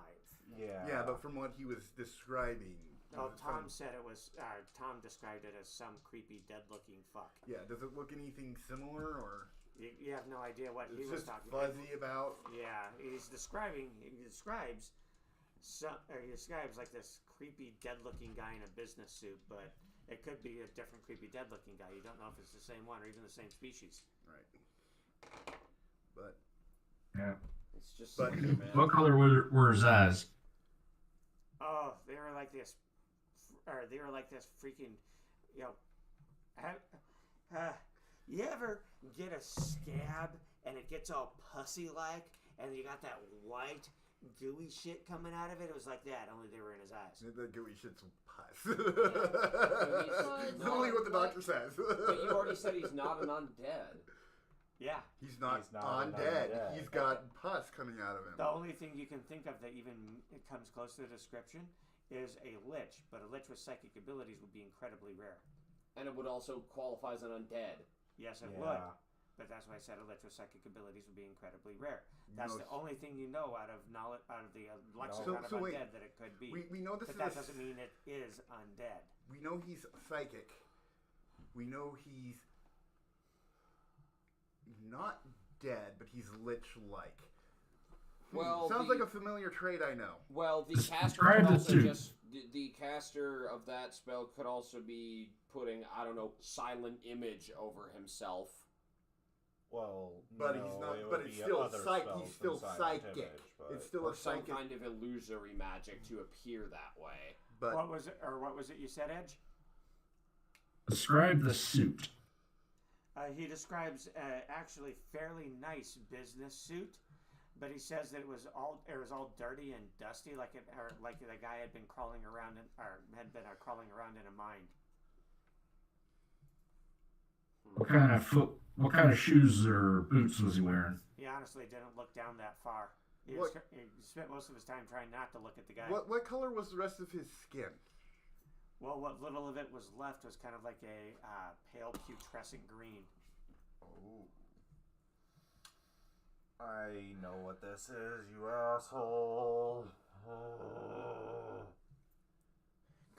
Yeah. Yeah, but from what he was describing. Oh, Tom said it was. Tom described it as some creepy, dead-looking fuck. Yeah, does it look anything similar, or You have no idea what he it's was just talking about. fuzzy about? Yeah, he describes like this creepy, dead-looking guy in a business suit, but it could be a different creepy, dead-looking guy. You don't know if it's the same one or even the same species. Right. But Yeah. It's just But- Slender Man. What color were his eyes? Oh, they were like this, freaking, you ever get a scab and it gets all pussy-like, and you got that white, gooey shit coming out of it? It was like that, only they were in his eyes. the gooey shit's pus. He's That's only what the doctor says. But you already said he's not an undead. Yeah. He's not an undead. undead. He's got pus coming out of him. The only thing you can think of that even comes close to the description is a lich, but a lich with psychic abilities would be incredibly rare. And it would also qualify as an undead. Yes, it Yeah. would. But that's why I said a lich with psychic abilities would be incredibly rare. That's the only thing you know out of knowledge, out of the lexicon of So wait. undead that it could be. We know this but is that doesn't mean it is undead. We know he's psychic. We know he's not dead, but he's lich-like. Well, sounds like a familiar trait I know. Well, the caster Describe could the also suit. just the caster of that spell could also be putting, I don't know, silent image over himself. Well, But no, he's not. it But would it's be still other spells He's still than silent psychic. image, but- It's still Or a some psychic. kind of illusory magic to appear that way. But What was it you said, Edge? Describe the suit. He describes actually fairly nice business suit, but he says that it was all dirty and dusty, like the guy had been crawling around crawling around in a mine. What kind of shoes or boots was he wearing? He honestly didn't look down that far. He spent most of his time trying not to look at the guy. what color was the rest of his skin? Well, what little of it was left was kind of like a pale putrescent green. Oh. I know what this is, you asshole. Oh.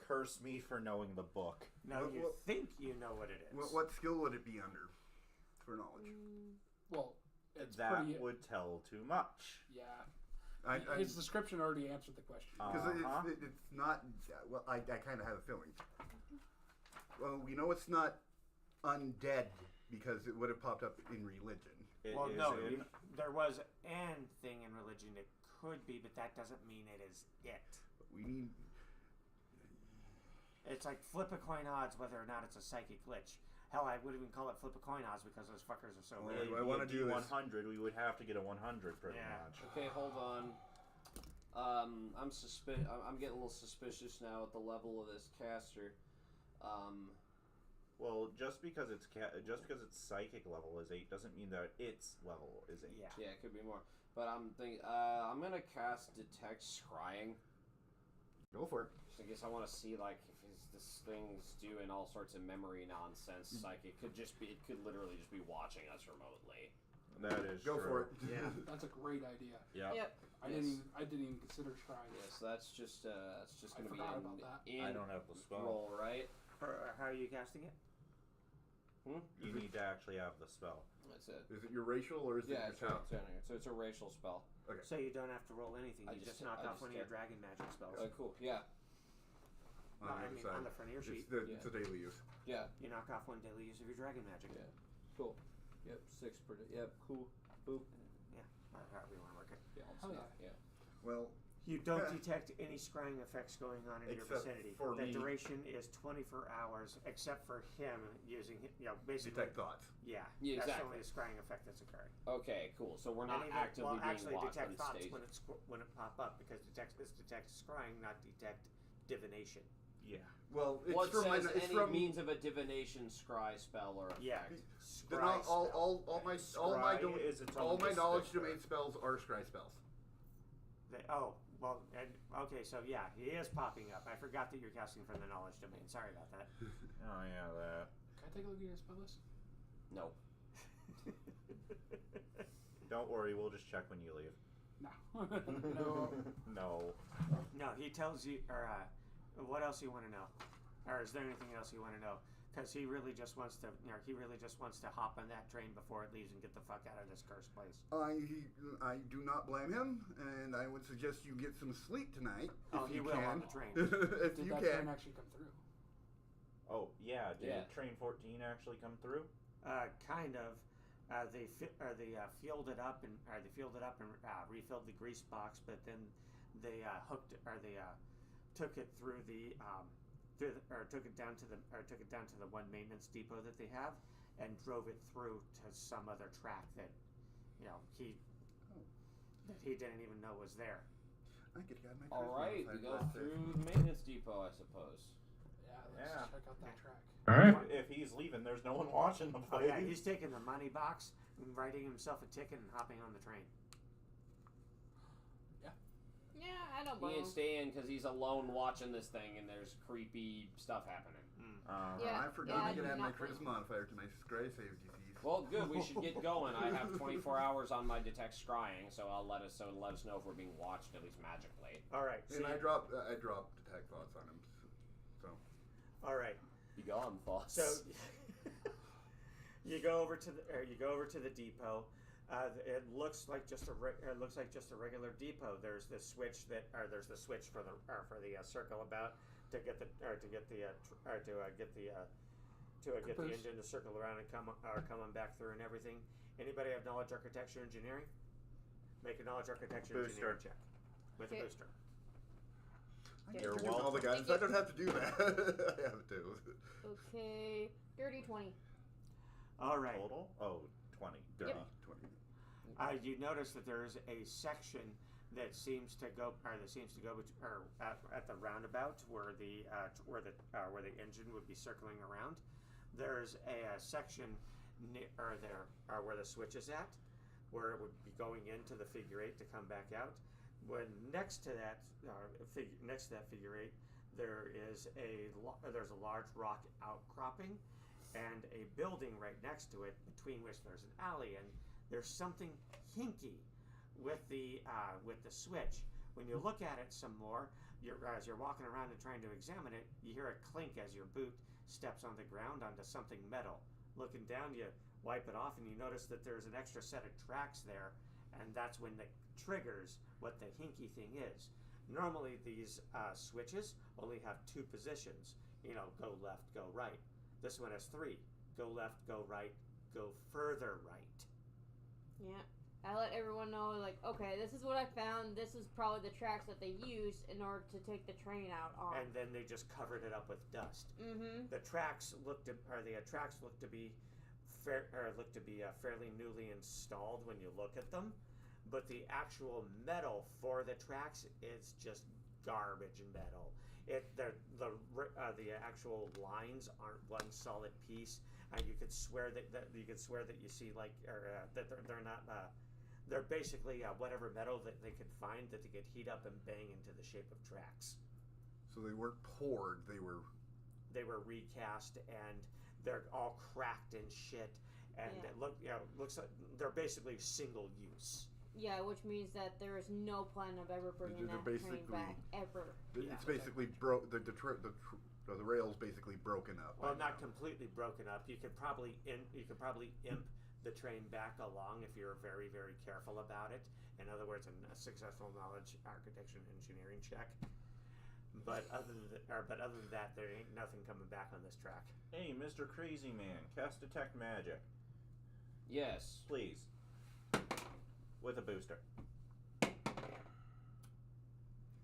Curse me for knowing the book. No, you think you know what it is. What skill would it be under, for knowledge? Well, it's That pretty. would tell too much. Yeah. His description already answered the question. Because Uh-huh. it's not. Well, I kind of have a feeling. Well, we know it's not undead because it would have popped up in religion. It Well, is no, in- there was an thing in religion it could be, but that doesn't mean it is it. We need. It's like flip a coin odds whether or not it's a psychic glitch. Hell, I would even call it flip a coin odds because those fuckers are so Oh, weird. I wanna do this. 100, we would have to get a 100 pretty Yeah. much. Okay, hold on. I'm getting a little suspicious now at the level of this caster. Well, just because its psychic level is 8 doesn't mean that its level is 8. Yeah. Yeah, it could be more. But I'm gonna cast Detect Scrying. Go for it. Just in case I want to see like if this thing's doing all sorts of memory nonsense. Like it could literally just be watching us remotely. That is Go true. for it. Yeah. That's a great idea. Yeah. Yep. I didn't even consider trying Yes, this. that's just I gonna be forgot about that. in I don't have the spell. roll, right? How are you casting it? You need to actually have the spell. That's it. Is it your racial or is Yeah, it it's your right town? down here. So it's a racial spell. So you don't have to roll anything. I You just- just knock I off just one of your get- dragon magic spells. Cool. Yeah. No, I mean on the Frontier It's, sheet, it's a daily use. Yeah. you knock off one daily use of your dragon magic. Yeah. Cool. Yep. 6 per day. Yep. Cool. Boop. Yeah. However you want to work it. Yeah. I'll Oh, just- yeah. yeah. Well, You don't detect any scrying effects going on in your Except vicinity. for The me. duration is 24 hours, except for him using, basically. detect thoughts. Yeah. Yeah, That's exactly. only a scrying effect that's occurring. Okay. Cool. So we're not And actively being actually watched, detect but it thoughts stays. when it pop up because it's detect scrying, not detect divination. Yeah. Well, it's What from says it's any from means of a divination, scry, spell, or effect? Yeah. the Scry spell. all my Scry is its own knowledge descriptor. domain spells are scry spells. Okay, so yeah, he is popping up. I forgot that you're casting from the knowledge domain. Sorry about that. Oh yeah, that. Can I take a look at your spell list? No. Don't worry, we'll just check when you leave. No. No. No. No, he tells you, or what else you want to know, or is there anything else you want to know? Because he really just wants to, hop on that train before it leaves and get the fuck out of this cursed place. I do not blame him, and I would suggest you get some sleep tonight. Oh, if he you will can. on the train. If Did you that can. train actually come through? Oh yeah, did Yeah. Train 14 actually come through? Kind of. They filled it up and refilled the grease box, but then they took it through the took it down to the one maintenance depot that they have and drove it through to some other track that he didn't even know was there. I could have my All charisma right, if I we go left it. through the maintenance depot, I suppose. Yeah, let's Yeah. check out that track. All right. If he's leaving, there's no one watching the Oh place. yeah, he's taking the money box, and writing himself a ticket, and hopping on the train. Yeah, I don't He blame ain't him. staying because he's alone watching this thing, and there's creepy stuff happening. Yeah, I forgot yeah, I could I add do my not blame charisma him. modifier to my scry save disease. Well, good. We should get going. I have 24 hours on my detect scrying, so let us know if we're being watched, at least magically. All right. And I dropped detect thoughts on him. So All right. Be gone, thoughts. So you go over to the depot. It looks like just a regular depot. There's the switch for the circle about to get the engine to circle around and coming back through and everything. Anybody have knowledge architecture engineering? Make a knowledge architecture engineering check with a booster. You're Introduce all the guys. I don't have to do that. I have to. Okay, dirty 20. All right. Total? Oh, 20. Dirty. Yep. 20. You notice that there's a section that seems to go at the roundabout where the engine would be circling around. There's a section where the switch is at, where it would be going into the figure 8 to come back out. When next to that figure 8, there's a large rock outcropping and a building right next to it, between which there's an alley, and there's something hinky with the switch. When you look at it some more, as you're walking around and trying to examine it, you hear a clink as your boot steps on the ground onto something metal. Looking down, you wipe it off, and you notice that there's an extra set of tracks there, and that's when it triggers what the hinky thing is. Normally, these switches only have 2 positions. Go left, go right. This one has 3. Go left, go right, go further right. Yeah. I let everyone know, like, okay, this is what I found. This is probably the tracks that they used in order to take the train out on. And then they just covered it up with dust. Mm-hmm. The tracks look to be fairly newly installed when you look at them, but the actual metal for the tracks is just garbage metal. The actual lines aren't one solid piece, and you could swear that you see that they're not. They're basically whatever metal that they could find that they could heat up and bang into the shape of tracks. So they weren't poured. They were recast, and they're all cracked and shit. And it looks like they're basically single use. Yeah, which means that there is no plan of ever bringing that train back ever. It's basically broke. The rail's basically broken up. Well, not completely broken up. You could probably imp the train back along if you're very, very careful about it. In other words, a successful knowledge architecture and engineering check. But other than that, there ain't nothing coming back on this track. Hey, Mr. Crazy Man, cast Detect Magic. Yes. Please. With a booster.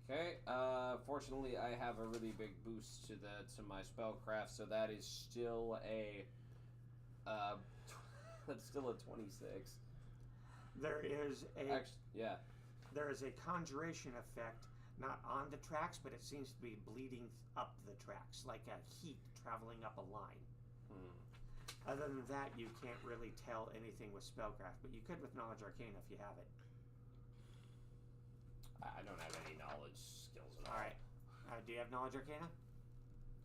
Okay. Fortunately, I have a really big boost to my spellcraft, so that is still a that's still a 26. There is a There is a conjuration effect, not on the tracks, but it seems to be bleeding up the tracks, like a heat traveling up a line. Other than that, you can't really tell anything with spellcraft, but you could with Knowledge Arcana if you have it. I don't have any knowledge skills at all. All right. Do you have Knowledge Arcana?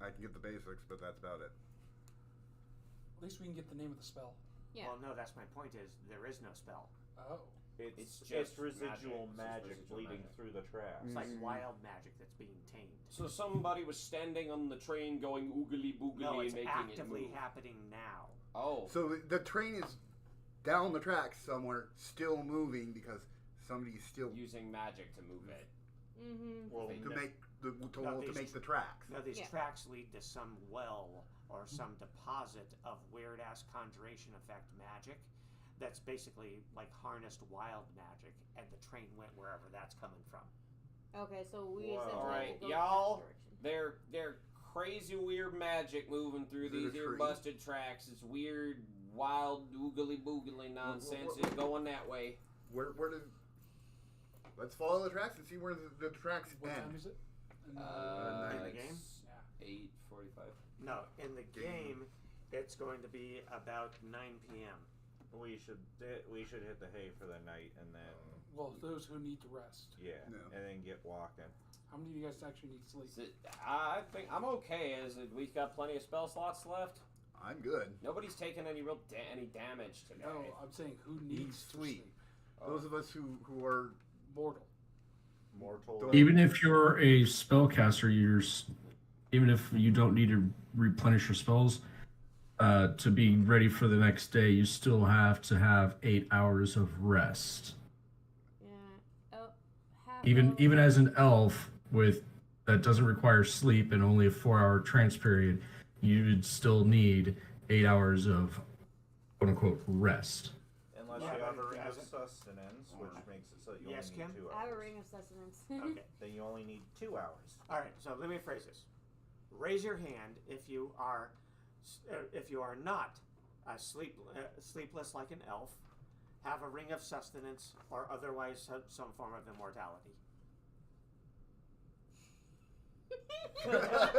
I can get the basics, but that's about it. At least we can get the name of the spell. Yeah. Well, no, that's my point is there is no spell. Oh. It's just residual magic. magic bleeding through the tracks. It's like wild magic that's being tamed. So somebody was standing on the train going oogly boogly No, and it's making actively it move. happening now. Oh. So the train is down the tracks somewhere, still moving because somebody's still Using magic to move it. Mm-hmm. Well, to no. make the tracks. No, these tracks lead to some well or some deposit of weird-ass conjuration effect magic that's basically like harnessed wild magic, and the train went wherever that's coming from. Okay, so we Whoa. essentially Alright, have to go y'all. in that direction. They're crazy weird magic moving through Is it these a here tree? busted tracks. It's weird, wild, oogly boogly nonsense. It's going that way. Where did? Let's follow the tracks and see where the tracks What end. time is it? in the It's game? 8:45. No, in the game, it's going to be about 9 p.m. We should hit the hay for the night and then Well, those who need to rest. No. and then get walking. How many of you guys actually need sleep? I think I'm okay. We've got plenty of spell slots left. I'm good. Nobody's taken any real any damage today. No, I'm saying who needs to sleep. sleep. Those of us who are Mortal. Mortal. Even if you're a spellcaster, even if you don't need to replenish your spells, to be ready for the next day, you still have to have 8 hours of rest. Yeah. Oh, half Even elf. even as an elf with that doesn't require sleep and only a 4-hour trance period, you would still need 8 hours of quote unquote rest. Unless Yeah, you have a but ring of doesn't- sustenance, which makes it so that you Yes, only need Kim? 2 hours. I have a ring of sustenance. Okay. Then you only need 2 hours. All right. So let me phrase this. Raise your hand if you are not sleepless like an elf, have a ring of sustenance, or otherwise have some form of immortality.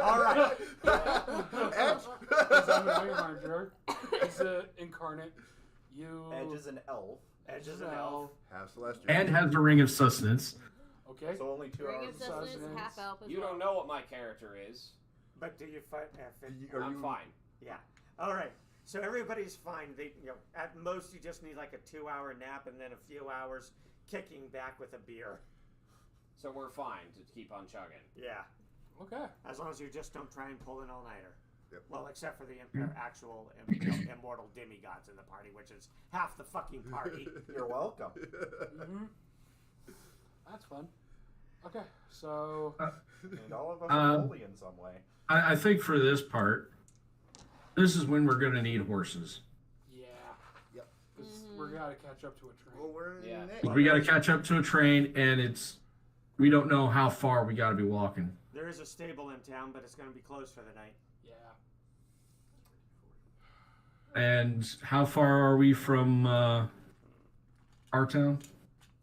All right. Because I'm an Ironharger. He's an incarnate. You. Edge is an elf, Edge is an elf. Half celestial. And has a ring of sustenance. Okay. so only 2 Ring hours. of sustenance, sustenance. half elf as You well. don't know what my character is. But do you find? I'm fine. Yeah. All right. So everybody's fine. At most you just need like a 2-hour nap and then a few hours kicking back with a beer. So we're fine to keep on chugging. Yeah. Okay. As long as you just don't try and pull an all-nighter. Yep. Well, except for the actual immortal demigods in the party, which is half the fucking party. You're welcome. Mm-hmm. That's fun. Okay, so And all of us are holy in some way. I think for this part, this is when we're gonna need horses. yeah, Yep. because we're gotta catch up to a train. Well, we're Yeah. in it. We gotta catch up to a train, and we don't know how far we gotta be walking. There is a stable in town, but it's going to be closed for the night. Yeah. And how far are we from our town?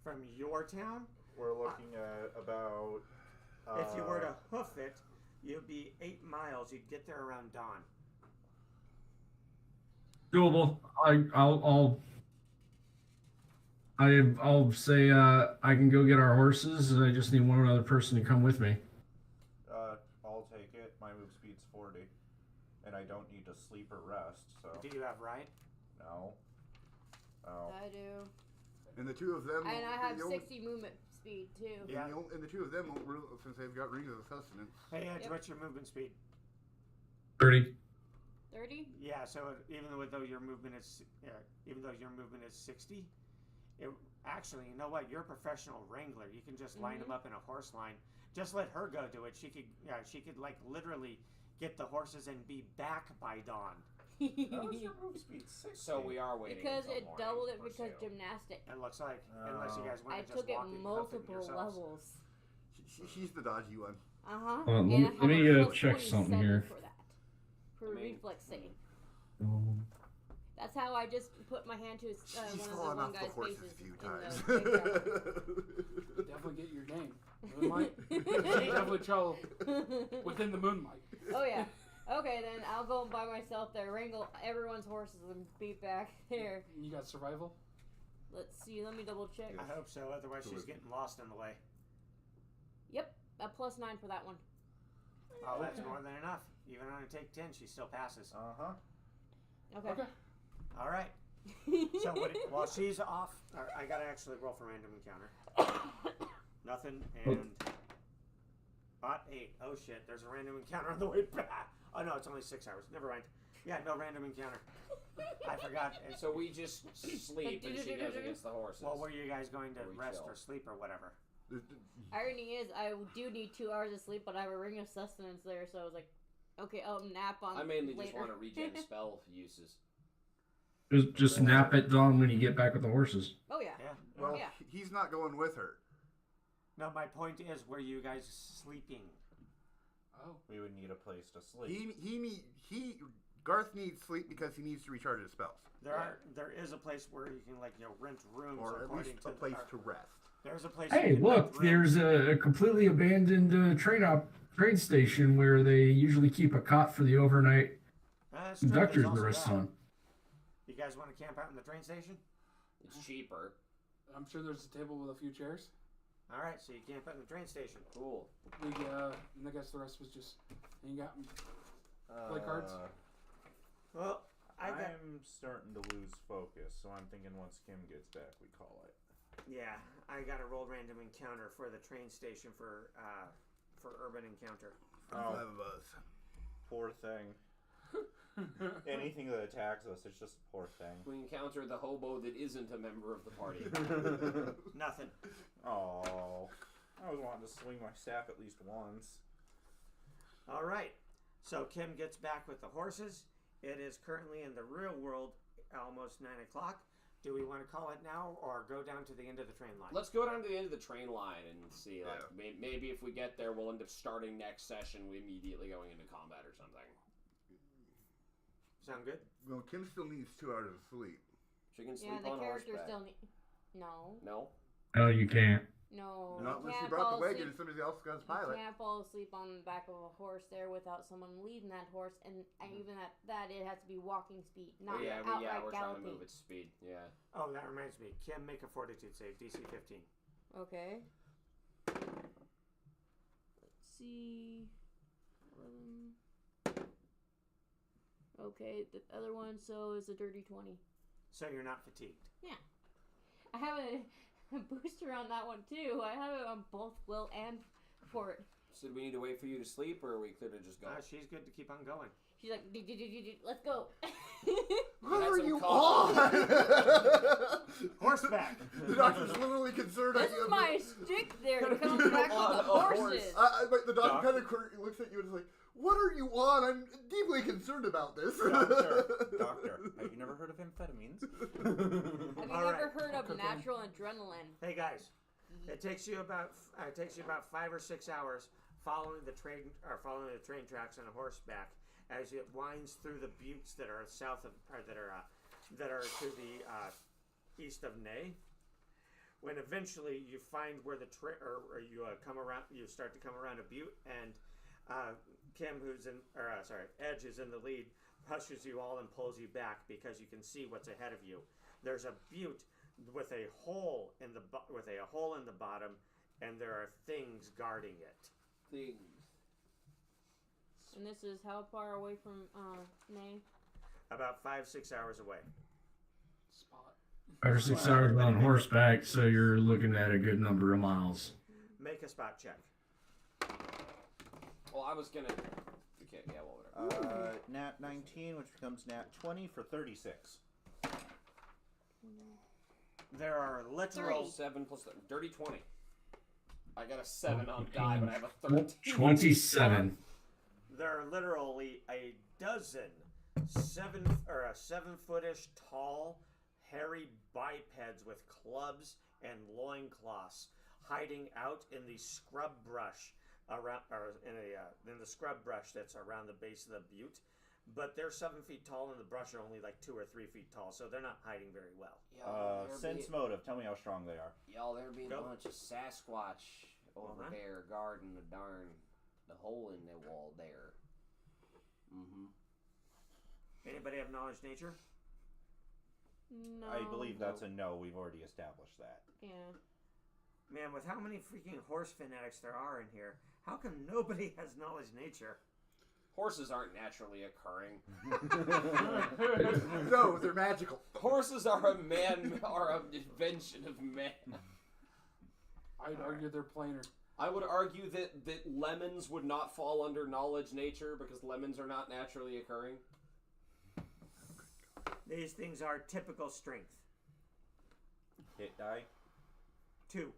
From your town, We're looking at about. if you were to hoof it, you'd be 8 miles. You'd get there around dawn. Doable. I'll say I can go get our horses, and I just need one other person to come with me. I'll take it. My move speed's 40, and I don't need to sleep or rest. So Do you have right? no. Oh. I do. And the two of them. And I have the only- 60 movement speed too. Yeah. And the two of them won't really, since they've got rings of sustenance. Hey, Edge, Yep. what's your movement speed? 30. 30? Yeah. So even though your movement is 60, actually, you know what? You're a professional wrangler. You can just line them up in a horse line. Just let her go do it. She could like literally get the horses and be back by dawn. How's your move speed 60? So we are waiting. Because until it morning doubled it for because sale. gymnastic. It looks like, unless you guys want I to just took it walk and huff it multiple yourselves. levels. She's the dodgy one. Uh huh. Hold on, let me, check something here. For that. For I mean- reflex save. That's how I just put my hand to his, She's one fallen of off the the one horse guy's a few faces times. in the graveyard. Definitely get your name. Moonlight. Definitely travel within the moonlight. Oh yeah. Okay, then I'll go by myself there, wrangle everyone's horses, and be back there. You got survival. Let's see. Let me double check. I hope so. Otherwise, she's getting lost in the way. Yep, a +9 for that one. Oh, that's more than enough. Even on a take 10, she still passes. Okay. Okay. All right. So while she's off, I gotta actually roll for random encounter. Nothing and 8. Oh shit! There's a random encounter on the way back. Oh no, it's only 6 hours. Never mind. Yeah, no random encounter. I forgot. So we just sleep and she goes against the horses. Well, were you guys going to We rest chill. or sleep or whatever? Irony is, I do need 2 hours of sleep, but I have a ring of sustenance there, so I was like, okay, I'll nap on. I mainly later. just want to regen spell uses. Just nap at dawn when you get back with the horses. Oh yeah. Yeah. Well, Yeah. he's not going with her. No, my point is, were you guys sleeping? Oh. We would need a place to sleep. Garth needs sleep because he needs to recharge his spells, There is a place where you can rent rooms or at according least to a place to rest. There's a place. Hey, you can rent look, rooms. there's a completely abandoned train station where they usually keep a cot for the overnight That's true, conductors there's to also rest that. on. You guys want to camp out in the train station? It's cheaper. I'm sure there's a table with a few chairs. All right, so you camp out in the train station. Cool. And I guess the rest was just hang out and play cards. Well, I'm starting to lose focus, so I'm thinking once Kim gets back, we call it. Yeah, I got a roll random encounter for the train station for urban encounter. Oh. 5 of us. Poor thing. Anything that attacks us, it's just a poor thing. We encounter the hobo that isn't a member of the party. Nothing. Oh, I was wanting to swing my staff at least once. All right. So Kim gets back with the horses. It is currently in the real world, almost 9 o'clock. Do we want to call it now or go down to the end of the train line? Let's go down to the end of the train line and see. Like, maybe if we get there, we'll end up starting next session. We immediately going into combat or something. Sound good? Well, Kim still needs 2 hours of sleep. She can sleep Yeah, the on character horseback. still need. No. No. No, you can't. No. Not unless you can't brought fall the wagon asleep. and somebody else got his You pilot. can't fall asleep on the back of a horse there without someone leading that horse, and even at that, it has to be walking speed, not outright we're trying to galloping. move its speed. Yeah. Oh, that reminds me. Kim, make a fortitude save, DC 15. Okay. Let's see. 11. Okay, the other one, so is a dirty 20. So you're not fatigued. Yeah. I have a booster on that one, too. I have it on both will and fort. So do we need to wait for you to sleep, or are we clear to just go? She's good to keep on going. She's like, let's go. What had are some you coffee. on? Horseback. The doctor's literally concerned. This is my stick there to come back On with the a horse. horses. But the doctor Doc- kind of looks at you and is like, "What are you on? I'm deeply concerned about this." Doctor, have you never heard of amphetamines? Have you All ever right. heard of Cocaine. natural adrenaline? Hey guys, it takes you about 5 or 6 hours following the train tracks on a horseback as it winds through the buttes that are south of or that are to the east of Ney. When eventually you find where the you come around, you start to come around a butte, and Kim, Edge, who's in the lead, pushes you all and pulls you back because you can see what's ahead of you. There's a butte with a hole in the bottom, and there are things guarding it. Things. And this is how far away from Ney? About 5-6 hours away. Spot. 5 or 6 hours on horseback, so you're looking at a good number of miles. Make a spot check. Well, I was gonna. Okay, yeah, well, whatever. Nat 19, which becomes Nat 20 for 36. There are literal 7 plus dirty 20. I got a 7 on die, but I have a 13. 27. There are literally a dozen 7-footish tall, hairy bipeds with clubs and loincloths hiding out in the scrub brush in the scrub brush that's around the base of the butte. But they're 7 feet tall, and the brush are only like 2 or 3 feet tall, so they're not hiding very well. Sense motive. Tell me how strong they are. Y'all, there be a Go. bunch of Sasquatch over Uh-huh. there guarding the hole in the wall there. Mm-hmm. Anybody have knowledge nature? No. I believe that's a no. We've already established that. Yeah. Man, with how many freaking horse fanatics there are in here, how come nobody has knowledge nature? Horses aren't naturally occurring. No, they're magical. Horses are an invention of man. I'd argue they're plainer. I would argue that lemons would not fall under knowledge nature because lemons are not naturally occurring. These things are typical strength. Hit die. 2.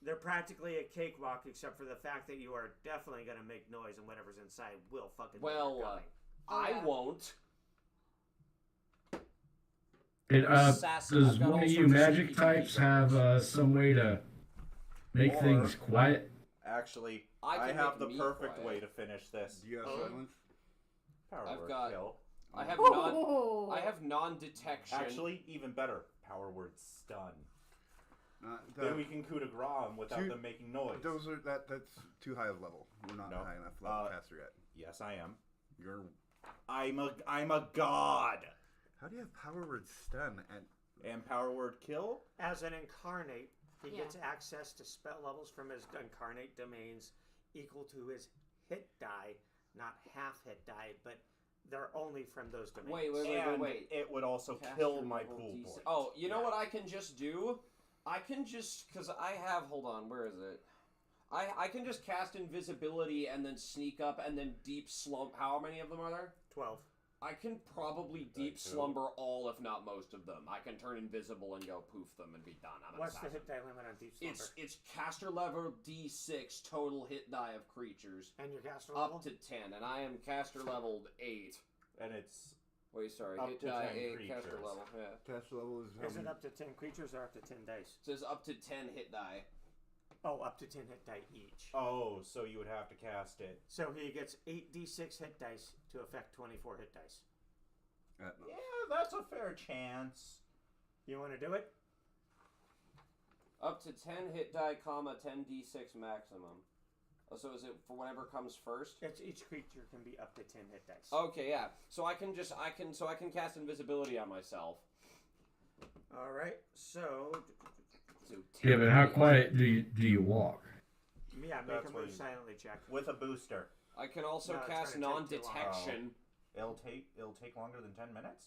They're practically a cakewalk, except for the fact that you are definitely going to make noise, and whatever's inside will fucking know Well, you're coming. I yeah. won't. Does one of you magic types have some way to make things quiet? Actually, I I can have the make me perfect quiet. way to finish this. Do you have silence? Power I've word got- kill. I have Oh. non-detection. Actually, even better. Power word stun. The, Then we can coup de grace 'em without Two- them making noise. those are that's too high of level. We're not No. high enough level caster yet. Yes, I am. You're. I'm a god. How do you have power word stun and? And power word kill. As an incarnate, he Yeah. gets access to spell levels from his incarnate domains equal to his hit die, not half hit die, but they're only from those domains. Wait. It would also Caster kill my level pool DC. points. Oh, you know what I can just do? I can just, because I have, hold on, where is it? I can just cast invisibility and then sneak up and then deep slumber. How many of them are there? 12. I can probably deep slumber all, if not most of them. I can turn invisible and go poof them and be done. I'm an What's the assassin. hit die limit on deep slumber? It's caster level D6 total hit die of creatures. And your caster level? Up to 10, and I am caster leveled 8. And it's Wait, sorry, up hit to die 10 8 caster creatures. level. Yeah. Caster level is how Is it many? up to 10 creatures or up to 10 dice? It says up to 10 hit die. Oh, up to 10 hit die each. oh, so you would have to cast it. So he gets 8d6 hit dice to affect 24 hit dice. At most. Yeah, that's a fair chance. You want to do it? Up to 10 hit die, comma 10d6 maximum. Oh, so is it for whatever comes first? It's, each creature can be up to 10 hit dice. Okay, yeah. So I can cast invisibility on myself. All right. So So Yeah, but how quiet do you walk? yeah, make That's a what move you- silently check. With a booster. I can also No, it's cast gonna take too long. non-detection. It'll take longer than 10 minutes?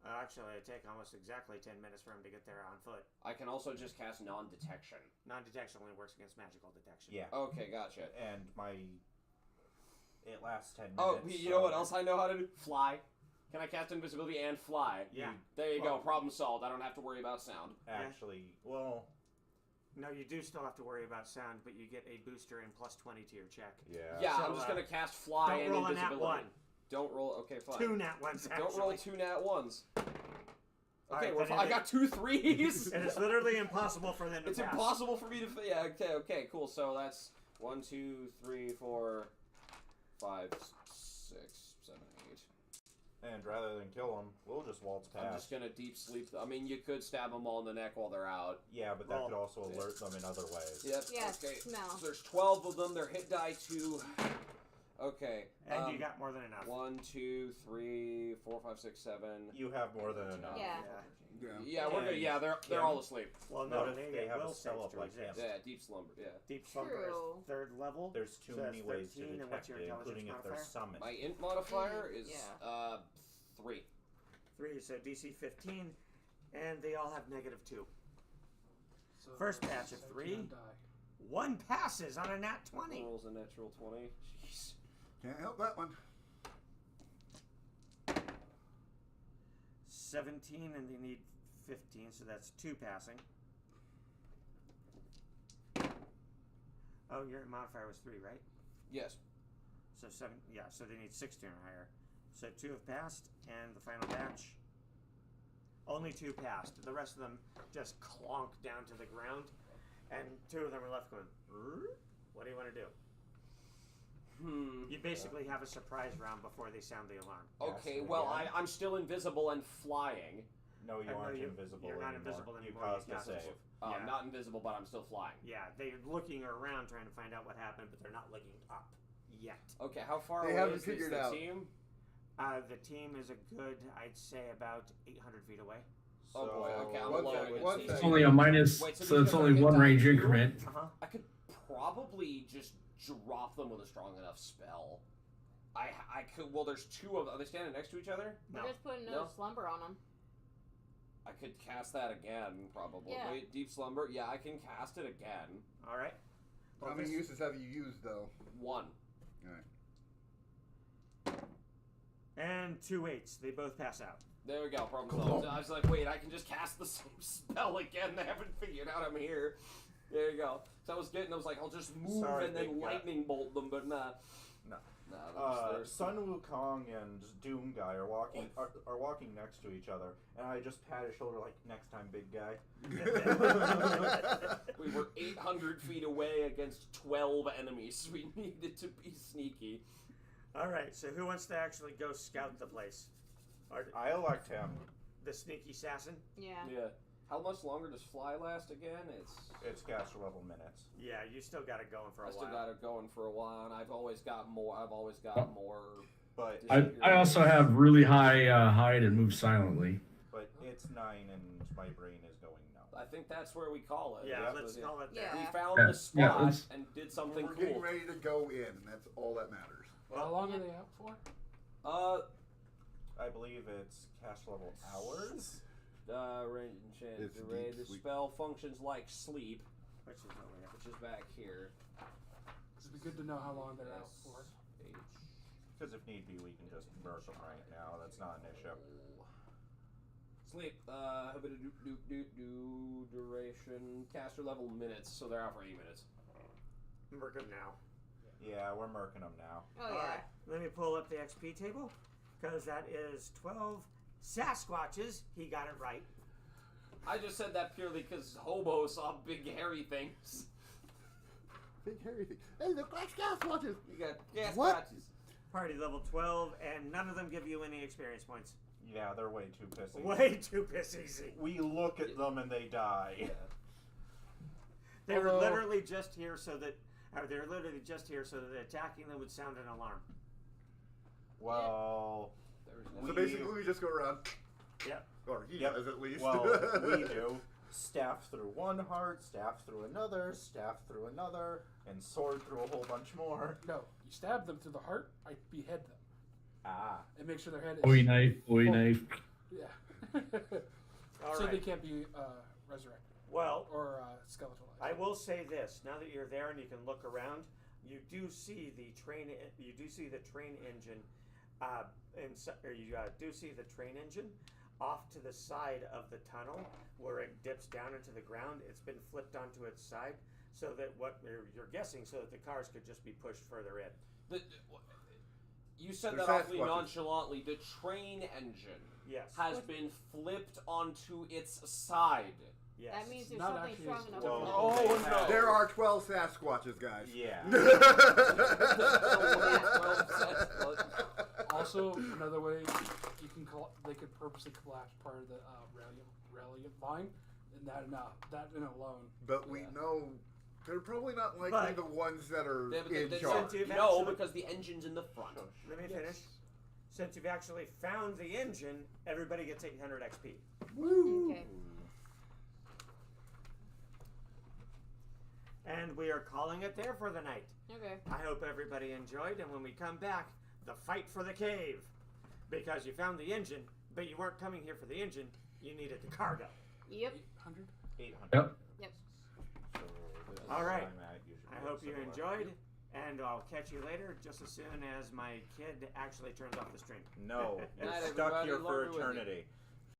Actually, it take almost exactly 10 minutes for him to get there on foot. I can also just cast non-detection. Non-detection only works against magical detection. Yeah. Okay, gotcha. And it lasts 10 minutes. Oh, you know so- what else I know how to do? Fly. Can I cast invisibility and fly? Yeah. There you Well- go. Problem solved. I don't have to worry about sound. Actually, well, No, you do still have to worry about sound, but you get a booster and plus 20 to your check. yeah. Yeah, So, I'm just gonna cast fly Don't and roll a nat invisibility. 1. Don't roll. Okay, fine. 2 nat 1s, actually. Don't roll 2 nat 1s. All Okay, right, we're then I got 2 3s. It is literally impossible for them to It's pass. impossible for me to. Yeah. Okay. Cool. So that's 1, 2, 3, 4, 5, 6, 7, 8. And rather than kill them, we'll just waltz past. I'm just gonna deep sleep. I mean, you could stab them all in the neck while they're out. Yeah, but that Well, could also alert them in other ways. Yep. Yeah, Okay. smell. So there's 12 of them. Their hit die 2. Okay. And you got more than enough. 1, 2, 3, 4, 5, 6, 7. You have more than enough. Yeah. Yeah. Yeah, we're good. Yeah, they're Kim? all asleep. Well, no, What if they have a will spell save up to like resist. him? Yeah, deep slumber. Yeah. Deep slumber True. is 3rd level. There's too So many that's ways to 13, and what's detect your it, intelligence including if they're modifier? summoned. My int modifier is Yeah. 3. 3, so DC 15, and they all have -2. So First batch of 17 3. on die. 1 passes on a nat 20. Rolls a natural 20. Jeez. Can't help that one. 17, and they need 15, so that's 2 passing. Oh, your modifier was 3, right? Yes. So 7, yeah, so they need 16 or higher. So 2 have passed, and the final batch, only 2 passed. The rest of them just clonk down to the ground, and 2 of them are left going, "Rrr? What do you want to do?" You basically have a surprise round before they sound the alarm. Okay, Yes, well, again. I'm still invisible and flying. No, you No, aren't you- invisible you're not anymore. invisible You anymore, caused you a cast a save. Yeah. I'm not invisible, but I'm still flying. Yeah, they're looking around trying to find out what happened, but they're not looking up yet. Okay, how far They away haven't is this, figured the out. team? The team is a good, I'd say, about 800 feet away. Oh boy, okay, I'm One alone sec, against one these sec. It's two. only a minus, Wait, so so these it's guys only are one hit range die too? increment. I could probably just drop them with a strong enough spell. I could. Well, there's 2 of them. Are they standing next to each other? We're No. just putting No. no slumber on them. I could cast that again, probably. Yeah. Wait, deep slumber. Yeah, I can cast it again. All right. How Well, many this- uses have you used, though? 1. Alright. And 2 8s. They both pass out. There we go. Problem solved. I was like, wait, I can just cast the same spell again. They haven't figured out I'm here. There you go. So I was like, I'll just move Sorry, and then big guy. lightning bolt them, but nah. No. Nah, they're just- Sun Wukong and Doom Guy are walking next to each other, and I just pat his shoulder like, "Next time, big guy." we were 800 feet away against 12 enemies. We needed to be sneaky. All right. So who wants to actually go scout the place? Or I elect him. the sneaky assassin? Yeah. Yeah. How much longer does fly last again? It's caster level minutes. Yeah, you still got it going for a I while. still got it going for a while, and I've always got more. But I also have really high hide and move silently. but it's 9, and my brain is going numb. I think that's where we call it. Yeah, Yeah. let's call it there. Yeah. We found Yeah, the spot let's- and did something We're getting cool. ready to go in, and that's all that matters. How long are they out for? I believe it's caster level hours. Range enchant. It's The deep the sleep. spell functions like sleep. Which is over here. which is back here. It'd be good to know how long they're out for. Because if need be, we can just murk them right now. That's not an issue. Sleep. Duration. Caster level minutes, so they're out for 8 minutes. We're good now. Yeah, we're murking them now. Oh, All yeah. right, let me pull up the XP table, because that is 12 Sasquatches. He got it right. I just said that purely because Hobo saw big hairy things. Big hairy thing. Hey, they're black Sasquatches. You got gas What? patches. Party level 12, and none of them give you any experience points. Yeah, they're way too pissy. Way too pissy. We look at them and they die. Yeah. They were Although- literally just here so that, attacking them would sound an alarm. Well, There's So no- basically, we just go around. Yep. Or he Yep. does at least. well, we do. Staff through one heart, staff through another, staff through another, and sword through a whole bunch more. No, you stab them through the heart. I behead them Ah. and make sure their head is. Oi knife, oi Oh. knife. Yeah. All so right. they can't be resurrected Well, or skeletalized. I will say this: now that you're there and you can look around, you do see the train. You do see the train engine, you do see the train engine off to the side of the tunnel where it dips down into the ground. It's been flipped onto its side so that you're guessing so that the cars could just be pushed further in. You said They're that awfully Sasquatches. nonchalantly. The train engine Yes. has been flipped onto its side. Yes. That means there's Not something actually strong as enough well. to Oh, flip it. no. There are 12 Sasquatches, guys. Yeah. Also, another way you can they could purposely collapse part of the ralliant line, and that in alone. But we know they're probably not likely But- the ones that are They- in they- charge. Since you've No, actually- because the engine's in the front. Let me finish. Since you've actually found the engine, everybody gets 800 XP. Okay. And we are calling it there for the night. Okay. I hope everybody enjoyed, and when we come back, the fight for the cave. Because you found the engine, but you weren't coming here for the engine, you needed the cargo. Yep. 800. 800. Yep. Yep. So this is All right. where I'm at. You should I be hope you similar. enjoyed, and I'll catch you later just as soon as my kid actually turns off the stream. No, you're Night, stuck everybody. here for Longer with you. eternity.